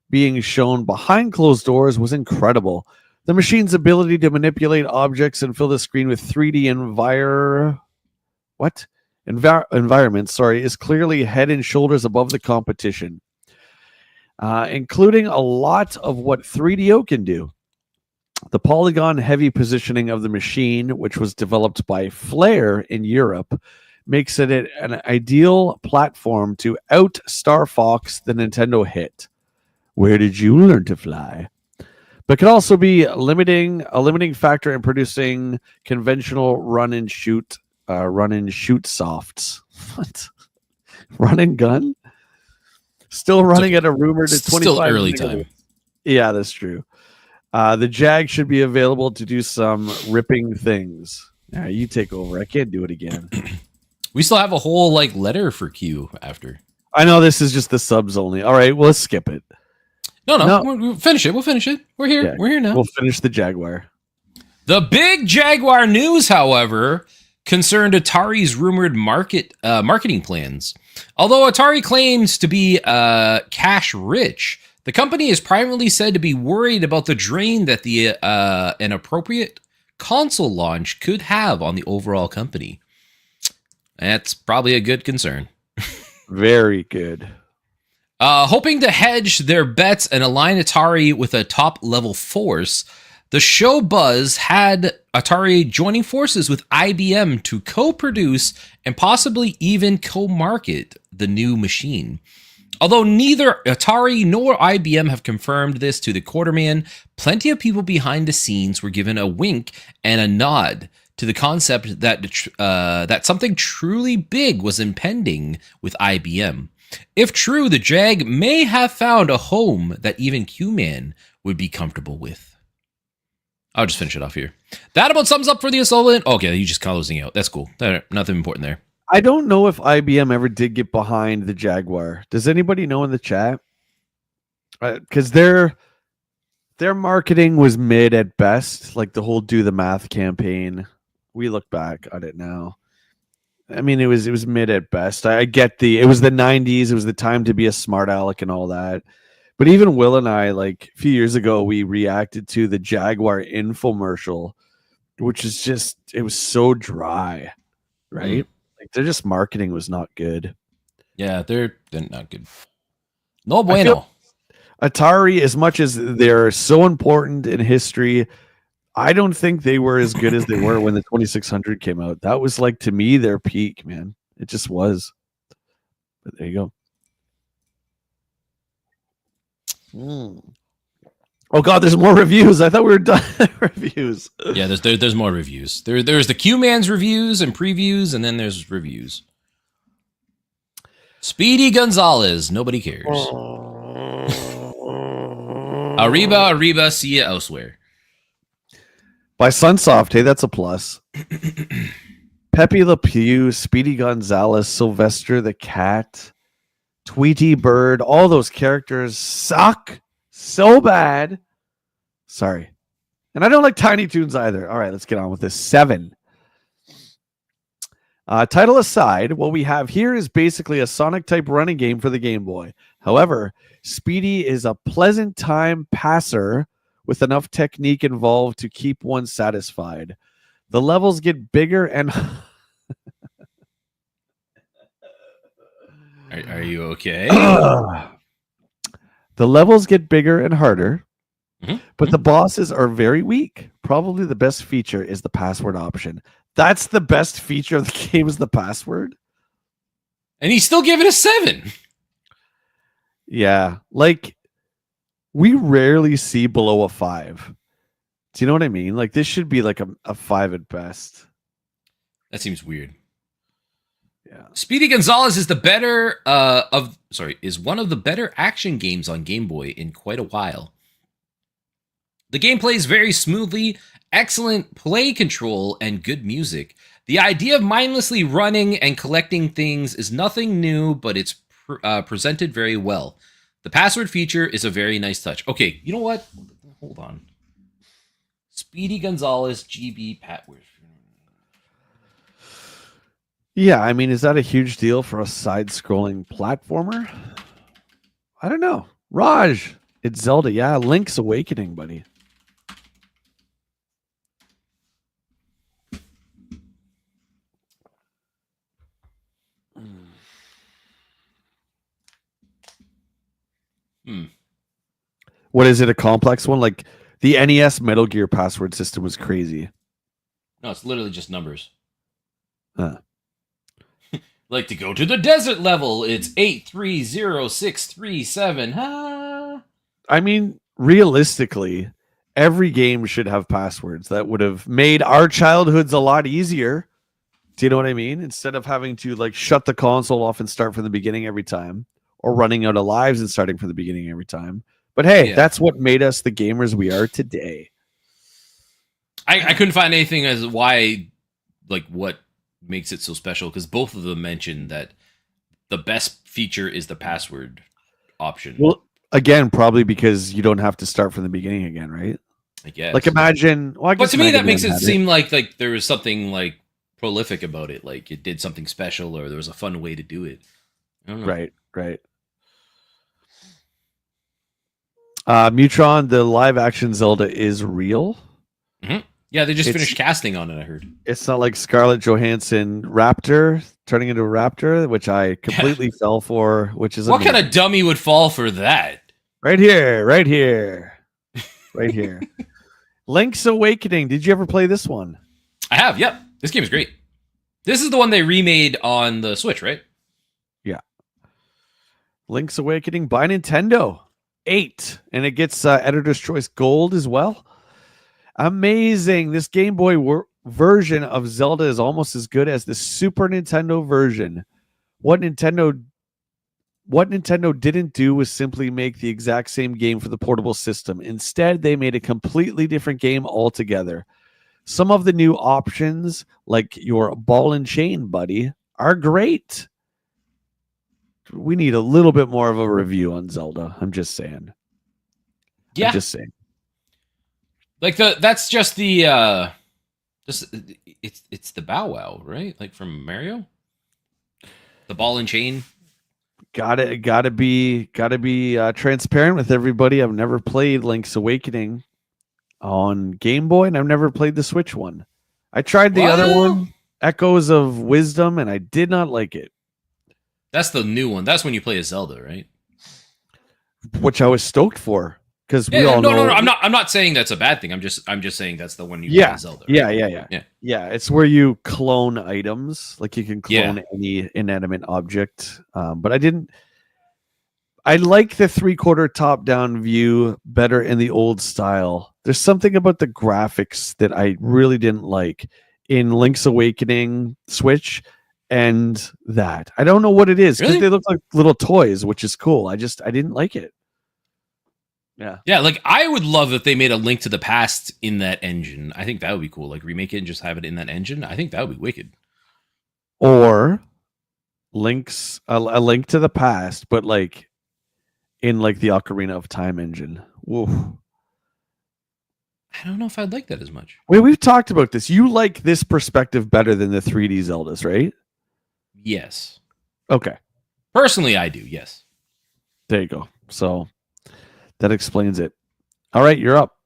being shown behind closed doors was incredible. The machine's ability to manipulate objects and fill the screen with 3D environments, is clearly head and shoulders above the competition, including a lot of what 3DO can do. The polygon-heavy positioning of the machine, which was developed by Flare in Europe, makes it an ideal platform to out Star Fox, the Nintendo hit. Where did you learn to fly? But can also be a limiting factor in producing conventional run and shoot softs. What? Run and gun? Still running at a rumored 25. Still early time. Yeah, that's true. The Jag should be available to do some ripping things. All right, you take over. I can't do it again. We still have a whole letter for Q after. I know this is just the subs only. All right, well, let's skip it. No. We'll finish it. We'll finish it. We're here. Yeah, We're here now. We'll finish the Jaguar. The big Jaguar news, however, concerned Atari's rumored marketing plans. Although Atari claims to be cash rich, the company is primarily said to be worried about the drain that the inappropriate console launch could have on the overall company. That's probably a good concern. Very good. Hoping to hedge their bets and align Atari with a top-level force, the show buzz had Atari joining forces with IBM to co-produce and possibly even co-market the new machine. Although neither Atari nor IBM have confirmed this to the Quarterman, plenty of people behind the scenes were given a wink and a nod to the concept that something truly big was impending with IBM. If true, the Jag may have found a home that even Q-Man would be comfortable with. I'll just finish it off here. That about sums up for the assault. Okay, you just closing out. That's cool. Nothing important there. I don't know if IBM ever did get behind the Jaguar. Does anybody know in the chat? Because their marketing was mid at best, like the whole Do the Math campaign. We look back on it now. I mean, it was mid at best. I get it was the 90s. It was the time to be a smart aleck and all that. But even Will and I, a few years ago, we reacted to the Jaguar infomercial, which is just, it was so dry, right? Their just marketing was not good. Yeah, they're not good. No bueno. Atari, as much as they're so important in history, I don't think they were as good as they were when the 2600 came out. That was to me, their peak, man. It just was. But there you go. Oh God, there's more reviews. I thought we were done reviews. Yeah, there's more reviews. There's the Q-Man's reviews and previews, and then there's reviews. Speedy Gonzalez, nobody cares. Arriba, see you elsewhere. By Sunsoft, hey, that's a plus. Pepe Le Pew, Speedy Gonzalez, Sylvester the Cat, Tweety Bird, all those characters suck so bad. Sorry. And I don't like Tiny Toons either. All right, let's get on with this. 7. Title aside, what we have here is basically a Sonic-type running game for the Game Boy. However, Speedy is a pleasant time passer with enough technique involved to keep one satisfied. The levels get bigger and... Are you okay? The levels get bigger and harder, but the bosses are very weak. Probably the best feature is the password option. That's the best feature of the game, is the password. And he's still giving a 7. Yeah, we rarely see below a 5. Do you know what I mean? This should be a 5 at best. That seems weird. Yeah. Speedy Gonzalez is is one of the better action games on Game Boy in quite a while. The game plays very smoothly, excellent play control, and good music. The idea of mindlessly running and collecting things is nothing new, but it's presented very well. The password feature is a very nice touch. Okay, you know what? Hold on. Speedy Gonzalez, GB Patward. Yeah, I mean, is that a huge deal for a side-scrolling platformer? I don't know. Raj, it's Zelda. Yeah, Link's Awakening, buddy. What is it? A complex one? Like the NES Metal Gear password system was crazy. No, it's literally just numbers. Huh. Like to go to the desert level, it's 830637. Huh? I mean, realistically, every game should have passwords. That would have made our childhoods a lot easier. Do you know what I mean? Instead of having to like shut the console off and start from the beginning every time, or running out of lives and starting from the beginning every time. But hey, that's what made us the gamers we are today. I couldn't find anything as why, like, what makes it so special, because both of them mentioned that the best feature is the password option. Well, again, probably because you don't have to start from the beginning again, right? I guess. Like imagine. Well, I guess but to me, Mega that makes Man it had seem like there was something like prolific about it, like it did something special, or there was a fun way to do it. I don't know. Right. Mutron, the live action Zelda is real. Mm-hmm. Yeah, they just finished casting on it, I heard. It's not like Scarlett Johansson Raptor turning into a raptor, which I completely fell for, which is what amazing. kind of dummy would fall for that? Right here. Link's Awakening. Did you ever play this one? I have, yep. This game is great. This is the one they remade on the Switch, right? Yeah. Link's Awakening by Nintendo. 8. And it gets Editor's Choice Gold as well. Amazing. This Game Boy version of Zelda is almost as good as the Super Nintendo version. What Nintendo didn't do was simply make the exact same game for the portable system. Instead, they made a completely different game altogether. Some of the new options, like your ball and chain, buddy, are great. We need a little bit more of a review on Zelda. I'm just saying. Yeah. I'm just saying. Like that's just the it's the Bow Wow, right? Like from Mario? The ball and chain. Gotta be transparent with everybody. I've never played Link's Awakening on Game Boy, and I've never played the Switch one. I tried the other one, Echoes of Wisdom, and I did not like it. That's the new one. That's when you play as Zelda, right? Which I was stoked for. Because we all no, know. no. I'm not saying that's a bad thing. I'm just saying that's the one you play as Zelda. Right? Yeah. It's where you clone items. Like you can clone any inanimate object. But I like the 3/4 top-down view better in the old style. There's something about the graphics that I really didn't like in Link's Awakening Switch, and that I don't know what it is because they look like little toys, which is cool. I didn't like it. Yeah, like I would love if they made a Link to the Past in that engine. I think that would be cool. Like remake it and just have it in that engine. I think that would be wicked. Or a Link to the Past, but like in like the Ocarina of Time engine. Whoa. I don't know if I'd like that as much. Wait, we've talked about this. You like this perspective better than the 3D Zeldas, right? Yes. Okay. Personally, I do. Yes. There you go. So that explains it. All right, you're up.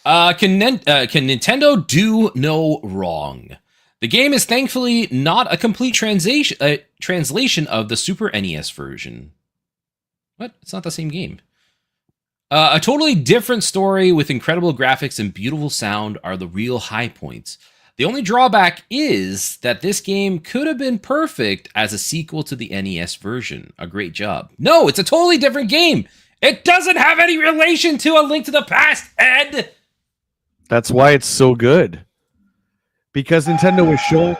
Can Nintendo do no wrong? The game is thankfully not a complete translation of the Super NES version. What? It's not the same game. A totally different story with incredible graphics and beautiful sound are the real high points. The only drawback is that this game could have been perfect as a sequel to the NES version. A great job. No, it's a totally different game. It doesn't have any relation to A Link to the Past, Ed! That's why it's so good. Because Nintendo was showing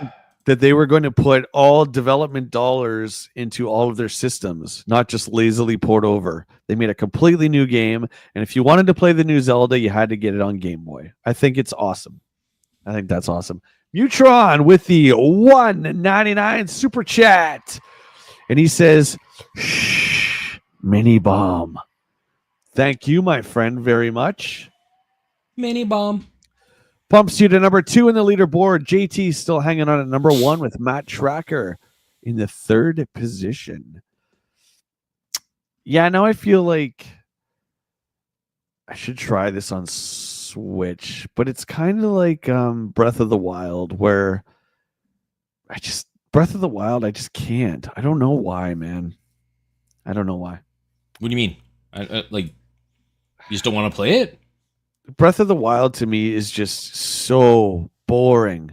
that they were going to put all development dollars into all of their systems, not just lazily poured over. They made a completely new game, and if you wanted to play the new Zelda, you had to get it on Game Boy. I think it's awesome. I think that's awesome. Mutron with the $1.99 super chat. And he says, shh, mini bomb. Thank you, my friend, very much. Mini bomb. Pumps you to number 2 in the leaderboard. JT still hanging on at number 1 with Matt Tracker in the 3rd position. Yeah, now I feel like I should try this on Switch, but it's kind of like Breath of the Wild, where Breath of the Wild, I just can't. I don't know why, man. I don't know why. What do you mean? Like, you just don't want to play it? Breath of the Wild to me is just so boring.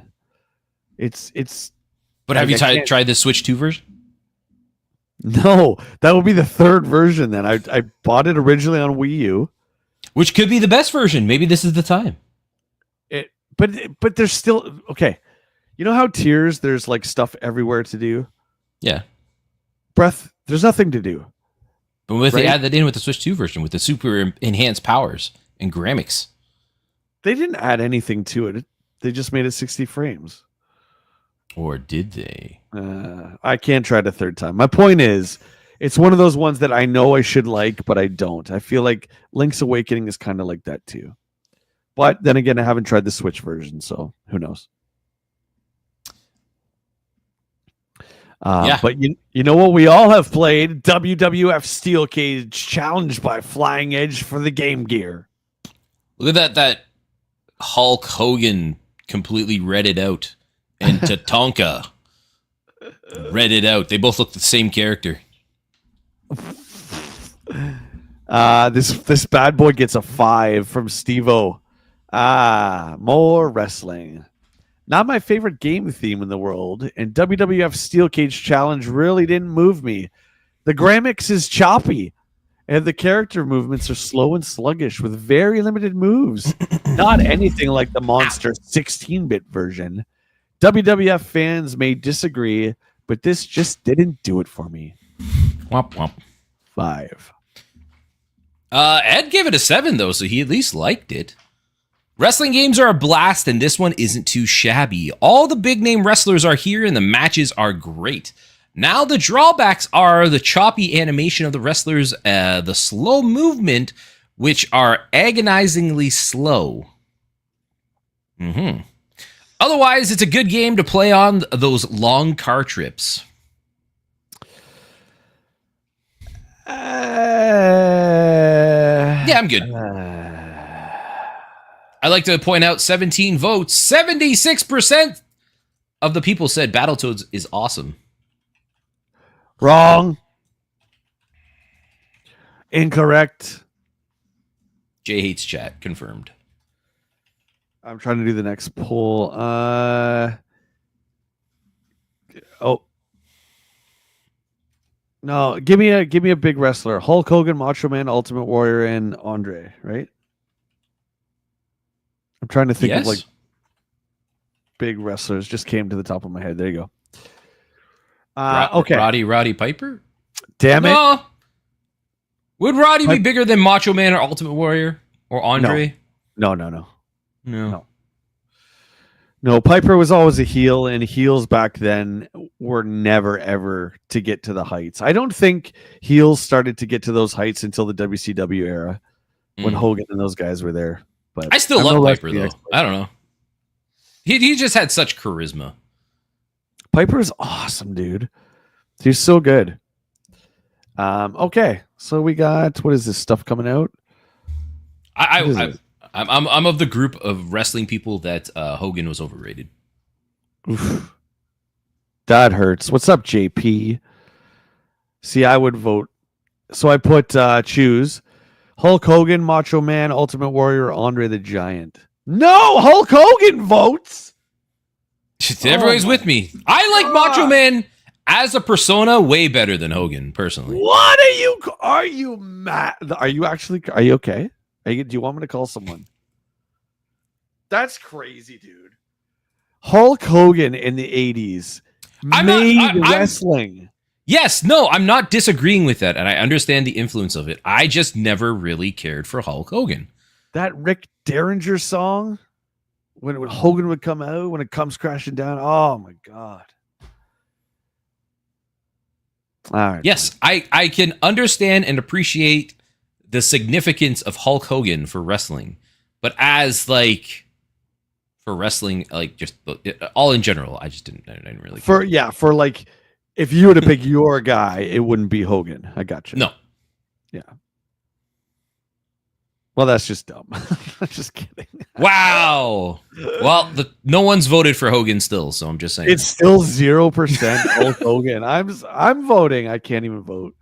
It's. But have you tried the Switch 2 version? No, that would be the 3rd version. Then I bought it originally on Wii U, which could be the best version. Maybe this is the time. But there's still okay. You know how Tears, there's like stuff everywhere to do. Yeah. Breath, there's nothing to do. But what if they add that in with the Switch 2 version with the super enhanced powers and graphics? They didn't add anything to it. They just made it 60 frames. Or did they? I can't try it a 3rd time. My point is, it's one of those ones that I know I should like, but I don't. I feel like Link's Awakening is kind of like that too. But then again, I haven't tried the Switch version, so who knows? Yeah. But you know what we all have played? WWF Steel Cage challenged by Flying Edge for the Game Gear. Look at that Hulk Hogan completely redded out. And Tatanka redded out. They both look the same character. This bad boy gets a 5 from Steve-O. More wrestling. Not my favorite game theme in the world, and WWF Steel Cage Challenge really didn't move me. The graphics is choppy, and the character movements are slow and sluggish with very limited moves. Not anything like the Monster 16-bit version. WWF fans may disagree, but this just didn't do it for me. Womp womp. 5. Ed gave it a 7, though, so he at least liked it. Wrestling games are a blast, and this one isn't too shabby. All the big-name wrestlers are here, and the matches are great. Now, the drawbacks are the choppy animation of the wrestlers, the slow movement, which are agonizingly slow. Otherwise, it's a good game to play on those long car trips. Yeah, I'm good. I'd like to point out 17 votes. 76% of the people said Battletoads is awesome. Wrong. Incorrect. Jay hates chat. Confirmed. I'm trying to do the next poll. No, give me a big wrestler. Hulk Hogan, Macho Man, Ultimate Warrior, and Andre, right? I'm trying to think of like big wrestlers. Just came to the top of my head. There you go. Okay. Roddy Piper? Damn it. No. Would Roddy be bigger than Macho Man or Ultimate Warrior or Andre? No. No, Piper was always a heel, and heels back then were never, ever to get to the heights. I don't think heels started to get to those heights until the WCW era when Hogan and those guys were there. But I still love Piper, though. I don't know. He just had such charisma. Piper's awesome, dude. He's so good. Okay, so we got, what is this stuff coming out? I'm of the group of wrestling people that Hogan was overrated. Oof. That hurts. What's up, JP? See, I would vote. So I put choose Hulk Hogan, Macho Man, Ultimate Warrior, Andre the Giant. No, Hulk Hogan votes. Everybody's with me. I like Macho Man as a persona way better than Hogan, personally. What are you mad? Are you okay? Do you want me to call someone? That's crazy, dude. Hulk Hogan in the 80s made wrestling. Yes, no, I'm not disagreeing with that, and I understand the influence of it. I just never really cared for Hulk Hogan. That Rick Derringer song when Hogan would come out, when it comes crashing down. Oh my god. All right. Yes, I can understand and appreciate the significance of Hulk Hogan for wrestling, but as like for wrestling, like just all in general, I didn't really care. For like if you were to pick your guy, it wouldn't be Hogan. I got you. No. Yeah. Well, that's just dumb. I'm just kidding. Wow. Well, no one's voted for Hogan still, so I'm just saying. It's still 0% Hulk Hogan. I'm voting. I can't even vote.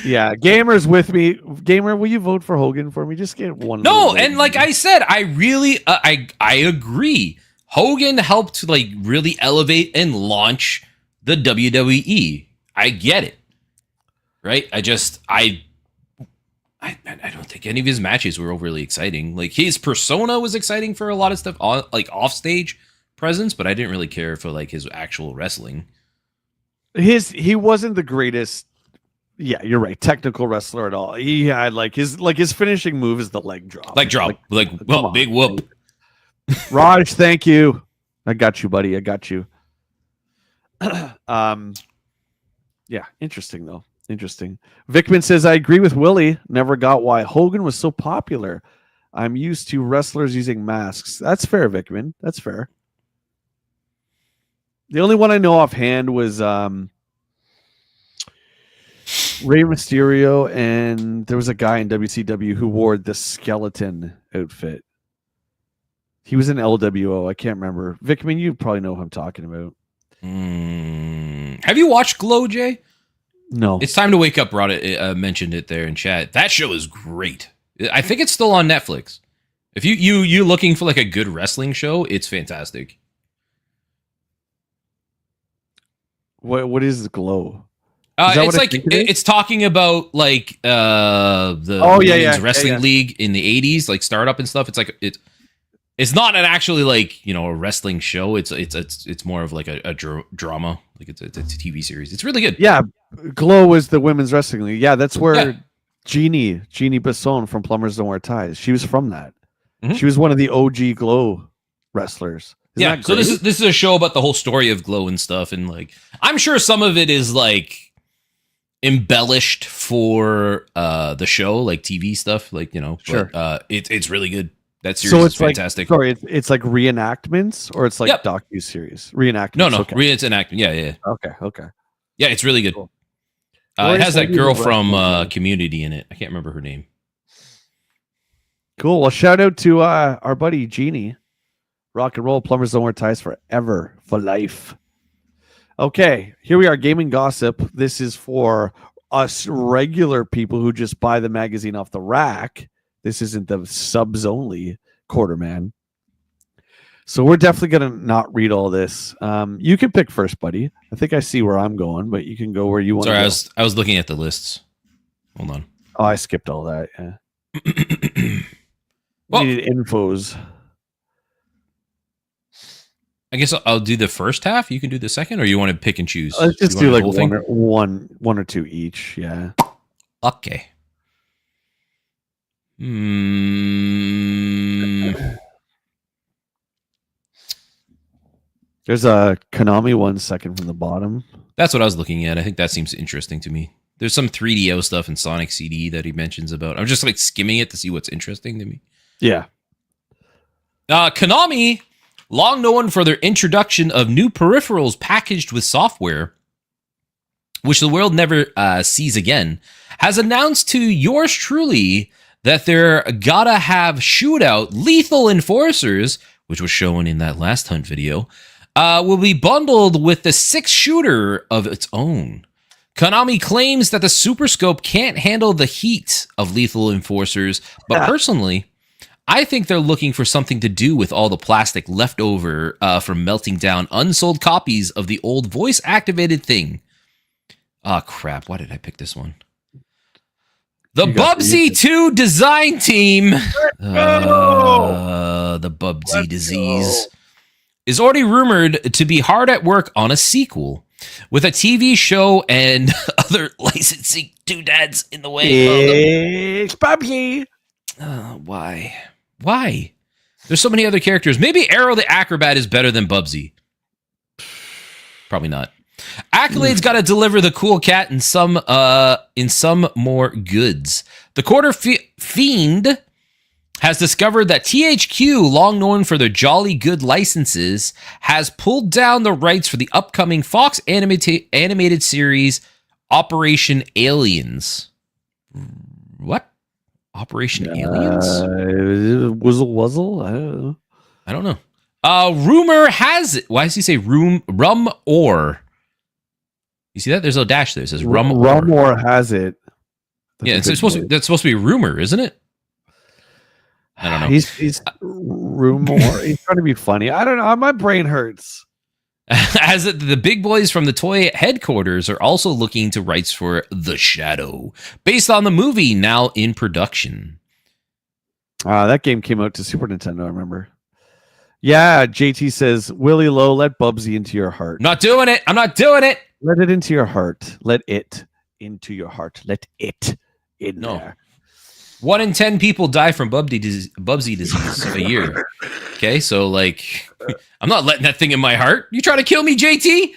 Yeah, Gamer's with me. Gamer, will you vote for Hogan for me? Just get one. No, and like I said, I really I agree. Hogan helped like really elevate and launch the WWE. I get it. Right? I don't think any of his matches were overly exciting. Like his persona was exciting for a lot of stuff, like offstage presence, but I didn't really care for like his actual wrestling. He wasn't the greatest. Yeah, you're right. Technical wrestler at all. He had like his finishing move is the leg drop. Big whoop. Raj, thank you. I got you, buddy. I got you. Yeah, interesting though. Interesting. Vickman says, I agree with Willie. Never got why Hogan was so popular. I'm used to wrestlers using masks. That's fair, Vickman. That's fair. The only one I know offhand was Rey Mysterio, and there was a guy in WCW who wore the skeleton outfit. He was in LWO. I can't remember. Vickman, you probably know who I'm talking about. Have you watched Glow, Jay? No. It's Time to Wake Up brought it, mentioned it there in chat. That show is great. I think it's still on Netflix. If you looking for like a good wrestling show, it's fantastic. What is Glow? It's like it's talking about like the women's wrestling league in the 80s, like startup and stuff. It's like it's not an actually like, you know, a wrestling show. It's more of like a drama. Like it's a TV series. It's really good. Yeah, Glow was the women's wrestling league. Yeah, that's where Jeannie Besson from Plumbers Don't Wear Ties. She was from that. Mm-hmm. She was one of the OG Glow wrestlers. Isn't so this is a show about the whole story of Glow and stuff, and like I'm sure some of it is like embellished for the show, like TV stuff, like, you know. Sure. But, it's really good. That series is fantastic. Like, it's like reenactments, or it's like docu-series? Reenactments. No, okay. It's enactment. Yeah. Okay. Yeah, it's really good. Cool. It has that girl from Community in it. I can't remember her name. Cool. Well, shout out to our buddy Jeannie. Rock and roll, Plumbers Don't Wear Ties forever, for life. Okay, here we are, Gaming Gossip. This is for us regular people who just buy the magazine off the rack. This isn't the subs only Quarterman. So we're definitely going to not read all this. You can pick first, buddy. I think I see where I'm going, but you can go where you want to go. Sorry, I was looking at the lists. Hold on. Oh, I skipped all that. Yeah. Needed infos. I guess I'll do the first half. You can do the second, or you want to pick and choose? Let's just do like one or two each. Yeah. Okay. There's a Konami 1 second from the bottom. That's what I was looking at. I think that seems interesting to me. There's some 3DO stuff in Sonic CD that he mentions about. I'm just like skimming it to see what's interesting to me. Yeah. Konami, long known for their introduction of new peripherals packaged with software, which the world never sees again, has announced to yours truly that they're gotta have shootout lethal enforcers, which was shown in that last hunt video, will be bundled with the 6 shooter of its own. Konami claims that the Super Scope can't handle the heat of lethal enforcers, but personally, I think they're looking for something to do with all the plastic left over from melting down unsold copies of the old voice-activated thing. Oh, crap. Why did I pick this one? The Bubsy 2 design team, the Bubsy disease, is already rumored to be hard at work on a sequel, with a TV show and other licensing doodads in the way. It's Bubsy. Why? There's so many other characters. Maybe Aero the Acrobat is better than Bubsy. Probably not. Accolade's got to deliver the cool cat in some more goods. The Quarter Fiend has discovered that THQ, long known for their Jolly Good licenses, has pulled down the rights for the upcoming Fox animated series Operation Aliens. What? Operation Aliens? Wuzzle? I don't know. Rumor has it. Why does he say rum or? You see that? There's no dash there. It says rum or has it. That's supposed to be rumor, isn't it? I don't know. He's rumor. He's trying to be funny. I don't know. My brain hurts. As the big boys from the toy headquarters are also looking to rights for The Shadow, based on the movie now in production. That game came out to Super Nintendo, I remember. Yeah, JT says, WillyLo, let Bubsy into your heart. Not doing it. I'm not doing it. Let it into your heart. Let it into your heart. Let it in there. 1 in 10 people die from Bubsy disease a year. Okay, so like, I'm not letting that thing in my heart. You trying to kill me, JT?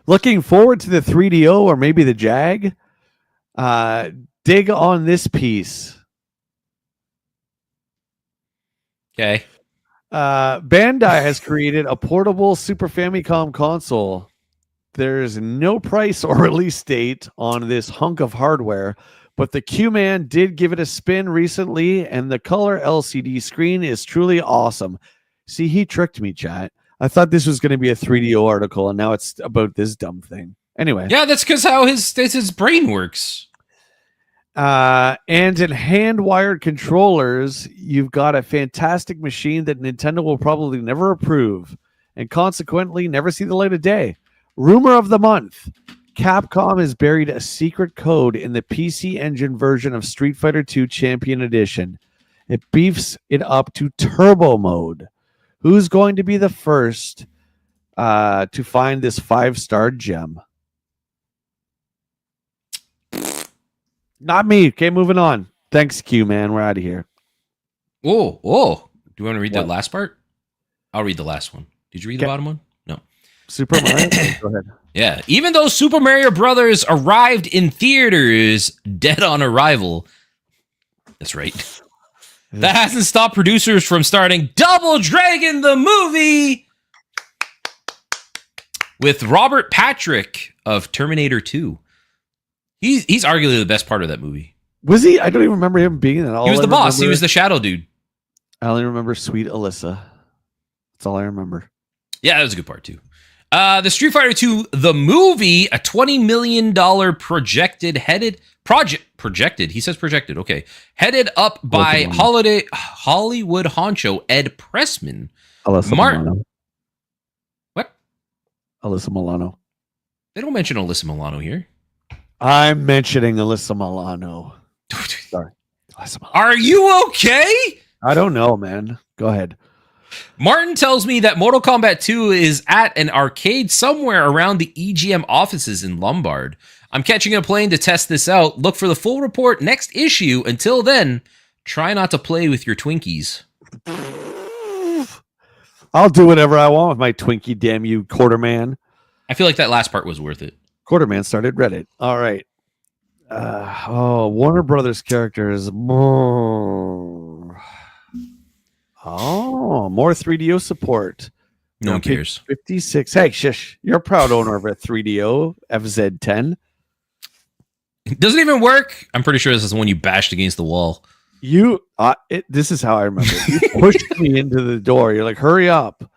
Looking forward to the 3DO or maybe the Jag. Dig on this piece. Okay. Bandai has created a portable Super Famicom console. There's no price or release date on this hunk of hardware, but the Q-Man did give it a spin recently, and the color LCD screen is truly awesome. See, he tricked me, chat. I thought this was going to be a 3DO article, and now it's about this dumb thing. Anyway. Yeah, that's because how his brain works. And in hand-wired controllers, you've got a fantastic machine that Nintendo will probably never approve, and consequently never see the light of day. Rumor of the month. Capcom has buried a secret code in the PC Engine version of Street Fighter II Champion Edition. It beefs it up to turbo mode. Who's going to be the first to find this 5-star gem? Not me. Okay, moving on. Thanks, Q, man. We're out of here. Oh. Do you want to read that last part? I'll read the last one. Did you read the bottom one? No. Super Mario? Go ahead. Yeah. Even though Super Mario Brothers arrived in theaters dead on arrival. That's right. That hasn't stopped producers from starting Double Dragon the movie with Robert Patrick of Terminator 2. He's arguably the best part of that movie. Was he? I don't even remember him being in it. He was the boss. He was the shadow dude. I only remember Sweet Alyssa. That's all I remember. Yeah, that was a good part too. The Street Fighter 2, the movie, a $20 million projected. He says projected. Okay. Headed up by Hollywood honcho Ed Pressman. Alyssa Milano. What? Alyssa Milano. They don't mention Alyssa Milano here. I'm mentioning Alyssa Milano. Sorry. Alyssa Milano. Are you okay? I don't know, man. Go ahead. Martin tells me that Mortal Kombat 2 is at an arcade somewhere around the EGM offices in Lombard. I'm catching a plane to test this out. Look for the full report next issue. Until then, try not to play with your Twinkies. I'll do whatever I want with my Twinkie, damn you, Quarterman. I feel like that last part was worth it. Quarterman started Reddit. All right. Warner Brothers characters. More 3DO support. No one cares. 56. Hey, shush. You're a proud owner of a 3DO FZ10. It doesn't even work. I'm pretty sure this is the one you bashed against the wall. This is how I remember it. You pushed me into the door. You're like, hurry up.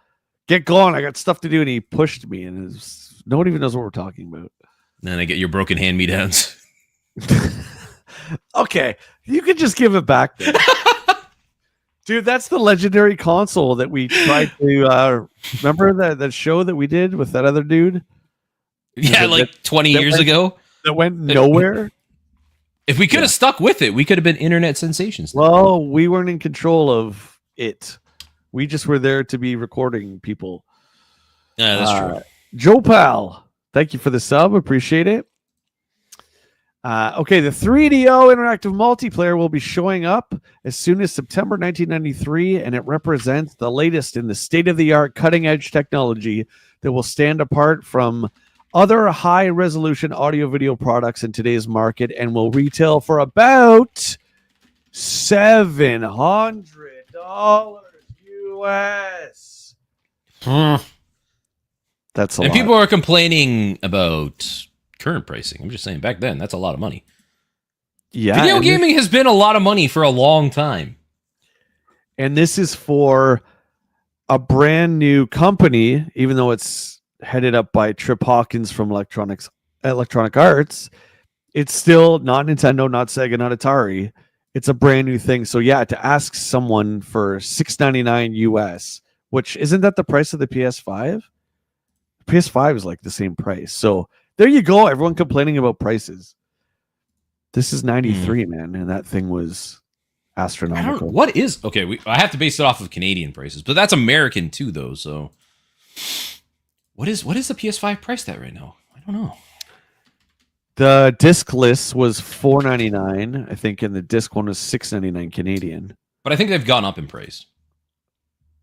Get going. I got stuff to do. And he pushed me. And no one even knows what we're talking about. Then I get your broken hand-me-downs. Okay. You could just give it back then. Dude, that's the legendary console that we tried to remember that show that we did with that other dude? Yeah, like 20 years ago. That went nowhere. If we could have stuck with it, we could have been internet sensations. Well, we weren't in control of it. We just were there to be recording people. Yeah, that's true. Joe Pal, thank you for the sub. Appreciate it. Okay, the 3DO interactive multiplayer will be showing up as soon as September 1993, and it represents the latest in the state-of-the-art cutting-edge technology that will stand apart from other high-resolution audio-video products in today's market and will retail for about $700 US. That's a lot. And people are complaining about current pricing. I'm just saying, back then, that's a lot of money. Yeah, Video gaming has been a lot of money for a long time. And this is for a brand new company, even though it's headed up by Trip Hawkins from Electronic Arts. It's still not Nintendo, not Sega, not Atari. It's a brand new thing. So yeah, to ask someone for $699 US, which isn't that the price of the PS5? PS5 is like the same price. So there you go. Everyone complaining about prices. This is 93, man, and that thing was astronomical. I have to base it off of Canadian prices, but that's American too, though. So what is the PS5 priced at right now? I don't know. The disc list was $499, I think, and the disc one was $699 Canadian. But I think they've gone up in price.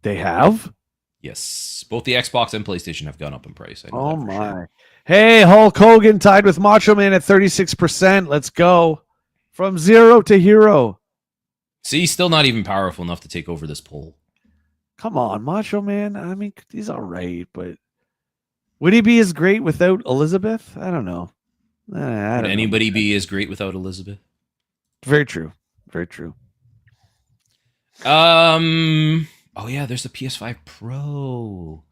They have? Yes, both the Xbox and PlayStation have gone up in price. I know Oh that for my! sure. Hey, Hulk Hogan tied with Macho Man at 36%. Let's go from zero to hero. See, he's still not even powerful enough to take over this poll. Come on, Macho Man. I mean, he's all right, but would he be as great without Elizabeth? I don't know. I Would don't anybody know. be as great without Elizabeth? Very true. Very true. Oh yeah, there's the PS5 Pro.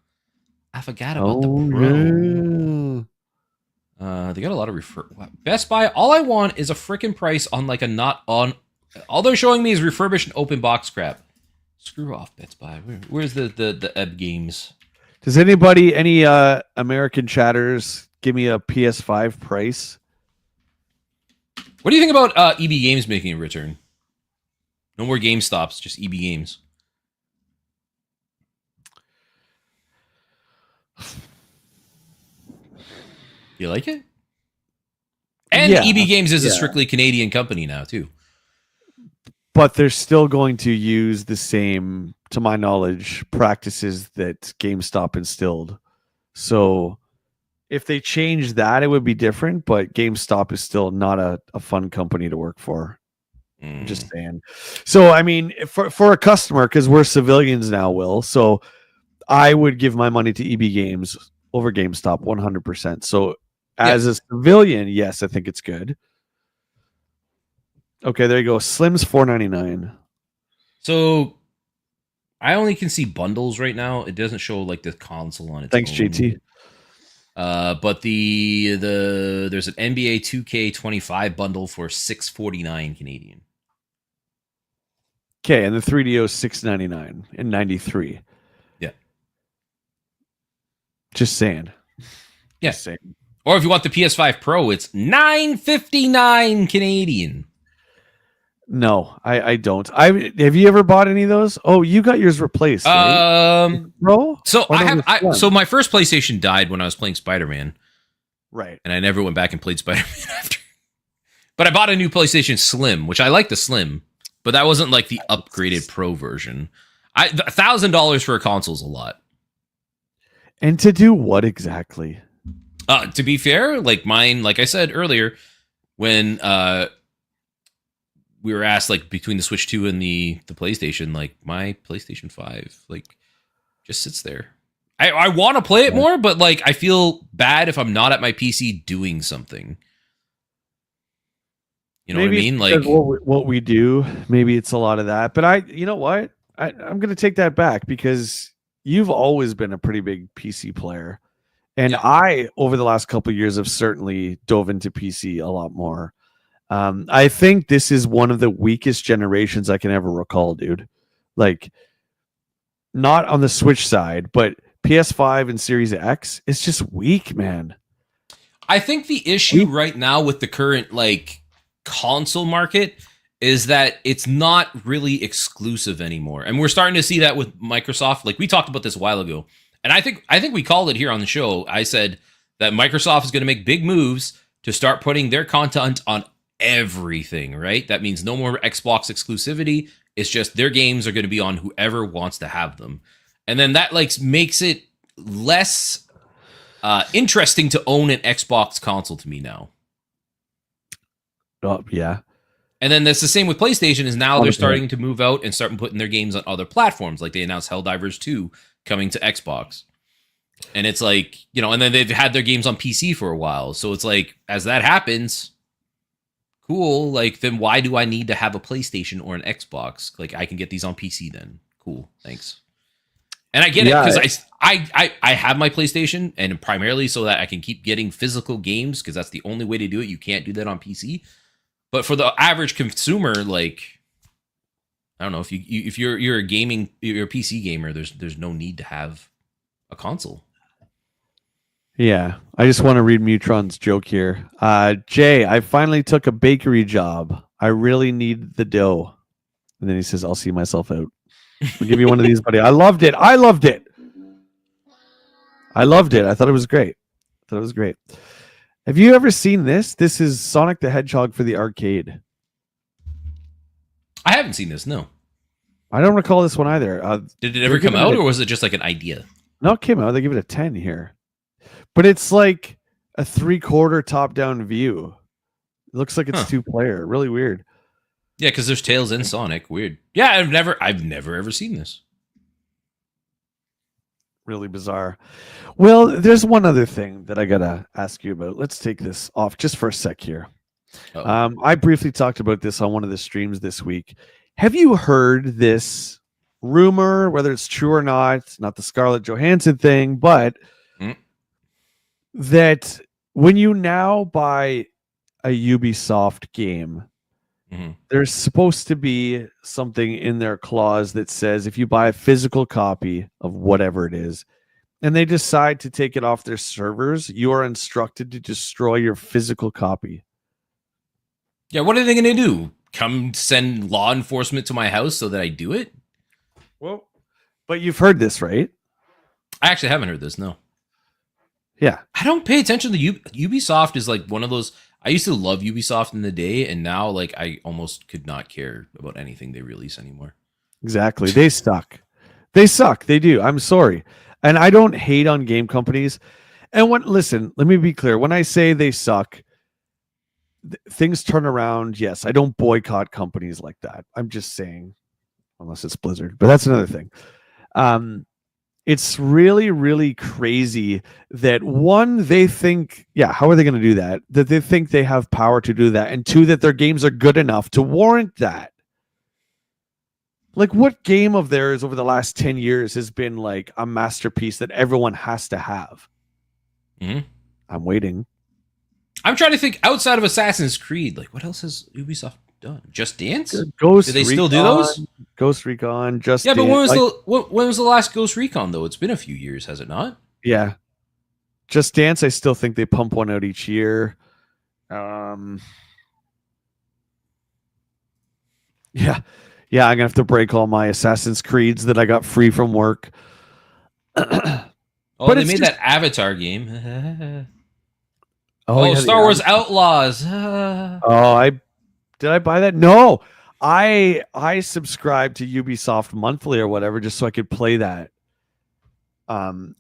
I forgot about the Pro. Yeah. They got a lot of Best Buy. All I want is a freaking price on like a not on. All they're showing me is refurbished and open box crap. Screw off, Best Buy. Where's the Ebb games? Does anybody, any American chatters, give me a PS5 price? What do you think about EB Games making a return? No more GameStops, just EB Games. You like it? And Yeah. EB Games is a Yeah. strictly Canadian company now, too. But they're still going to use the same, to my knowledge, practices that GameStop instilled. So if they change that, it would be different. But GameStop is still not a fun company to work for. I'm just saying. So, I mean, for a customer, because we're civilians now, Will, so I would give my money to EB Games over GameStop 100%. So as a civilian, yes, I think it's good. Okay, there you go. Slim's $4.99. So I only can see bundles right now. It doesn't show like the console on its Thanks, own. JT. But there's an NBA 2K25 bundle for $6.49 Canadian. Okay, and the 3DO is $6.99 in 93. Yeah. Just saying. Yeah. Just saying. Or if you want the PS5 Pro, it's $9.59 Canadian. No, I don't. Have you ever bought any of those? Oh, you got yours replaced, right? Bro? So Or no, this one? so my first PlayStation died when I was playing Spider-Man. Right. And I never went back and played Spider-Man after. But I bought a new PlayStation Slim, which I like the Slim, but that wasn't like the upgraded Pro version. $1,000 for a console is a lot. And to do what exactly? To be fair, like mine, like I said earlier, when we were asked like between the Switch 2 and the PlayStation, like my PlayStation 5, like just sits there. I want to play it more, but like I feel bad if I'm not at my PC doing something. You know Maybe what I mean? it's Like because what we do, maybe it's a lot of that. But you know what? I'm going to take that back because you've always been a pretty big PC player. And I, over the last couple of years, have certainly dove into PC a lot more. I think this is one of the weakest generations I can ever recall, dude. Like, not on the Switch side, but PS5 and Series X, it's just weak, man. I think the issue right now with the current like console market is that it's not really exclusive anymore. And we're starting to see that with Microsoft. Like we talked about this a while ago. And I think we called it here on the show. I said that Microsoft is going to make big moves to start putting their content on everything, right? That means no more Xbox exclusivity. It's just their games are going to be on whoever wants to have them. And then that like makes it less interesting to own an Xbox console to me now. Oh, yeah. And then that's the same with PlayStation is now they're starting to move out and start putting their games on other platforms. Like they announced Helldivers 2 coming to Xbox. And it's like, you know, and then they've had their games on PC for a while. So it's like, as that happens, cool. Like, then why do I need to have a PlayStation or an Xbox? Like, I can get these on PC then. Cool. Thanks. And I get it because I have my PlayStation and primarily so that I can keep getting physical games because that's the only way to do it. You can't do that on PC. But for the average consumer, like, I don't know, if you're a PC gamer, there's no need to have a console. Yeah, I just want to read Mutron's joke here. Jay, I finally took a bakery job. I really need the dough. And then he says, I'll see myself out. I'll give you one of these, buddy. I loved it. I thought it was great. Have you ever seen this? This is Sonic the Hedgehog for the arcade. I haven't seen this, no. I don't recall this one either. Did it ever come out, or was it just like an idea? No, it came out. They give it a 10 here. But it's like a 3/4 top-down view. It looks like it's 2-player. Really weird. Yeah, because there's Tails and Sonic. Weird. Yeah, I've never ever seen this. Really bizarre. Well, there's one other thing that I gotta ask you about. Let's take this off just for a sec here. I briefly talked about this on one of the streams this week. Have you heard this rumor, whether it's true or not? It's not the Scarlett Johansson thing, but that when you now buy a Ubisoft game, there's supposed to be something in their clause that says if you buy a physical copy of whatever it is, and they decide to take it off their servers, you are instructed to destroy your physical copy. Yeah, what are they going to do? Come send law enforcement to my house so that I do it? Well, but you've heard this, right? I actually haven't heard this, no. Yeah. I don't pay attention to Ubisoft is like one of those. I used to love Ubisoft in the day, and now like I almost could not care about anything they release anymore. Exactly. They suck. They suck. They do. I'm sorry. And I don't hate on game companies. And listen, let me be clear. When I say they suck, things turn around. Yes, I don't boycott companies like that. I'm just saying, unless it's Blizzard, but that's another thing. It's really, really crazy that one, they think, how are they going to do that? That they think they have power to do that. And two, that their games are good enough to warrant that. Like, what game of theirs over the last 10 years has been like a masterpiece that everyone has to have? I'm waiting. I'm trying to think outside of Assassin's Creed. Like, what else has Ubisoft done? Just Dance? Ghost Do they Recon, still do those? Ghost Recon, Just Dance. But when was the last Ghost Recon though? It's been a few years, has it not? Yeah, Just Dance. I still think they pump one out each year. Yeah. I'm gonna have to break all my Assassin's Creeds that I got free from work. But they made that Avatar game. Yeah, Star Wars Outlaws. Did I buy that? No, I subscribed to Ubisoft monthly or whatever just so I could play that.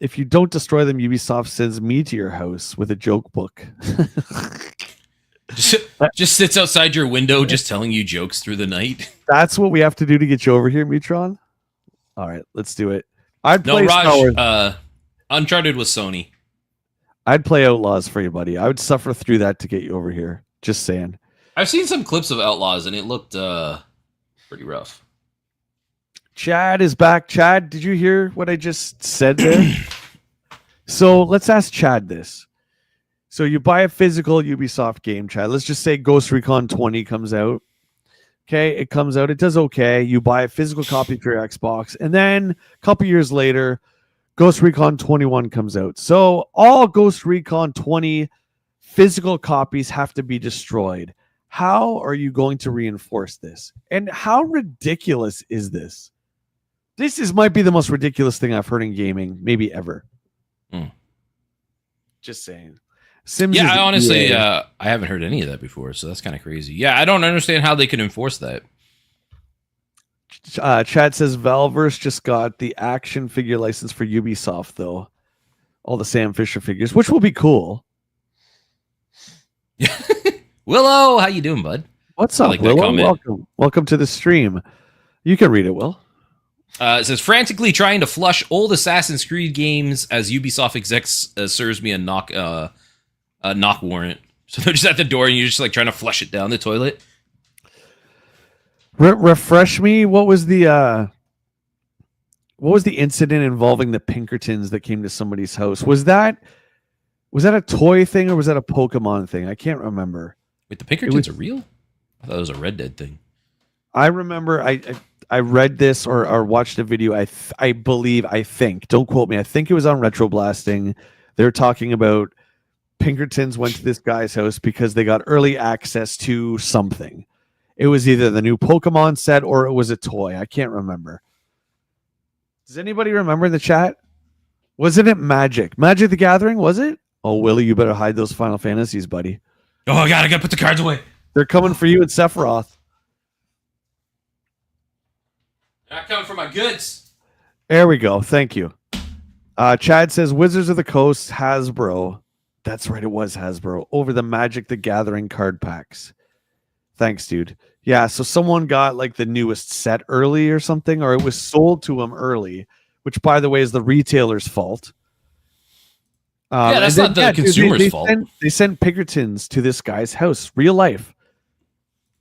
If you don't destroy them, Ubisoft sends me to your house with a joke book. just sits outside your window, just telling you jokes through the night. That's what we have to do to get you over here, Mutron. All right, let's do it. Raj, Uncharted was Sony. I'd play Outlaws for you, buddy. I would suffer through that to get you over here. Just saying. I've seen some clips of Outlaws, and it looked pretty rough. Chad is back. Chad, did you hear what I just said there? So let's ask Chad this. So you buy a physical Ubisoft game, Chad. Let's just say Ghost Recon 20 comes out. Okay, it comes out. It does okay. You buy a physical copy for your Xbox. And then a couple years later, Ghost Recon 21 comes out. So all Ghost Recon 20 physical copies have to be destroyed. How are you going to reinforce this? And how ridiculous is this? This might be the most ridiculous thing I've heard in gaming, maybe ever. Just saying. Sims. Yeah, is I honestly, EA. I haven't heard any of that before, so that's kind of crazy. Yeah, I don't understand how they can enforce that. Chad says Valverse just got the action figure license for Ubisoft, though. All the Sam Fisher figures, which will be cool. Willow, how you doing, bud? What's I up, like that Willow? comment. Welcome to the stream. You can read it, Will. It says, frantically trying to flush old Assassin's Creed games as Ubisoft execs serves me a knock warrant. So they're just at the door and you're just like trying to flush it down the toilet. Refresh me. What was the incident involving the Pinkertons that came to somebody's house? Was that a toy thing or was that a Pokemon thing? I can't remember. Wait, the Pinkertons are real? I thought it was a Red Dead thing. I remember I read this or watched a video. I think, don't quote me. I think it was on Retro Blasting. They're talking about Pinkertons went to this guy's house because they got early access to something. It was either the new Pokemon set or it was a toy. I can't remember. Does anybody remember in the chat? Wasn't it Magic? Magic the Gathering, was it? Oh, Willie, you better hide those Final Fantasies, buddy. Oh, I gotta put the cards away. They're coming for you at Sephiroth. They're not coming for my goods. There we go. Thank you. Chad says Wizards of the Coast, Hasbro. That's right, it was Hasbro. Over the Magic the Gathering card packs. Thanks, dude. Yeah, so someone got like the newest set early or something, or it was sold to them early, which, by the way, is the retailer's fault. Yeah, that's not the consumer's fault. They sent Pinkertons to this guy's house, real life,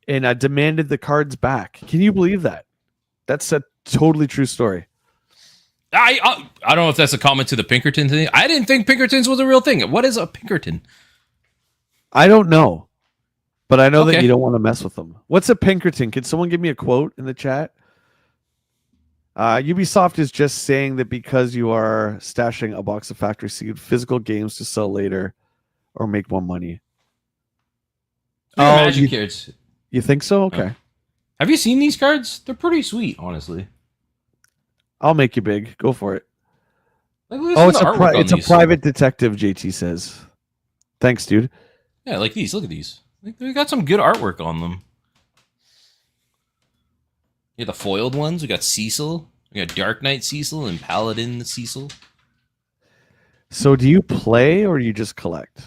and demanded the cards back. Can you believe that? That's a totally true story. I don't know if that's a comment to the Pinkerton thing. I didn't think Pinkertons was a real thing. What is a Pinkerton? I don't know, but I know that Okay. you don't want to mess with them. What's a Pinkerton? Can someone give me a quote in the chat? Ubisoft is just saying that because you are stashing a box of factory sealed physical games to sell later or make more money. Oh, Magic cards. You think so? Okay. Have you seen these cards? They're pretty sweet, honestly. I'll make you big. Go for it. Like, look at Oh, some of the artwork on it's a these. private detective, JT says. Thanks, dude. Yeah, like these. Look at these. Like, they got some good artwork on them. Yeah, the foiled ones. We got Cecil. We got Dark Knight Cecil and Paladin Cecil. So do you play or you just collect?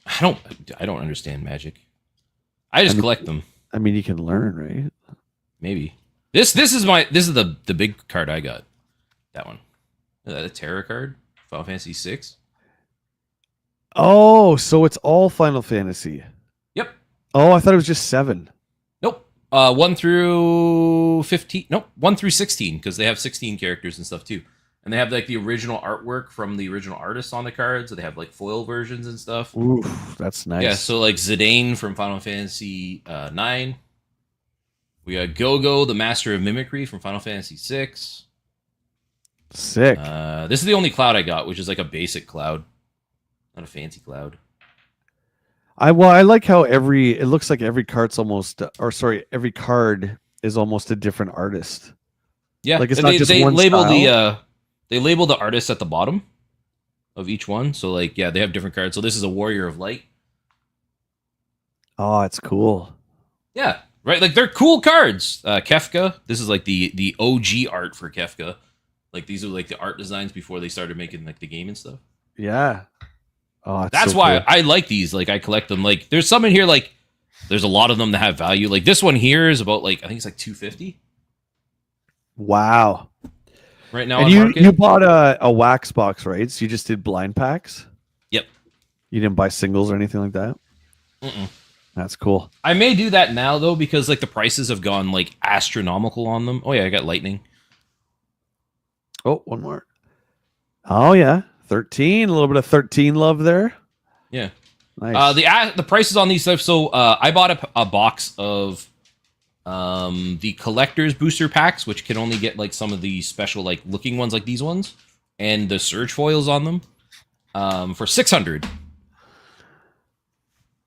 I don't understand Magic. I just collect them. I mean, you can learn, right? Maybe. This is the big card I got. That one. Is that a Terra card? Final Fantasy 6. Oh, so it's all Final Fantasy. Yep. Oh, I thought it was just 7. Nope. 1 through 15. Nope. 1 through 16 because they have 16 characters and stuff too. And they have like the original artwork from the original artists on the cards. So they have like foil versions and stuff. Ooh, that's nice. Yeah, so like Zidane from Final Fantasy 9. We got Go-Go, the Master of Mimicry from Final Fantasy 6. Sick. This is the only cloud I got, which is like a basic cloud. Not a fancy cloud. I like how it looks like every card's almost, every card is almost a different artist. Yeah, like it's and not just they one label style. they label the artists at the bottom of each one. So like, yeah, they have different cards. So this is a Warrior of Light. Oh, it's cool. Yeah, right. Like they're cool cards. Kefka. This is like the OG art for Kefka. Like these are like the art designs before they started making like the game and stuff. Yeah. Oh, That's so why cool. I like these. Like I collect them. Like there's some in here. Like there's a lot of them that have value. Like this one here is about like I think it's like $250 Wow. right now. And on market. you bought a wax box, right? So you just did blind packs? Yep. You didn't buy singles or anything like that? Mm-mm. That's cool. I may do that now though because like the prices have gone like astronomical on them. Oh yeah, I got Lightning. Oh, one more. Oh yeah, 13. A little bit of 13 love there. Yeah. Nice. The prices on these stuff. So I bought a box of the collector's booster packs, which can only get like some of the special like looking ones like these ones, and the surge foils on them for $600.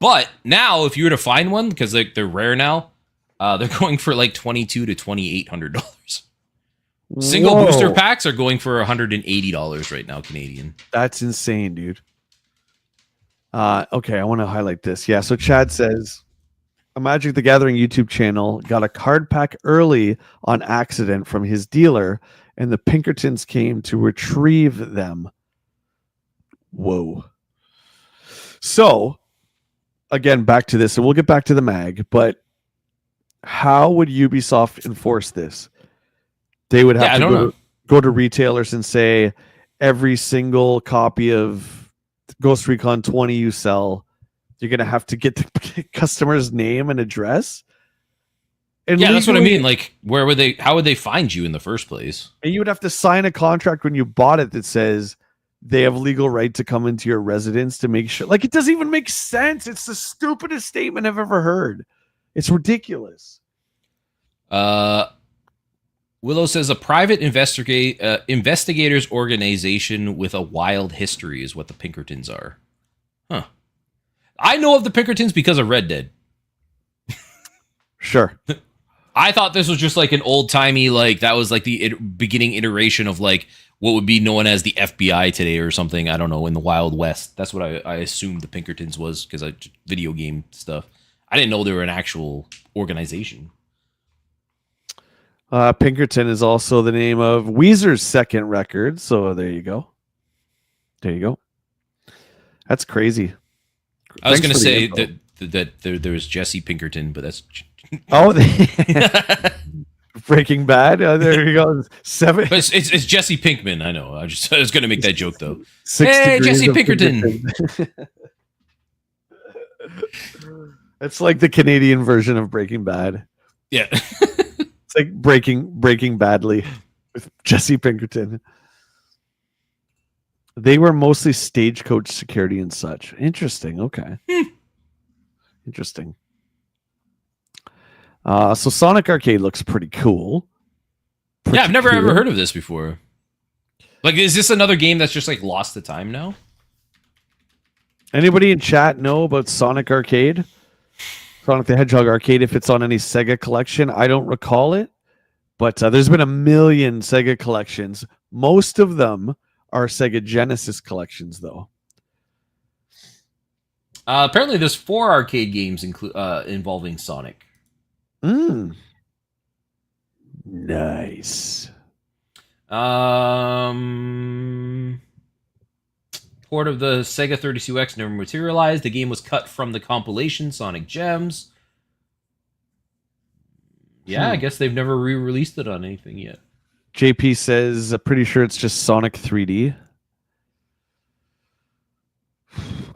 But now, if you were to find one, because they're rare now, they're going for like $2,200 to $2,800. Single Whoa. booster packs are going for $180 right now, Canadian. That's insane, dude. Okay, I want to highlight this. Yeah, so Chad says a Magic the Gathering YouTube channel got a card pack early on accident from his dealer, and the Pinkertons came to retrieve them. Whoa. So, again, back to this, and we'll get back to the mag, but how would Ubisoft enforce this? They would have to go to retailers and say, every single copy of Ghost Recon 20 you sell, you're going to have to get the customer's name and address. And yeah, that's what I mean. Like, how would they find you in the first place? And you would have to sign a contract when you bought it that says they have legal right to come into your residence to make sure. Like, it doesn't even make sense. It's the stupidest statement I've ever heard. It's ridiculous. Willow says a private investigators organization with a wild history is what the Pinkertons are. Huh. I know of the Pinkertons because of Red Dead. Sure. I thought this was just like an old-timey, like, that was like the beginning iteration of like what would be known as the FBI today or something. I don't know, in the Wild West. That's what I assumed the Pinkertons was, because I video game stuff. I didn't know they were an actual organization. Pinkerton is also the name of Weezer's second record. So there you go. There you go. That's crazy. I was going to say that there was Jesse Pinkerton, but that's... Oh, Breaking Bad. There you go. 7. But it's Jesse Pinkman. I know. I was going to make that joke though. 6 hey, Jesse Pinkerton. It's like the Canadian version of Breaking Bad. Yeah. It's like Breaking Badly with Jesse Pinkerton. They were mostly stagecoach security and such. Interesting. Okay. Interesting. So Sonic Arcade looks pretty cool. I've never ever heard of this before. Like, is this another game that's just like lost to time now? Anybody in chat know about Sonic Arcade? Sonic the Hedgehog Arcade, if it's on any Sega collection. I don't recall it, but there's been a million Sega collections. Most of them are Sega Genesis collections, though. Apparently, there's 4 arcade games involving Sonic. Nice. Port of the Sega 32X never materialized. The game was cut from the compilation Sonic Gems. Yeah, I guess they've never re-released it on anything yet. JP says, pretty sure it's just Sonic 3D.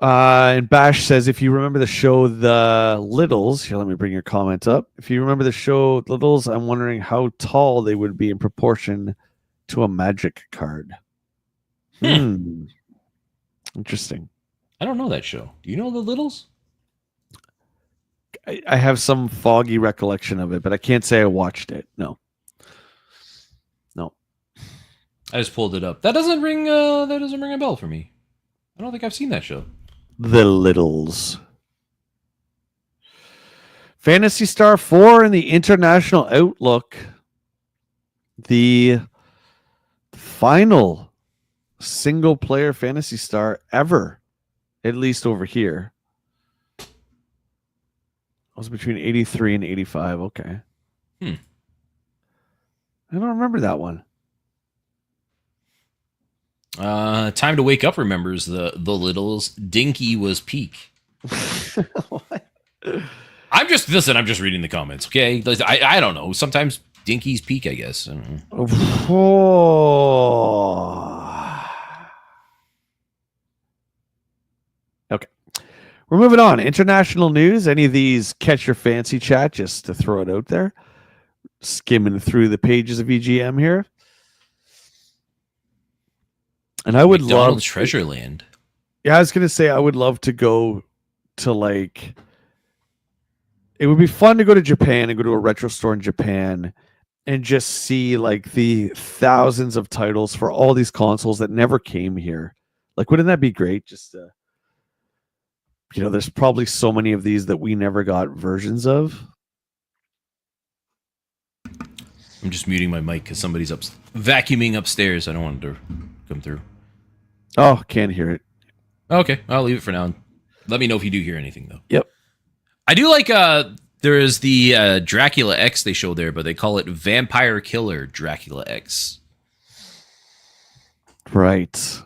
And Bash says, if you remember the show The Littles, here, let me bring your comment up. If you remember the show Littles, I'm wondering how tall they would be in proportion to a magic card. Interesting. I don't know that show. Do you know The Littles? I have some foggy recollection of it, but I can't say I watched it. No. I just pulled it up. That doesn't ring a bell for me. I don't think I've seen that show. The Littles. Phantasy Star 4 in the International Outlook. The final single-player Phantasy Star ever, at least over here. It was between 83 and 85. Okay. I don't remember that one. Time to Wake Up remembers the Littles. Dinky was peak. What? I'm just reading the comments, okay? I don't know. Sometimes Dinky's peak, I guess. I don't know. Okay. We're moving on. International news. Any of these catch your fancy, chat? Just to throw it out there. Skimming through the pages of EGM here. And I would love Treasureland. Yeah, I was gonna say I would love to go to like. It would be fun to go to Japan and go to a retro store in Japan and just see like the thousands of titles for all these consoles that never came here. Like, wouldn't that be great? Just there's probably so many of these that we never got versions of. I'm just muting my mic because somebody's vacuuming upstairs. I don't want it to come through. Oh, can't hear it. Okay, I'll leave it for now. Let me know if you do hear anything though. Yep. I do like there is the Dracula X they show there, but they call it Vampire Killer Dracula X. Right.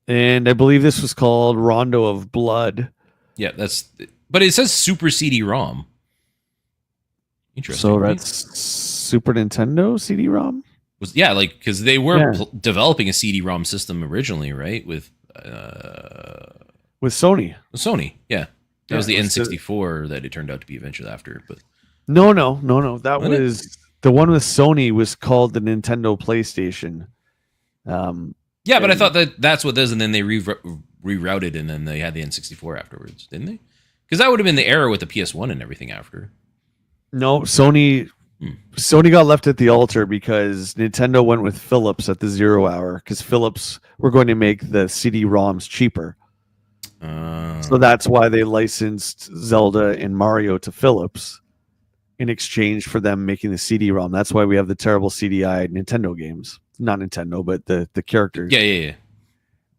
And I believe this was called Rondo of Blood. Yeah, but it says Super CD-ROM. Interesting. So right? that's Super Nintendo CD-ROM? Because they were developing a CD-ROM system originally, right? With Sony. Sony, yeah. That was the it was N64 that it turned out to be eventually after. But No. That Wasn't was the one with Sony was called the Nintendo PlayStation. yeah, but I thought that's what it is, and then they rerouted, and then they had the N64 afterwards, didn't they? Because that would have been the era with the PS1 and everything after. No, Sony got left at the altar because Nintendo went with Philips at the 0 hour because Philips were going to make the CD-ROMs cheaper. So that's why they licensed Zelda and Mario to Philips in exchange for them making the CD-ROM. That's why we have the terrible CDI Nintendo games. Not Nintendo, but the characters. Yeah.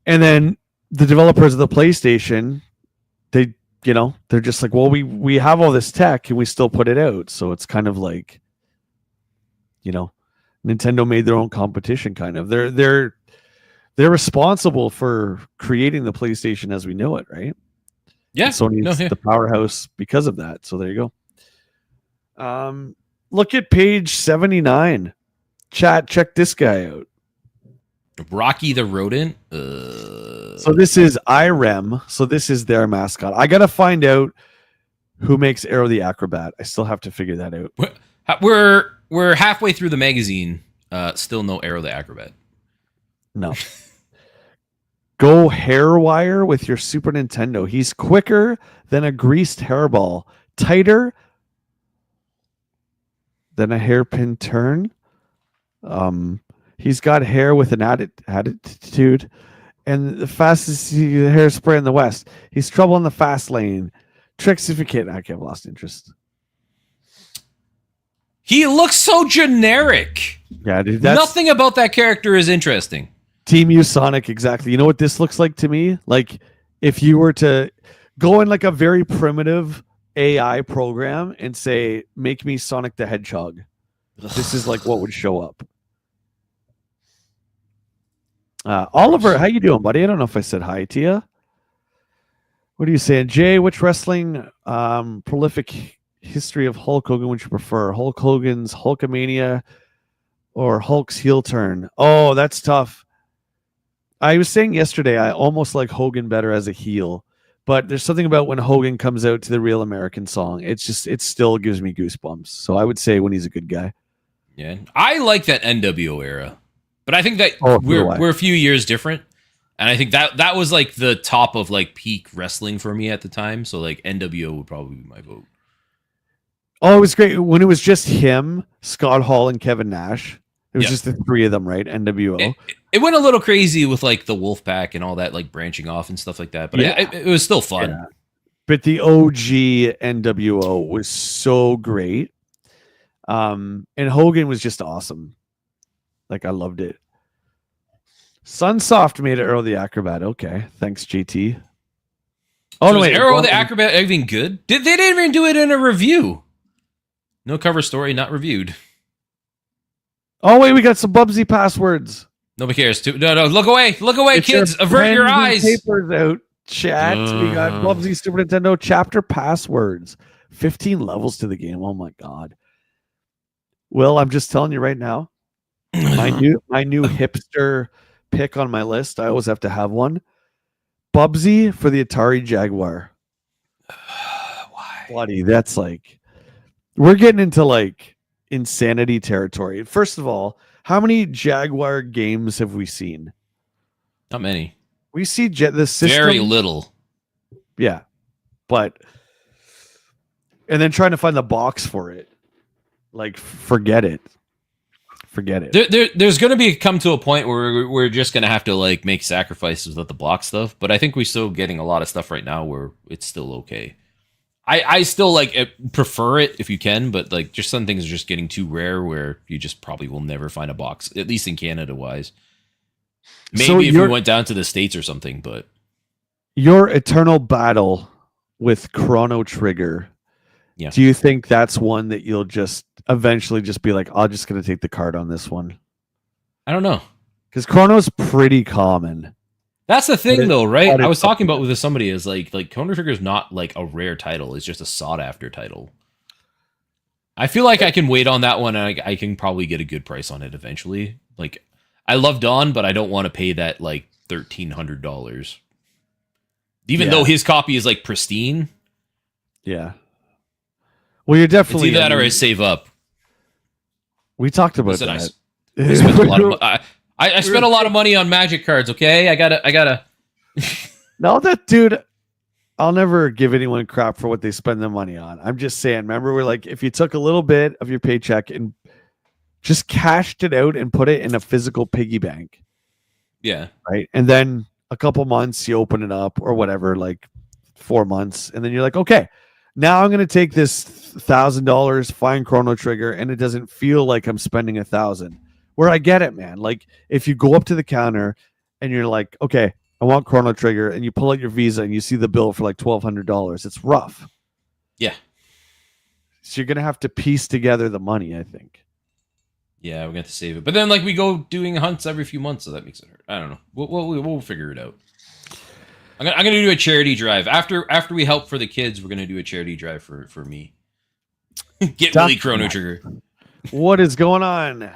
And then the developers of the PlayStation, they're just like, well, we have all this tech and we still put it out. So it's kind of like, Nintendo made their own competition kind of. They're responsible for creating the PlayStation as we know it, right? Yeah. And Sony's the powerhouse because of that. So there you go. Look at page 79. Chat, check this guy out. Rocky the Rodent. So this is IREM. So this is their mascot. I gotta find out who makes Aero the Acrobat. I still have to figure that out. We're halfway through the magazine. Still no Aero the Acrobat. No. Go hair wire with your Super Nintendo. He's quicker than a greased hairball, tighter than a hairpin turn. He's got hair with an attitude, and the fastest hairspray in the West. He's trouble in the fast lane. Tricks if you can't. I've lost interest. He looks so generic. Yeah, dude. Nothing about that character is interesting. Team U Sonic, exactly. You know what this looks like to me? Like if you were to go in like a very primitive AI program and say, make me Sonic the Hedgehog. This is like what would show up. Oliver, how you doing, buddy? I don't know if I said hi to you. What are you saying? Jay, which wrestling prolific history of Hulk Hogan would you prefer? Hulk Hogan's Hulkamania or Hulk's heel turn? Oh, that's tough. I was saying yesterday I almost like Hogan better as a heel, but there's something about when Hogan comes out to the Real American Song. It still gives me goosebumps. So I would say when he's a good guy. Yeah, I like that NWO era, but I think that we're a few years different, and I think that was like the top of like peak wrestling for me at the time. So like NWO would probably be my vote. Oh, it was great when it was just him, Scott Hall, and Kevin Nash. It was just the three of them, right? NWO. It went a little crazy with like the Wolfpack and all that, like branching off and stuff like that. But it was still fun. Yeah. But the OG NWO was so great. And Hogan was just awesome. Like I loved it. Sunsoft made it Aero the Acrobat. Okay. Thanks, JT. Oh, so no, wait. Aero the Acrobat even good? They didn't even do it in a review. No cover story, not reviewed. Oh, wait, we got some Bubsy passwords. Nobody cares. No, look away, Get kids. Avert your eyes. Papers out, chat. We got Bubsy Super Nintendo chapter passwords. 15 levels to the game. Oh my god. Well, I'm just telling you right now. My new hipster pick on my list. I always have to have one. Bubsy for the Atari Jaguar. Why? Bloody, that's like we're getting into like insanity territory. First of all, how many Jaguar games have we seen? Not many. We see the system very little. Yeah, but and then trying to find the box for it, like forget it. There's going to come to a point where we're just going to have to like make sacrifices with the block stuff. But I think we're still getting a lot of stuff right now where it's still okay. I still like prefer it if you can, but like just some things are just getting too rare where you just probably will never find a box, at least in Canada wise. Maybe if we went down to the States or something, but your eternal battle with Chrono Trigger. Yeah. Do you think that's one that you'll just eventually just be like, I'm just going to take the card on this one? I don't know. Because Chrono's pretty common. That's the thing, though, right? but I was it's talking about something with somebody is like Chrono Trigger is not like a rare title; it's just a sought after title. I feel like I can wait on that one, and I can probably get a good price on it eventually. Like, I love Dawn, but I don't want to pay that like $1,300, even though his copy is like pristine. Yeah. Well, you're definitely It's either that or I save up. We talked about Listen, that. I spent a lot of I spent a lot of money on Magic cards. Okay, I gotta. No, that dude. I'll never give anyone crap for what they spend their money on. I'm just saying. Remember, we're like, if you took a little bit of your paycheck and just cashed it out and put it in a physical piggy bank, Yeah. right, and then a couple months you open it up or whatever, like 4 months, and then you're like, okay, now I'm going to take this $1,000, find Chrono Trigger, and it doesn't feel like I'm spending $1,000. Where I get it, man. Like if you go up to the counter and you're like, okay, I want Chrono Trigger, and you pull out your Visa and you see the bill for like $1,200, it's rough. Yeah. So you're going to have to piece together the money, I think. Yeah, we're gonna have to save it. But then, like, we go doing hunts every few months, so that makes it hurt. I don't know. We'll figure it out. I'm gonna do a charity drive after we help for the kids. We're gonna do a charity drive for me. Get Willy Chrono Trigger. What is going on?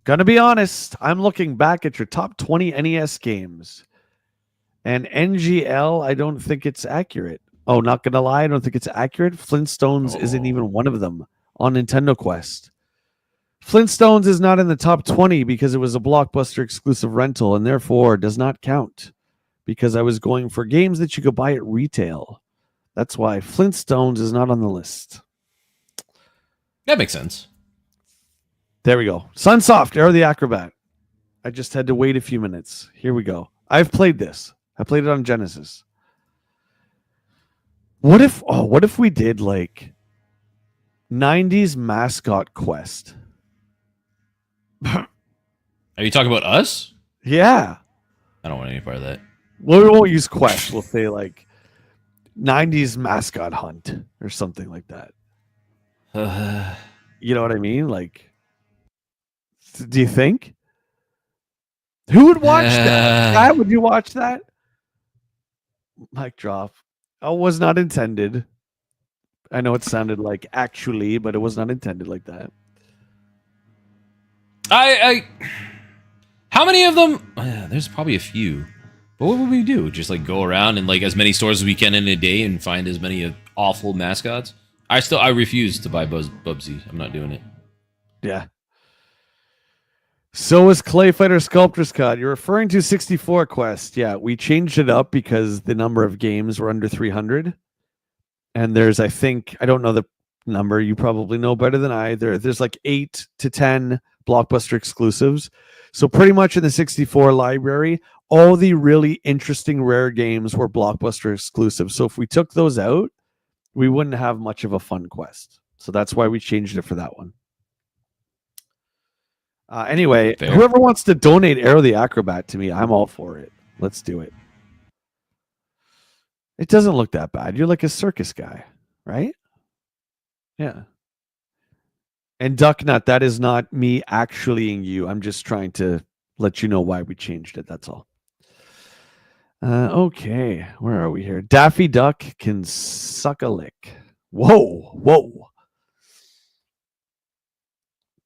Gonna be honest, I'm looking back at your top 20 NES games, and NGL, I don't think it's accurate. Oh, not gonna lie, I don't think it's accurate. Flintstones isn't even one of them on Nintendo Quest. Flintstones is not in the top 20 because it was a Blockbuster exclusive rental and therefore does not count because I was going for games that you could buy at retail. That's why Flintstones is not on the list. That makes sense. There we go. Sunsoft, Aero the Acrobat. I just had to wait a few minutes. Here we go. I've played this. I played it on Genesis. What if we did like 90s mascot quest? Are you talking about us? Yeah. I don't want any part of that. Well, we won't use quest. We'll say like 90s mascot hunt or something like that. You know what I mean? Like, do you think? Who would watch that? Pat, would you watch that? Mic drop. Oh, was not intended. I know it sounded like actually, but it was not intended like that. How many of them? There's probably a few. But what would we do? Just like go around and like as many stores as we can in a day and find as many awful mascots? I refuse to buy Bubsy. I'm not doing it. Yeah. So is Clay Fighter Sculptor's Cut. You're referring to 64 Quest. Yeah, we changed it up because the number of games were under 300. And there's, I think, I don't know the number. You probably know better than I. There's like 8 to 10 Blockbuster exclusives. So pretty much in the 64 library, all the really interesting rare games were Blockbuster exclusive. So if we took those out, we wouldn't have much of a fun quest. So that's why we changed it for that one. Anyway, Fair. Whoever wants to donate Aero the Acrobat to me, I'm all for it. Let's do it. It doesn't look that bad. You're like a circus guy, right? Yeah. And Ducknut, that is not me actuallying you. I'm just trying to let you know why we changed it. That's all. Okay, where are we here? Daffy Duck can suck a lick. Whoa.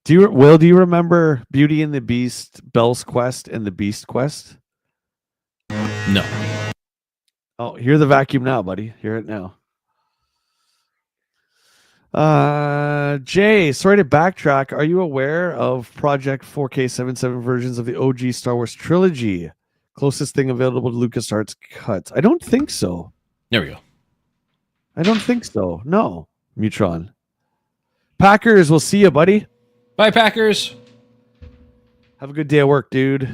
Do you remember Beauty and the Beast, Belle's Quest, and the Beast Quest? No. Oh, hear the vacuum now, buddy. Hear it now. Jay, sorry to backtrack. Are you aware of Project 4K77 versions of the OG Star Wars trilogy? Closest thing available to LucasArts cuts. I don't think so. There we go. I don't think so. No, Mutron. Packers, we'll see you, buddy. Bye, Packers. Have a good day at work, dude.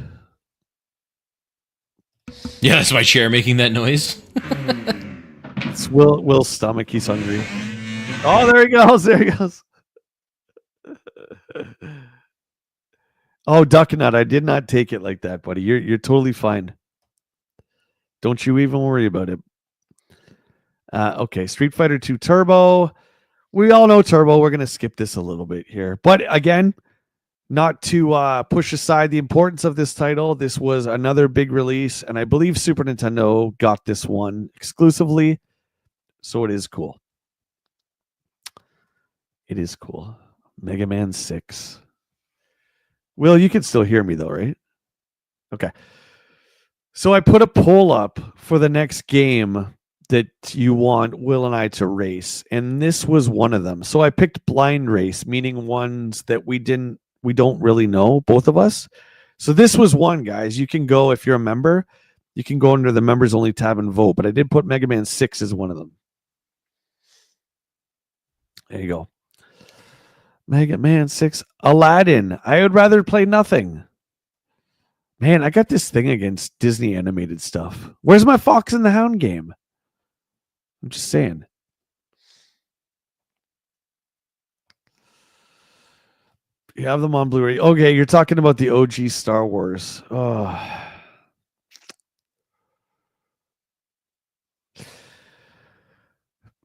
Yeah, that's my chair making that noise. It's Will's stomach. He's hungry. Oh, there he goes. There he goes. Oh, Ducknut, I did not take it like that, buddy. You're totally fine. Don't you even worry about it. Okay, Street Fighter 2 Turbo. We all know Turbo. We're going to skip this a little bit here. But again, not to push aside the importance of this title, this was another big release, and I believe Super Nintendo got this one exclusively, so it is cool. It is cool. Mega Man 6. Will, you can still hear me though, right? Okay. So I put a poll up for the next game that you want Will and I to race, and this was one of them. So I picked blind race, meaning ones that we don't really know, both of us. So this was one, guys. You can go, if you're a member, you can go under the members only tab and vote, but I did put Mega Man 6 as one of them. There you go. Mega Man 6. Aladdin. I would rather play nothing. Man, I got this thing against Disney animated stuff. Where's my Fox and the Hound game? I'm just saying. You have them on Blu-ray. Okay, you're talking about the OG Star Wars. Oh.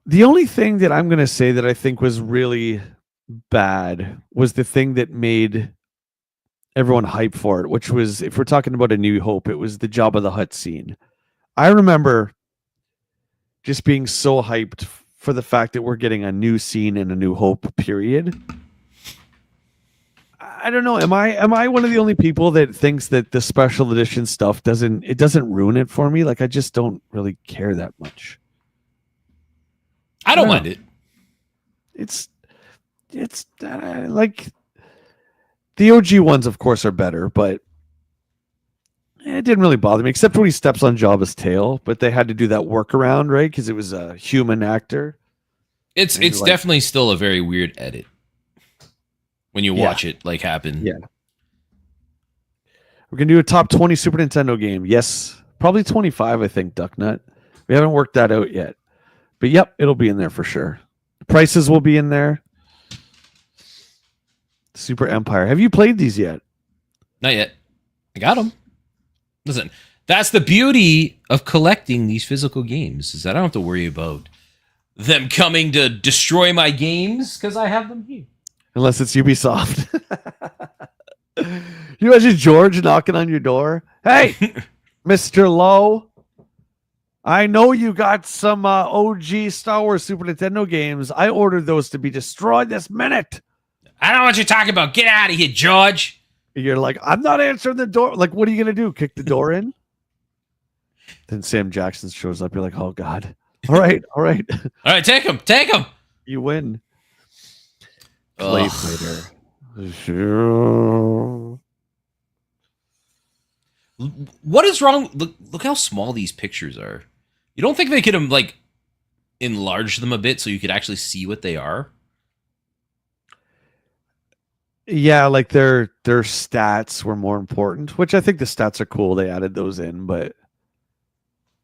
The only thing that I'm going to say that I think was really bad was the thing that made everyone hype for it, which was, if we're talking about A New Hope, it was the Jabba the Hutt scene. I remember just being so hyped for the fact that we're getting a new scene in A New Hope, period. I don't know. Am I one of the only people that thinks that the special edition stuff doesn't ruin it for me? Like, I just don't really care that much. I don't mind it. It's like the OG ones, of course, are better, but it didn't really bother me, except when he steps on Jabba's tail. But they had to do that workaround, right? Because it was a human actor. It's like, definitely still a very weird edit when you watch it like happen. Yeah. We're gonna do a top 20 Super Nintendo game. Yes, probably 25. I think Ducknut. We haven't worked that out yet. But yep, it'll be in there for sure. The prices will be in there. Super Empire. Have you played these yet? Not yet. I got them. Listen, that's the beauty of collecting these physical games, is that I don't have to worry about them coming to destroy my games because I have them here. Unless it's Ubisoft. You imagine George knocking on your door? Hey, Mr. Lowe. I know you got some OG Star Wars Super Nintendo games. I ordered those to be destroyed this minute. I don't know what you're talking about. Get out of here, George. You're like, I'm not answering the door. Like, what are you going to do? Kick the door in? Then Sam Jackson shows up. You're like, oh, God. All right. All right, take him. Take him. You win. Play fighter. Sure. What is wrong? Look how small these pictures are. You don't think they could like enlarge them a bit so you could actually see what they are? Yeah, like their stats were more important, which I think the stats are cool. They added those in, but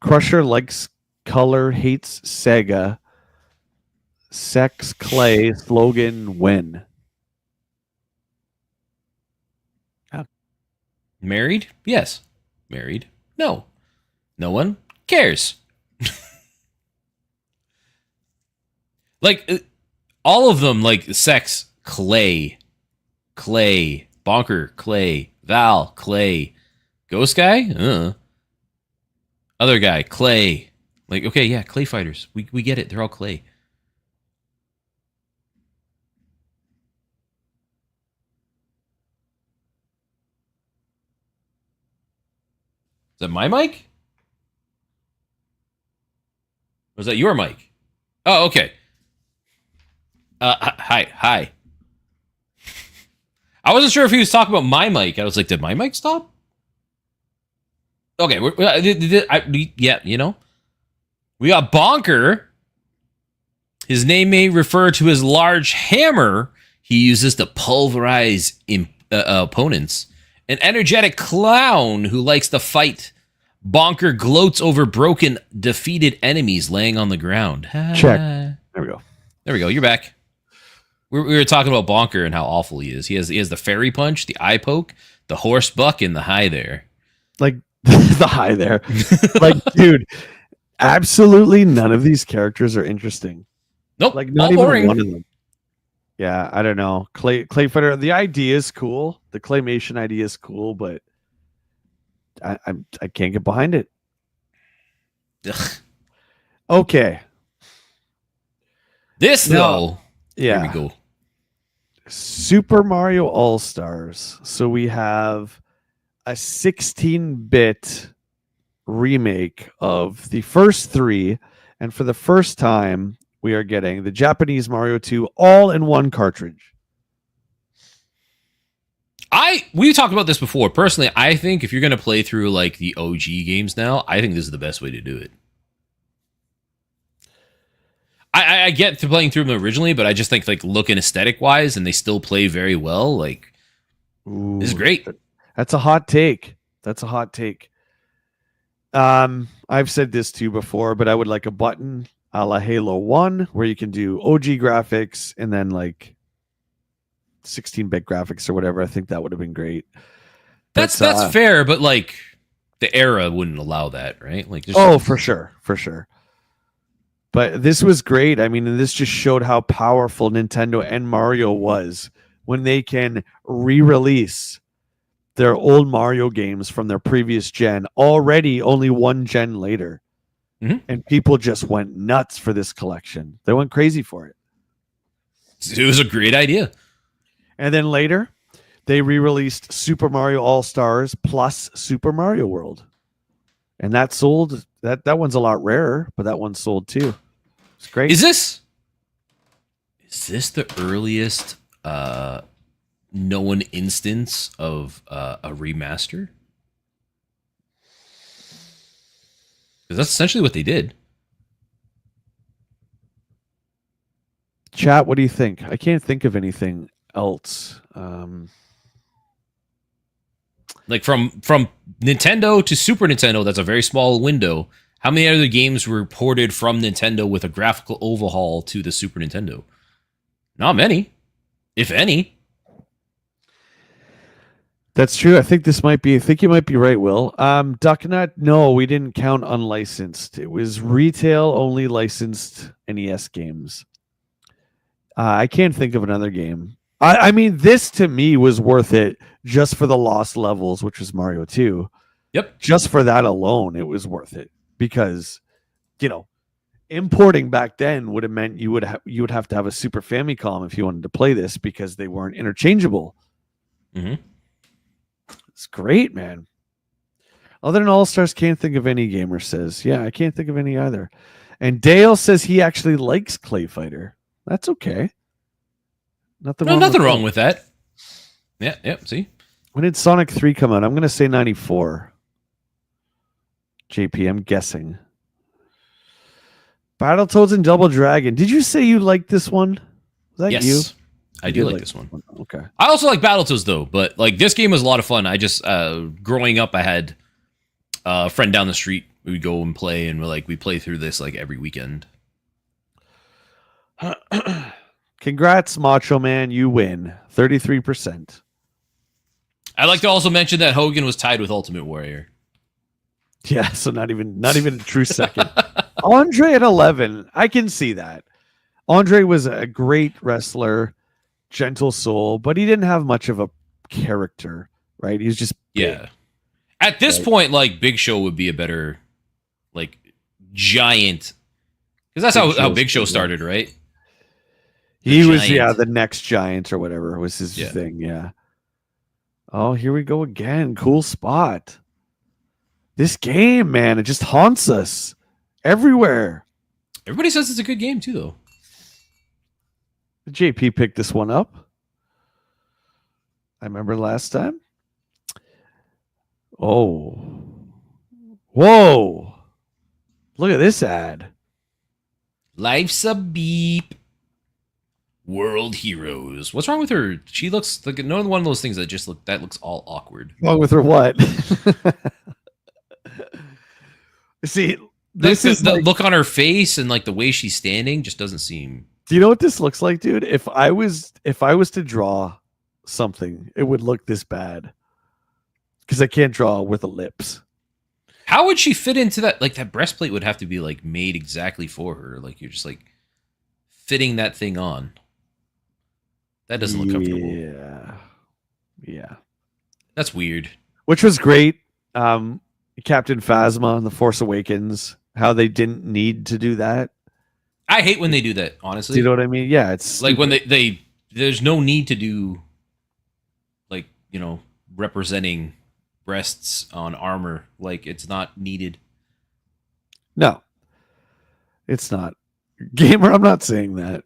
Crusher likes color, hates Sega. Sex, Clay, slogan, win. Married? Yes. Married? No. No one cares. Like, all of them, like, Sex, Clay, Bonker, Clay, Val, Clay, Ghost Guy? Other guy, Clay. Like, okay, yeah, Clay fighters. We get it. They're all Clay. Is that my mic? Was that your mic? Oh, okay. Hi. I wasn't sure if he was talking about my mic. I was like, did my mic stop? Okay, yeah, you know. We got Bonker. His name may refer to his large hammer he uses to pulverize opponents. An energetic clown who likes to fight. Bonker gloats over broken, defeated enemies laying on the ground. Check. There we go. There we go. You're back. We were talking about Bonker and how awful he is. He has the fairy punch, the eye poke, the horse buck, and the hi there. Like the high there. Like, dude, absolutely none of these characters are interesting. Nope. Like, not all even boring. one of them. Yeah, I don't know. Clay Fighter. The idea is cool. The claymation idea is cool, but I can't get behind it. Ugh. Okay. This though. Yeah. Here we go. Super Mario All Stars. So we have a 16-bit remake of the first three, and for the first time, we are getting the Japanese Mario 2 all in one cartridge. We talked about this before. Personally, I think if you're gonna play through like the OG games now, I think this is the best way to do it. I get to playing through them originally, but I just think like looking aesthetic wise, and they still play very well. Like, this is great. That's a hot take. That's a hot take. I've said this too before, but I would like a button a la Halo 1 where you can do OG graphics and then like 16-bit graphics or whatever. I think that would have been great. That's fair, but like the era wouldn't allow that, right? Like, for sure. But this was great. I mean, and this just showed how powerful Nintendo and Mario was when they can re-release their old Mario games from their previous gen already only one gen later. Mm-hmm. And people just went nuts for this collection. They went crazy for it. It was a great idea. And then later, they re-released Super Mario All-Stars plus Super Mario World. And that sold, that one's a lot rarer, but that one sold too. It's great. Is this the earliest known instance of a remaster? Because that's essentially what they did. Chat, what do you think? I can't think of anything else. Like from Nintendo to Super Nintendo, that's a very small window. How many other games were ported from Nintendo with a graphical overhaul to the Super Nintendo? Not many, if any. That's true. I think you might be right, Will. Ducknut, no, we didn't count unlicensed. It was retail only licensed NES games. I can't think of another game. I mean, this to me was worth it just for the lost levels, which was Mario 2. Yep. Just for that alone, it was worth it because, importing back then would have meant you would have to have a Super Famicom if you wanted to play this because they weren't interchangeable. Mm-hmm. It's great, man. Other than All Stars, can't think of any. Gamer says, yeah, I can't think of any either. And Dale says he actually likes Clay Fighter. That's okay. Nothing wrong with that. Yeah, see? When did Sonic 3 come out? I'm going to say 94. JP, I'm guessing. Battletoads and Double Dragon. Did you say you liked this one? Was that yes, you? I do like this one. Okay. I also like Battletoads though, but like this game was a lot of fun. I just growing up, I had a friend down the street. We would go and play, and we play through this like every weekend. Congrats, Macho Man. You win 33%. I'd like to also mention that Hogan was tied with Ultimate Warrior. Yeah, so not even a true second. Andre at 11. I can see that. Andre was a great wrestler, gentle soul, but he didn't have much of a character, right? He was just big. At this point, like Big Show would be a better like giant, because that's how Big Show started, right? He was the next giant or whatever was his thing. Yeah. Oh, here we go again. Cool spot. This game, man, it just haunts us everywhere. Everybody says it's a good game too, though. JP picked this one up. I remember last time. Oh. Whoa. Look at this ad. Life's a beep. World Heroes. What's wrong with her? She looks like another one of those things that just looks all awkward. Wrong with her what? See, this is the look on her face and like the way she's standing just doesn't seem. Do you know what this looks like, dude? If I was to draw something, it would look this bad. Because I can't draw with the lips. How would she fit into that? Like that breastplate would have to be like made exactly for her. Like you're just like fitting that thing on. That doesn't look comfortable. Yeah. That's weird. Which was great. Captain Phasma, The Force Awakens, how they didn't need to do that. I hate when they do that, honestly. Do you know what I mean? Yeah, it's like when they there's no need to do like, representing breasts on armor. Like it's not needed. No. It's not. Gamer, I'm not saying that.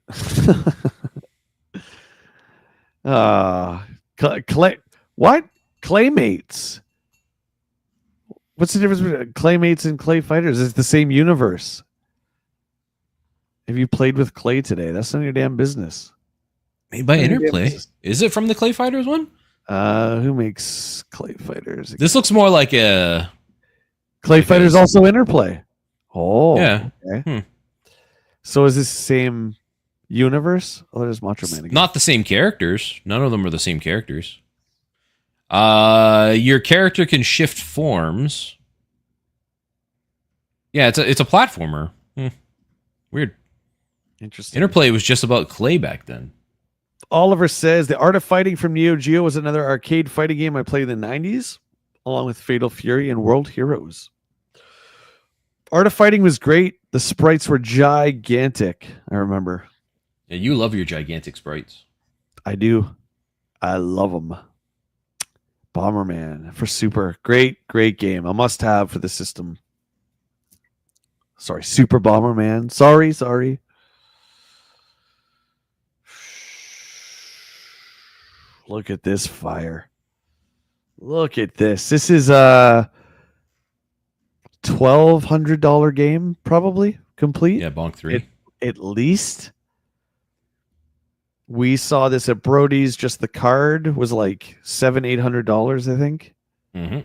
What? Claymates. What's the difference between Claymates and Clay Fighters? It's the same universe. Have you played with Clay today? That's none of your damn business. Made by Interplay. Is it from the Clay Fighters one? Who makes Clay Fighters? This looks more like a Clay Fighters also Interplay. Oh, yeah. Okay. So is this the same universe? Oh, there's Macho Man again. Not the same characters. None of them are the same characters. Your character can shift forms. Yeah, it's a platformer. Weird. Interesting. Interplay was just about Clay back then. Oliver says the Art of Fighting from Neo Geo was another arcade fighting game I played in the 90s, along with Fatal Fury and World Heroes. Art of Fighting was great. The sprites were gigantic. I remember. Yeah, you love your gigantic sprites. I do. I love them. Bomberman for Super. Great game. A must-have for the system. Sorry, Super Bomberman. Sorry. Look at this fire. Look at this. This is a $1,200 game, probably complete. Yeah, Bonk 3. At least. We saw this at Brody's. Just the card was like $700-800, I think. Mm-hmm.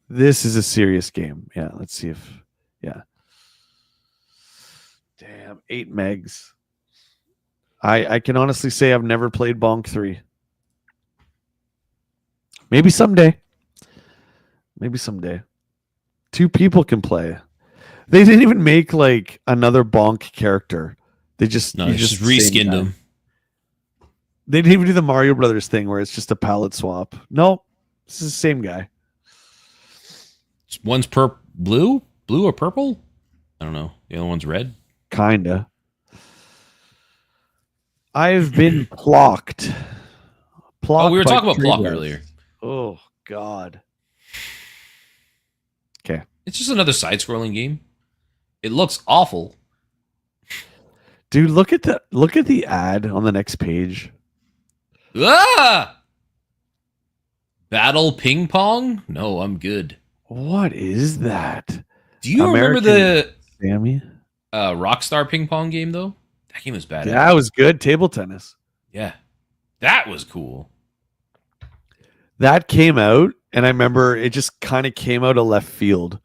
This is a serious game. Yeah, let's see if. Yeah. Damn, 8 megs. I can honestly say I've never played Bonk 3. Maybe someday. 2 people can play. They didn't even make like another Bonk character. They just reskinned them. They didn't even do the Mario Brothers thing where it's just a palette swap. No, this is the same guy. One's blue or purple? I don't know. The other one's red. Kinda. I've been plocked. Oh, we were by talking about Plock Treeless. earlier. Oh God. Okay. It's just another side-scrolling game. It looks awful. Dude, look at the ad on the next page. Ah! Battle ping pong? No, I'm good. What is that? Do you remember the Sammy? Rockstar ping pong game though? That game was bad. Yeah, it was good. Table tennis. Yeah. That was cool. That came out, and I remember it just kind of came out of left field.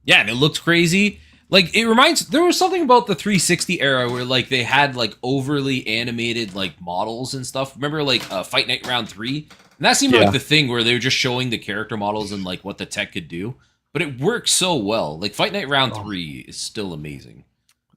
Yeah, and it looked crazy. Like there was something about the 360 era where like they had like overly animated like models and stuff. Remember like Fight Night Round 3? And that seemed like the thing where they were just showing the character models and like what the tech could do. But it works so well. Like Fight Night Round 3 is still amazing.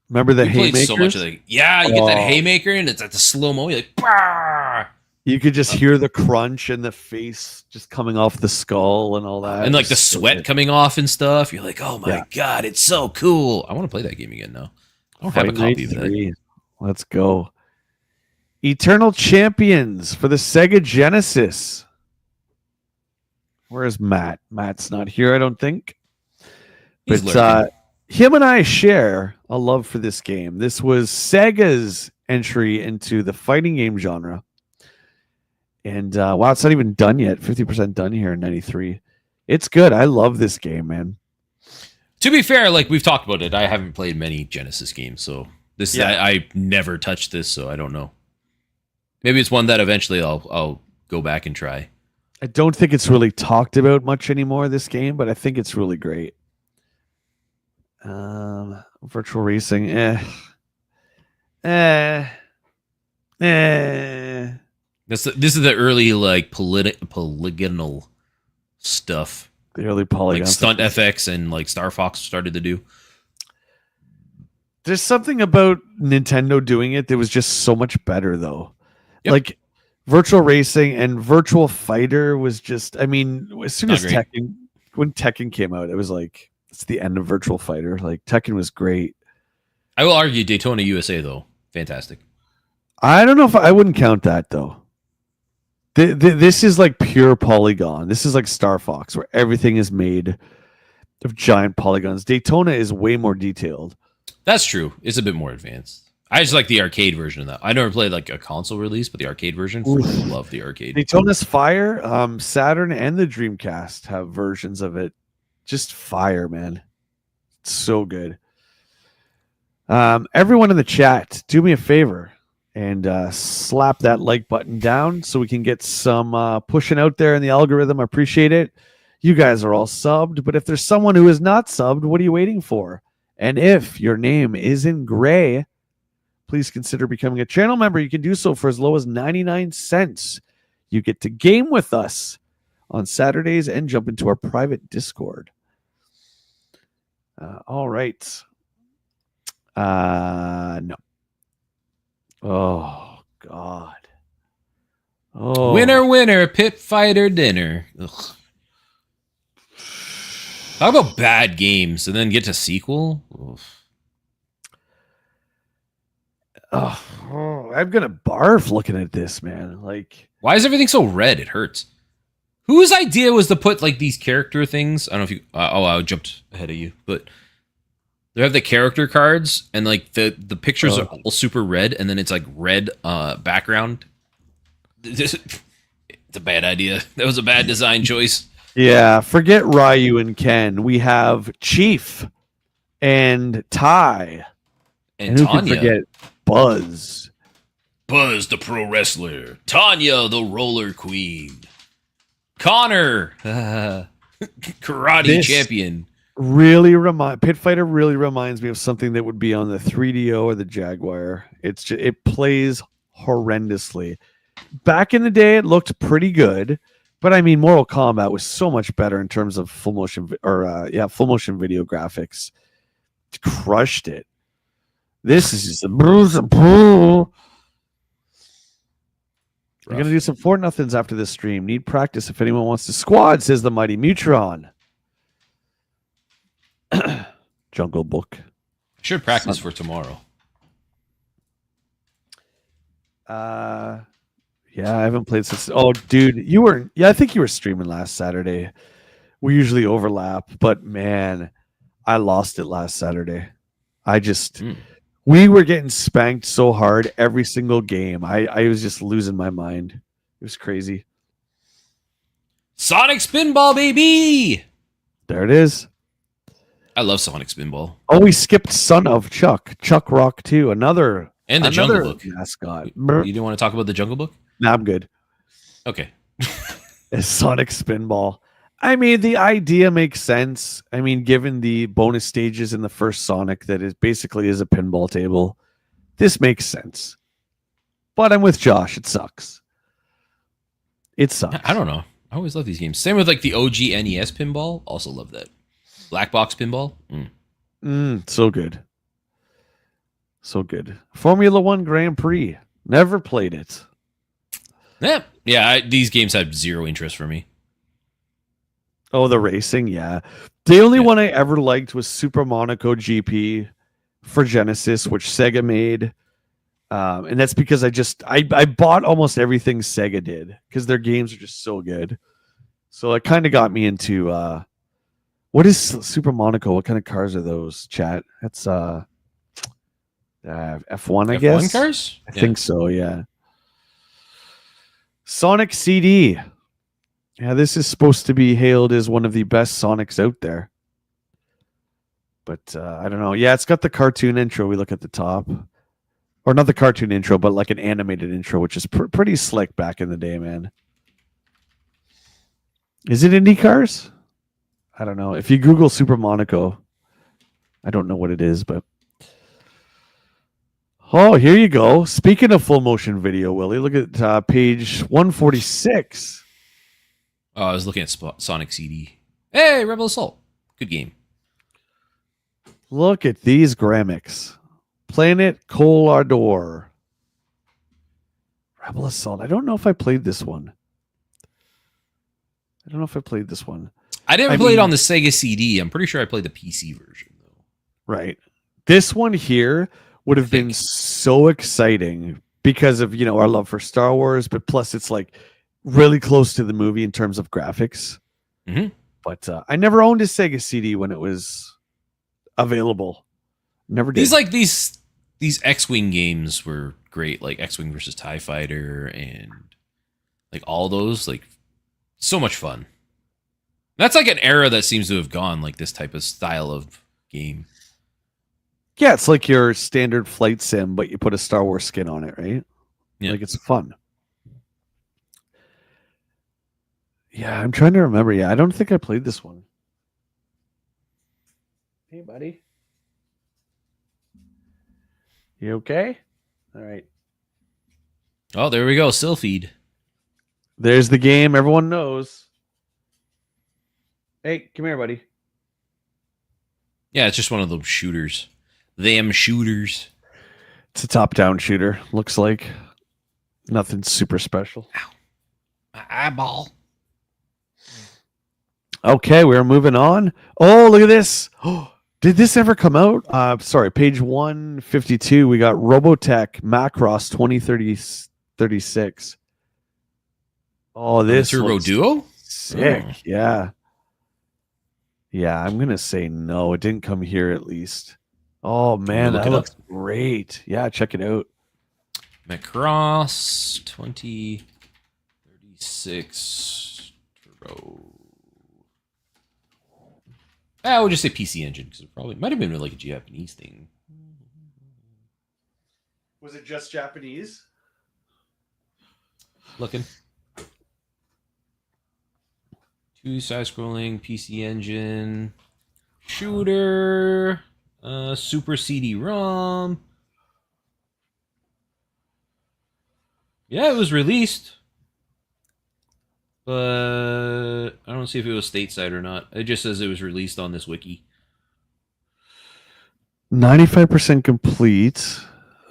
Remember the we played haymakers? so much of the you get that haymaker and it's at the slow-mo. You're like, bah! You could just hear the crunch and the face just coming off the skull and all that. And like the sweat coming off and stuff. You're like, oh my God, it's so cool. I want to play that game again now. I don't have a copy of that. Let's go. Eternal Champions for the Sega Genesis. Where's Matt? Matt's not here, I don't think. But him and I share a love for this game. This was Sega's entry into the fighting game genre. And wow, it's not even done yet. 50% done here in 93. It's good. I love this game, man. To be fair, like we've talked about it, I haven't played many Genesis games, so this I never touched this, so I don't know. Maybe it's one that eventually I'll go back and try. I don't think it's really talked about much anymore, this game, but I think it's really great. Virtual racing, This is the early like polygonal stuff The early polygons. like Stunt FX and like Star Fox started to do. There's something about Nintendo doing it that was just so much better, though. Yep. Like Virtual Racing and Virtual Fighter was just. I mean, as soon Not as great. when Tekken came out, it was like it's the end of Virtual Fighter. Like Tekken was great. I will argue Daytona USA though, fantastic. I don't know if I wouldn't count that though. This is like pure polygon. This is like Star Fox, where everything is made of giant polygons. Daytona is way more detailed. That's true. It's a bit more advanced. I just like the arcade version of that. I never played like a console release, but the arcade version, love the arcade. Daytona's fire. Saturn and the Dreamcast have versions of it. Just fire, man. It's so good. Everyone in the chat, do me a favor and slap that like button down so we can get some pushing out there in the algorithm. I appreciate it. You guys are all subbed, but if there's someone who is not subbed, what are you waiting for? And if your name is in gray, please consider becoming a channel member. You can do so for as low as 99 cents. You get to game with us on Saturdays and jump into our private Discord. All right. No. Oh, God. Oh. Winner, pit fighter dinner. Ugh. How about bad games and then get to sequel? Oof. Oh, I'm gonna barf looking at this, man. Like, Why is everything so red? It hurts. Whose idea was to put like these character things? I don't know if you. I jumped ahead of you, but they have the character cards and like the pictures are all super red, and then it's like red background. It's a bad idea. That was a bad design choice. yeah, forget Ryu and Ken. We have Chief and Ty, And who can Tanya, forget Buzz. Buzz the pro wrestler, Tanya the roller queen, Connor karate This- champion. Pit Fighter really reminds me of something that would be on the 3DO or the Jaguar. It's just, it plays horrendously. Back in the day, it looked pretty good, but I mean, Mortal Kombat was so much better in terms of full motion video graphics. It crushed it. This is just a bruise. We're gonna do some 4-0s after this stream. Need practice if anyone wants to squad, says the mighty Mutron. Jungle Book. Should practice for tomorrow. Yeah, I haven't played since. Oh, dude, you were. Yeah, I think you were streaming last Saturday. We usually overlap, but man, I lost it last Saturday. We were getting spanked so hard every single game. I was just losing my mind. It was crazy. Sonic Spinball, baby! There it is. I love Sonic Spinball. Oh, we skipped Son of Chuck. Chuck Rock 2. Another Jungle Book. mascot. You didn't want to talk about the Jungle Book? Nah, I'm good. Okay. It's Sonic Spinball. I mean, the idea makes sense. I mean, given the bonus stages in the first Sonic that is basically is a pinball table, this makes sense. But I'm with Josh. It sucks. It sucks. I don't know. I always love these games. Same with like the OG NES pinball. Also love that. Black Box pinball. So good. So good. Formula One Grand Prix. Never played it. Yeah. These games have zero interest for me. Oh, the racing, yeah. The only one I ever liked was Super Monaco GP for Genesis, which Sega made. And that's because I bought almost everything Sega did because their games are just so good. So it kind of got me into what is Super Monaco? What kind of cars are those, chat? That's F1, I guess. F1 cars? I think so, yeah. Sonic CD. Yeah, this is supposed to be hailed as one of the best Sonics out there. But I don't know. Yeah, it's got the cartoon intro. We look at the top. Or not the cartoon intro, but like an animated intro, which is pretty slick back in the day, man. Is it Indy cars? I don't know. If you Google Super Monaco, I don't know what it is, but... Oh, here you go. Speaking of full motion video, Willie, look at page 146. Oh, I was looking at Sonic CD. Hey, Rebel Assault. Good game. Look at these graphics. Planet Colador. Rebel Assault. I don't know if I played this one. I never played mean, it on the Sega CD. I'm pretty sure I played the PC version, though. Right. This one here would have been so exciting because of, our love for Star Wars, but plus it's like really close to the movie in terms of graphics. Mm-hmm. But I never owned a Sega CD when it was available. Never did. These X-Wing games were great, like X-Wing versus TIE Fighter and like all those, like so much fun. That's like an era that seems to have gone, like this type of style of game. Yeah, it's like your standard flight sim, but you put a Star Wars skin on it, right? Yeah. Like it's fun. Yeah, I'm trying to remember. Yeah, I don't think I played this one. Hey, buddy. You okay? All right. Oh, there we go. Still feed. There's the game everyone knows. Hey, come here, buddy. Yeah, it's just one of those shooters. Them shooters. It's a top-down shooter. Looks like nothing super special. Ow. My eyeball. Okay, we're moving on. Oh, look at this. Oh, did this ever come out? Sorry, page 152. We got Robotech Macross 2036. Oh, this Turbo looks Duo? sick. Oh. Yeah. Yeah, I'm going to say no. It didn't come here at least. Oh, man, look that it looks up. great. Yeah, check it out. Macross 2036 Turbo. I would just say PC Engine because it probably might have been like a Japanese thing. Was it just Japanese? Looking. 2 side-scrolling PC Engine shooter, Super CD-ROM. Yeah, it was released, but I don't see if it was stateside or not. It just says it was released on this wiki. 95% complete.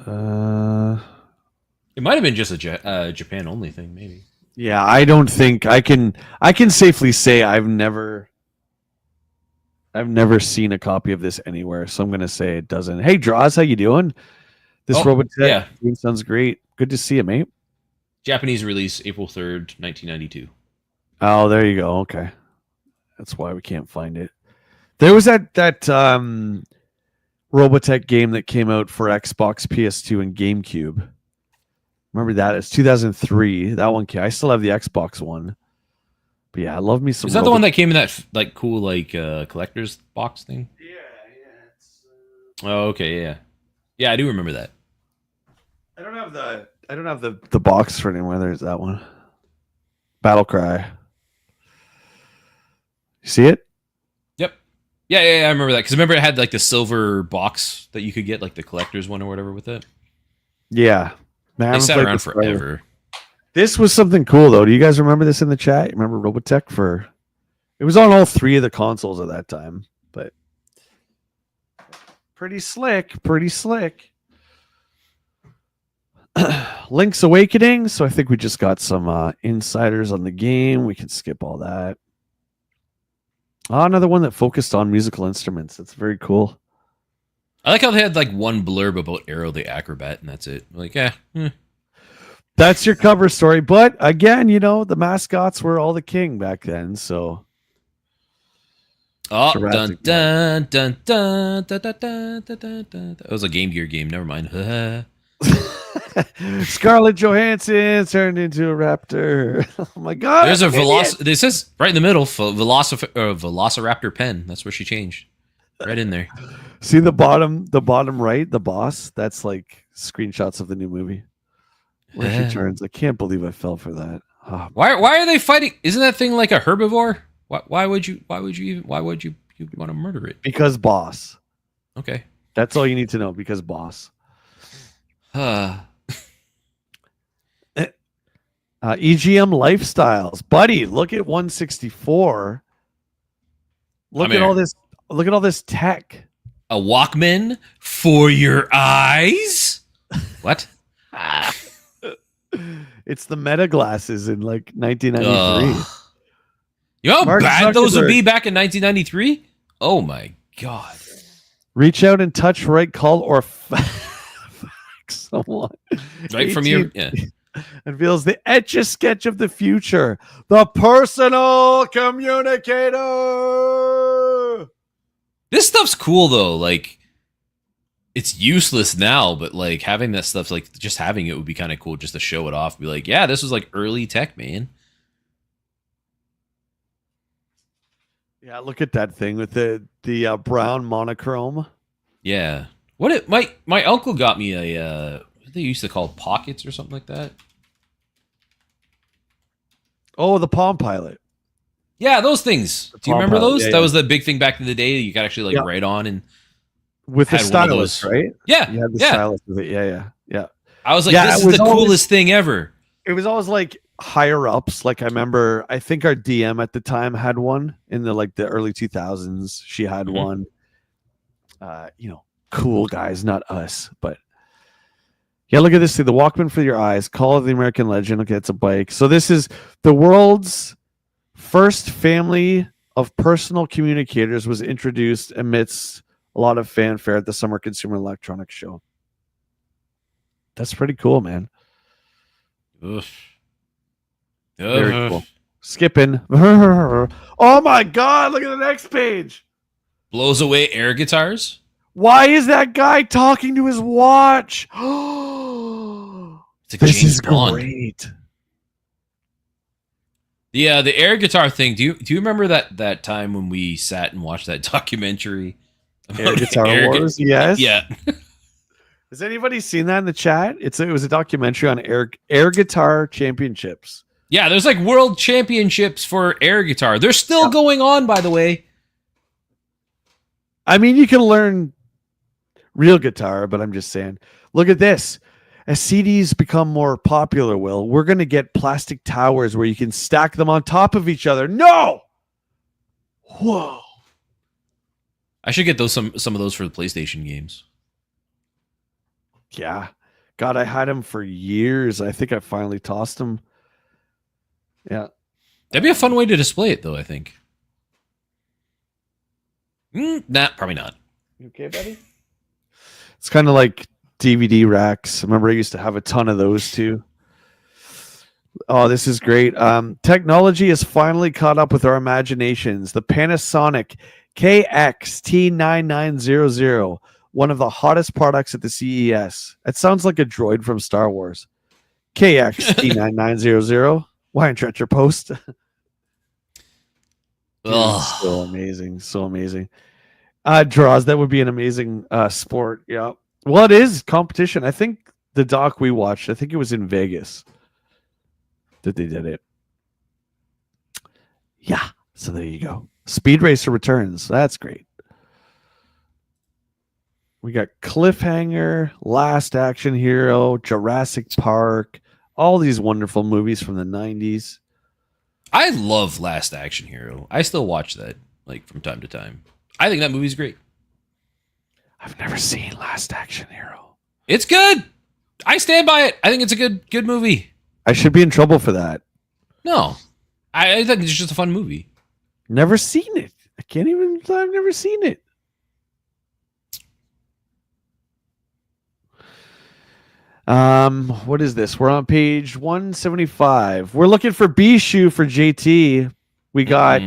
It might have been just a Japan-only thing, maybe. Yeah, I don't think I can safely say I've never seen a copy of this anywhere, so I'm going to say it doesn't. Hey, Draws, how you doing? This Robotech yeah. game sounds great. Good to see you, mate. Japanese release, April 3rd, 1992. Oh, there you go. Okay. That's why we can't find it. There was that Robotech game that came out for Xbox, PS2, and GameCube. Remember that? It's 2003. That one came. I still have the Xbox one. But yeah, I love me some. Is that the one that came in that like cool like collector's box thing? Yeah. Oh, okay, yeah. Yeah, I do remember that. I don't have the box for anywhere. There's that one. Battle Cry. You see it? Yep. Yeah, I remember that because remember it had like the silver box that you could get, like the collector's one or whatever with it. Yeah. Man, I They haven't sat played around this forever. This was something cool though. Do you guys remember this in the chat? You remember Robotech for? It was on all 3 of the consoles at that time, but pretty slick. Link's Awakening. So I think we just got some insiders on the game. We can skip all that. Oh, another one that focused on musical instruments. That's very cool. I like how they had like one blurb about Aero the Acrobat, and that's it. Like, That's your cover story. But again, the mascots were all the king back then. So. Oh, Jurassic dun, dun, dun, dun, dun, dun, dun, dun, dun. That was a Game Gear game. Never mind. Scarlett Johansson turned into a raptor. Oh my god! There's a It says right in the middle, Velociraptor pen. That's where she changed. Right in there. See the bottom right, the boss. That's like screenshots of the new movie where she turns. I can't believe I fell for that. Oh, Why are they fighting? Isn't that thing like a herbivore? Why would you want to murder it? because boss. Okay. That's all you need to know. Because boss. EGM Lifestyles, buddy. Look at 164. Look I'm at here. all this. Look at all this tech. A Walkman for your eyes. What? It's the Meta glasses in like 1993. Ugh. You know how Mark bad those would Zuckerberg. be back in 1993? Oh my god. Reach out and touch, right, call, or fax someone. Right from your yeah. Unveils the Etch-a-Sketch of the future. The personal communicator. This stuff's cool though. Like, it's useless now, but like having that stuff, like just having it would be kind of cool just to show it off. Be like, yeah, this was like early tech, man. Yeah, look at that thing with the brown monochrome. Yeah. What it my uncle got me a what they used to call pockets or something like that. Oh, the Palm Pilot. Yeah, those things. The Do you Palm remember Pilot, those? yeah, That yeah. was the big thing back in the day that you could actually like Yeah. write on and With the had one of stylus, those. right? Yeah. You had the yeah. stylus with it. Yeah. I was like, Yeah, this it is was the always- coolest thing ever. It was always like higher ups. Like I remember, I think our DM at the time had one in the early 2000s. She had Mhm. one. Cool guys, not us, but yeah. Look at this thing, the Walkman for your eyes. Call of the American Legend. Okay, it's a bike. So this is the world's first family of personal communicators. Was introduced amidst a lot of fanfare at the Summer Consumer Electronics Show. That's pretty cool, man. Ugh. Very Ugh. cool. Skipping. Oh my god, look at the next page. Blows away air guitars. Why is that guy talking to his watch? It's like This James is Bond. great. Yeah, the air guitar thing. Do you remember that time when we sat and watched that documentary? Air about Guitar gu- Wars, yes. Yeah. Has anybody seen that in the chat? It was a documentary on air guitar championships. Yeah, there's like world championships for air guitar. They're still going on, by the way. I mean, you can learn real guitar, but I'm just saying. Look at this. As CDs become more popular, we're going to get plastic towers where you can stack them on top of each other. No! Whoa. I should get some of those for the PlayStation games. Yeah. God, I had them for years. I think I finally tossed them. Yeah. That'd be a fun way to display it, though, I think. Nah, probably not. You okay, buddy? It's kind of like DVD racks. I remember I used to have a ton of those too. Oh, this is great. Technology has finally caught up with our imaginations. The Panasonic KX-T9900, one of the hottest products at the CES. It sounds like a droid from Star Wars. KX-T9900. Why aren't you at your post? Ugh. So amazing. So amazing. Draws, that would be an amazing sport. Yeah. Well, it is competition. I think the doc we watched, I think it was in Vegas that they did it. Yeah. So there you go. Speed Racer returns. That's great. We got Cliffhanger, Last Action Hero, Jurassic Park, all these wonderful movies from the 90s. I love Last Action Hero. I still watch that like from time to time. I think that movie's great. I've never seen Last Action Hero. It's good. I stand by it. I think it's a good movie. I should be in trouble for that. No, I think it's just a fun movie. Never seen it. I've never seen it. What is this? We're on page 175. We're looking for B shoe for JT. We got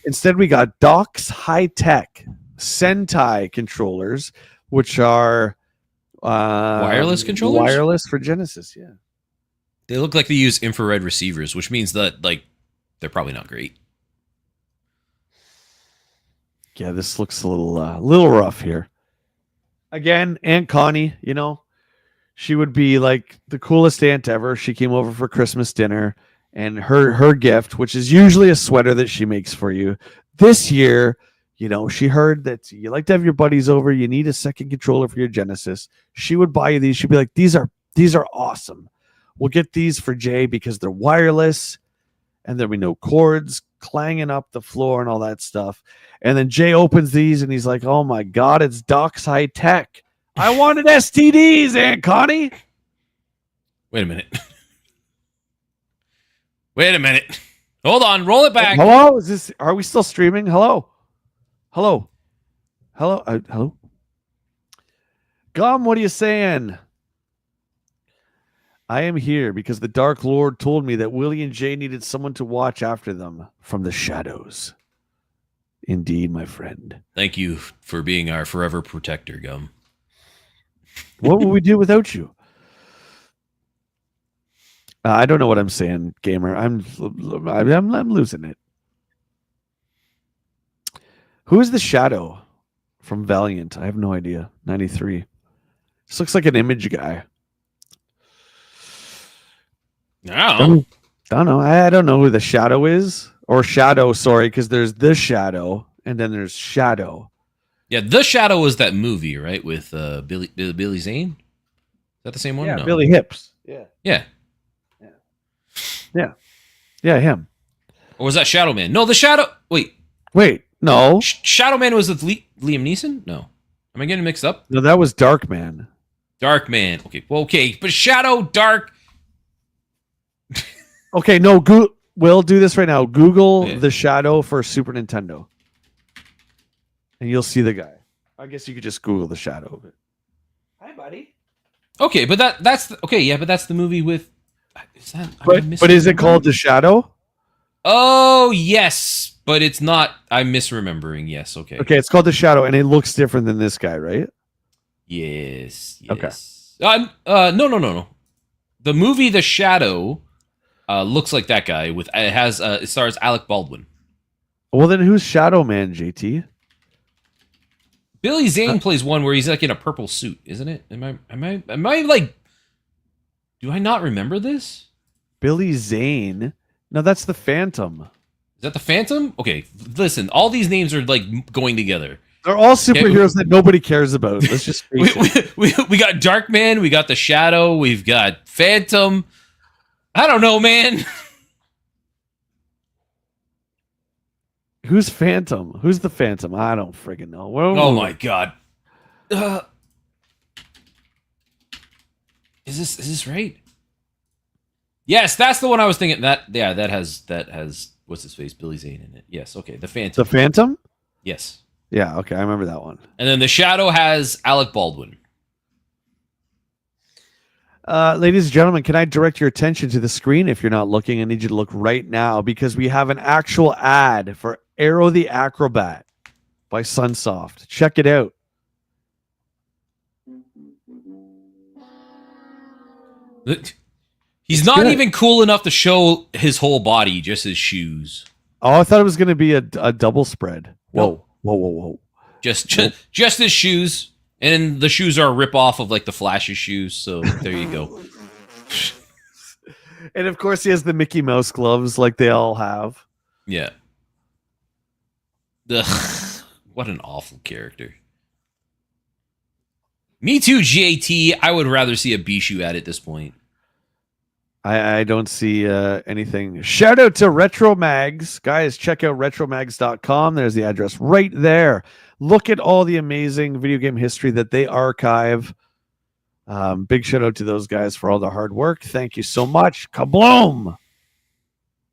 instead we got Doc's High Tech Sentai controllers, which are Wireless controllers? Wireless for Genesis, yeah. They look like they use infrared receivers, which means that like they're probably not great. Yeah, this looks a little rough here. Again, Aunt Connie, she would be like the coolest aunt ever. She came over for Christmas dinner, and her gift, which is usually a sweater that she makes for you, this year, she heard that you like to have your buddies over. You need a second controller for your Genesis. She would buy you these. She'd be like, "These are awesome. We'll get these for Jay because they're wireless and there'll be no cords clanging up the floor and all that stuff. And then Jay opens these and he's like, oh my God, it's Doc's high tech. I wanted STDs, Aunt Connie. Wait a minute. Wait a minute. Hold on. Roll it back. Hello? Are we still streaming? Hello? Hello? Hello? Hello? Gum, what are you saying? I am here because the Dark Lord told me that Willie and Jay needed someone to watch after them from the shadows. Indeed, my friend. Thank you for being our forever protector, Gum. What would we do without you? I don't know what I'm saying, gamer. I'm losing it. Who is the Shadow from Valiant? I have no idea. 93. This looks like an image guy. I don't know. I don't know who the Shadow is. Or Shadow, sorry, because there's the Shadow and then there's Shadow. Yeah, The Shadow was that movie, right? With Billy Zane? Is that the same one? Yeah, No. Billy Hips. Yeah. Yeah, him. Or was that Shadow Man? No, the Shadow. Wait, no. Shadow Man was with Liam Neeson? No. Am I getting mixed up? No, that was Dark Man. Dark Man. Okay. But Shadow, Dark. Okay, no, we'll do this right now. Google the Shadow for Super Nintendo. And you'll see the guy. I guess you could just Google the Shadow. But... Hi, buddy. Okay, but that's but that's the movie with. Is that? But is it called The Shadow? Oh yes, but it's not. I'm misremembering. Yes, okay. Okay, it's called The Shadow, and it looks different than this guy, right? Yes. Okay. No. The movie The Shadow looks like that guy with it stars Alec Baldwin. Well, then who's Shadow Man, JT? Billy Zane plays one where he's like in a purple suit, isn't it? Am I like? Do I not remember this? Billy Zane? No, that's the Phantom. Is that the Phantom? Okay, listen. All these names are like going together. They're all superheroes that nobody cares about. Let's just face it. We got Darkman, we got the Shadow, we've got Phantom. I don't know, man. Who's Phantom? Who's the Phantom? I don't friggin' know. Oh my God. Is this right? Yes, that's the one I was thinking. That has what's his face? Billy Zane in it. Yes, okay. The Phantom. The Phantom? Yes. Yeah, okay, I remember that one. And then the Shadow has Alec Baldwin. Ladies and gentlemen, can I direct your attention to the screen? If you're not looking, I need you to look right now because we have an actual ad for Aero the Acrobat by Sunsoft. Check it out. He's not even cool enough to show his whole body, just his shoes. Oh, I thought it was going to be a double spread. Whoa. Just his shoes. And the shoes are a rip-off of, like, the Flash's shoes, so there you go. And, of course, he has the Mickey Mouse gloves like they all have. Yeah. Ugh, what an awful character. Me too, JT. I would rather see a Bishu ad at this point. I don't see anything. Shout out to Retro Mags. Guys, check out retromags.com. There's the address right there. Look at all the amazing video game history that they archive. Big shout out to those guys for all the hard work. Thank you so much. Kabloom!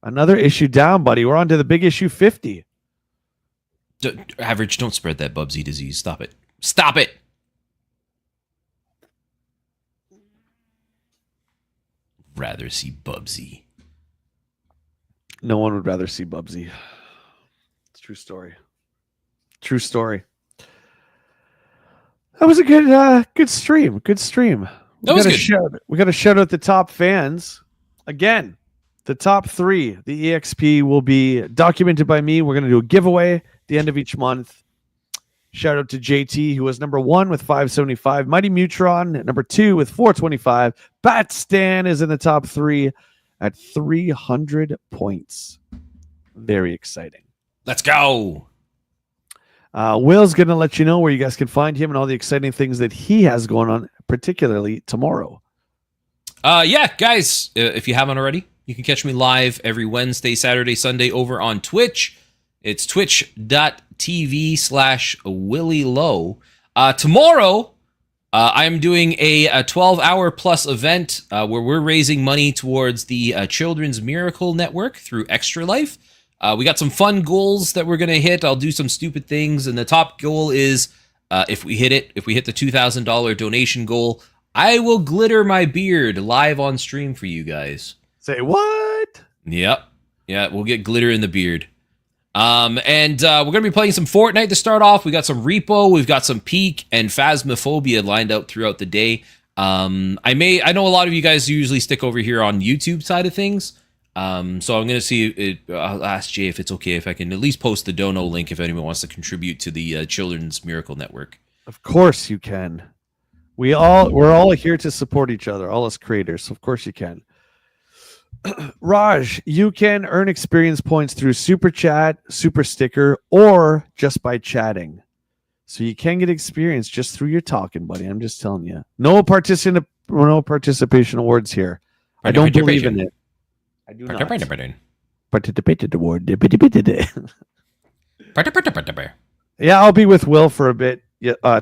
Another issue down, buddy. We're on to the big issue 50. Average, don't spread that Bubsy disease. Stop it. Stop it! Rather see Bubsy. No one would rather see Bubsy. It's a true story. True story. That was a good stream. Good stream. That was good. We got to shout out the top fans. Again, the top 3, the EXP will be documented by me. We're going to do a giveaway at the end of each month. Shout out to JT, who was number 1 with 575. Mighty Mutron at number 2 with 425. Bat Stan is in the top 3 at 300 points. Very exciting. Let's go. Will's going to let you know where you guys can find him and all the exciting things that he has going on, particularly tomorrow. Yeah, guys, if you haven't already, you can catch me live every Wednesday, Saturday, Sunday over on Twitch. It's twitch.tv/WillyLo. Tomorrow, I'm doing a 12-hour plus event where we're raising money towards the Children's Miracle Network through Extra Life. We got some fun goals that we're going to hit. I'll do some stupid things. And the top goal is, if we hit the $2,000 donation goal, I will glitter my beard live on stream for you guys. Say what? Yep. Yeah, we'll get glitter in the beard. And we're going to be playing some Fortnite to start off. We got some Repo, we've got some Peak, and Phasmophobia lined up throughout the day. I know a lot of you guys usually stick over here on YouTube side of things. So I'm going to see it. I'll ask Jay if it's okay if I can at least post the dono link if anyone wants to contribute to the Children's Miracle Network. Of course you can. We're all here to support each other, all us creators. So of course you can. Raj, you can earn experience points through Super Chat, Super Sticker, or just by chatting. So you can get experience just through your talking, buddy. I'm just telling you. No participation awards here. I don't believe in it. I do not. Participated award. Yeah, I'll be with Will for a bit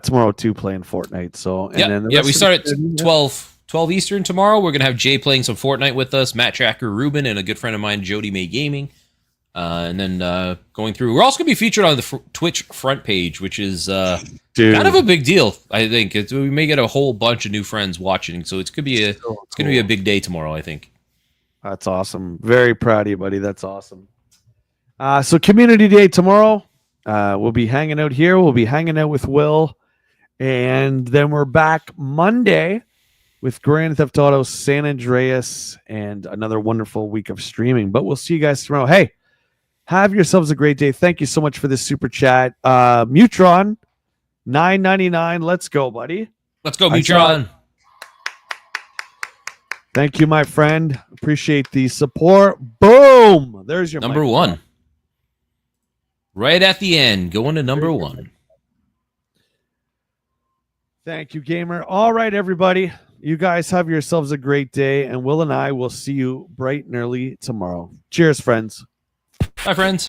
tomorrow too, playing Fortnite. So we start at 12 Eastern tomorrow. We're gonna have Jay playing some Fortnite with us, Matt Tracker, Ruben, and a good friend of mine, Jody May Gaming. And then going through, we're also gonna be featured on the Twitch front page, which is kind of a big deal. I think we may get a whole bunch of new friends watching, so it's gonna be a big day tomorrow. I think. That's awesome. Very proud of you, buddy. That's awesome. So Community Day tomorrow. We'll be hanging out here. We'll be hanging out with Will. And then we're back Monday with Grand Theft Auto San Andreas and another wonderful week of streaming. But we'll see you guys tomorrow. Hey, have yourselves a great day. Thank you so much for this super chat. Mutron, $9.99. Let's go, buddy. Let's go, Mutron. Thank you, my friend. Appreciate the support. Boom. There's your number one. Right at the end, going to number one. Thank you, gamer. All right, everybody. You guys have yourselves a great day, and Will and I will see you bright and early tomorrow. Cheers, friends. Bye, friends.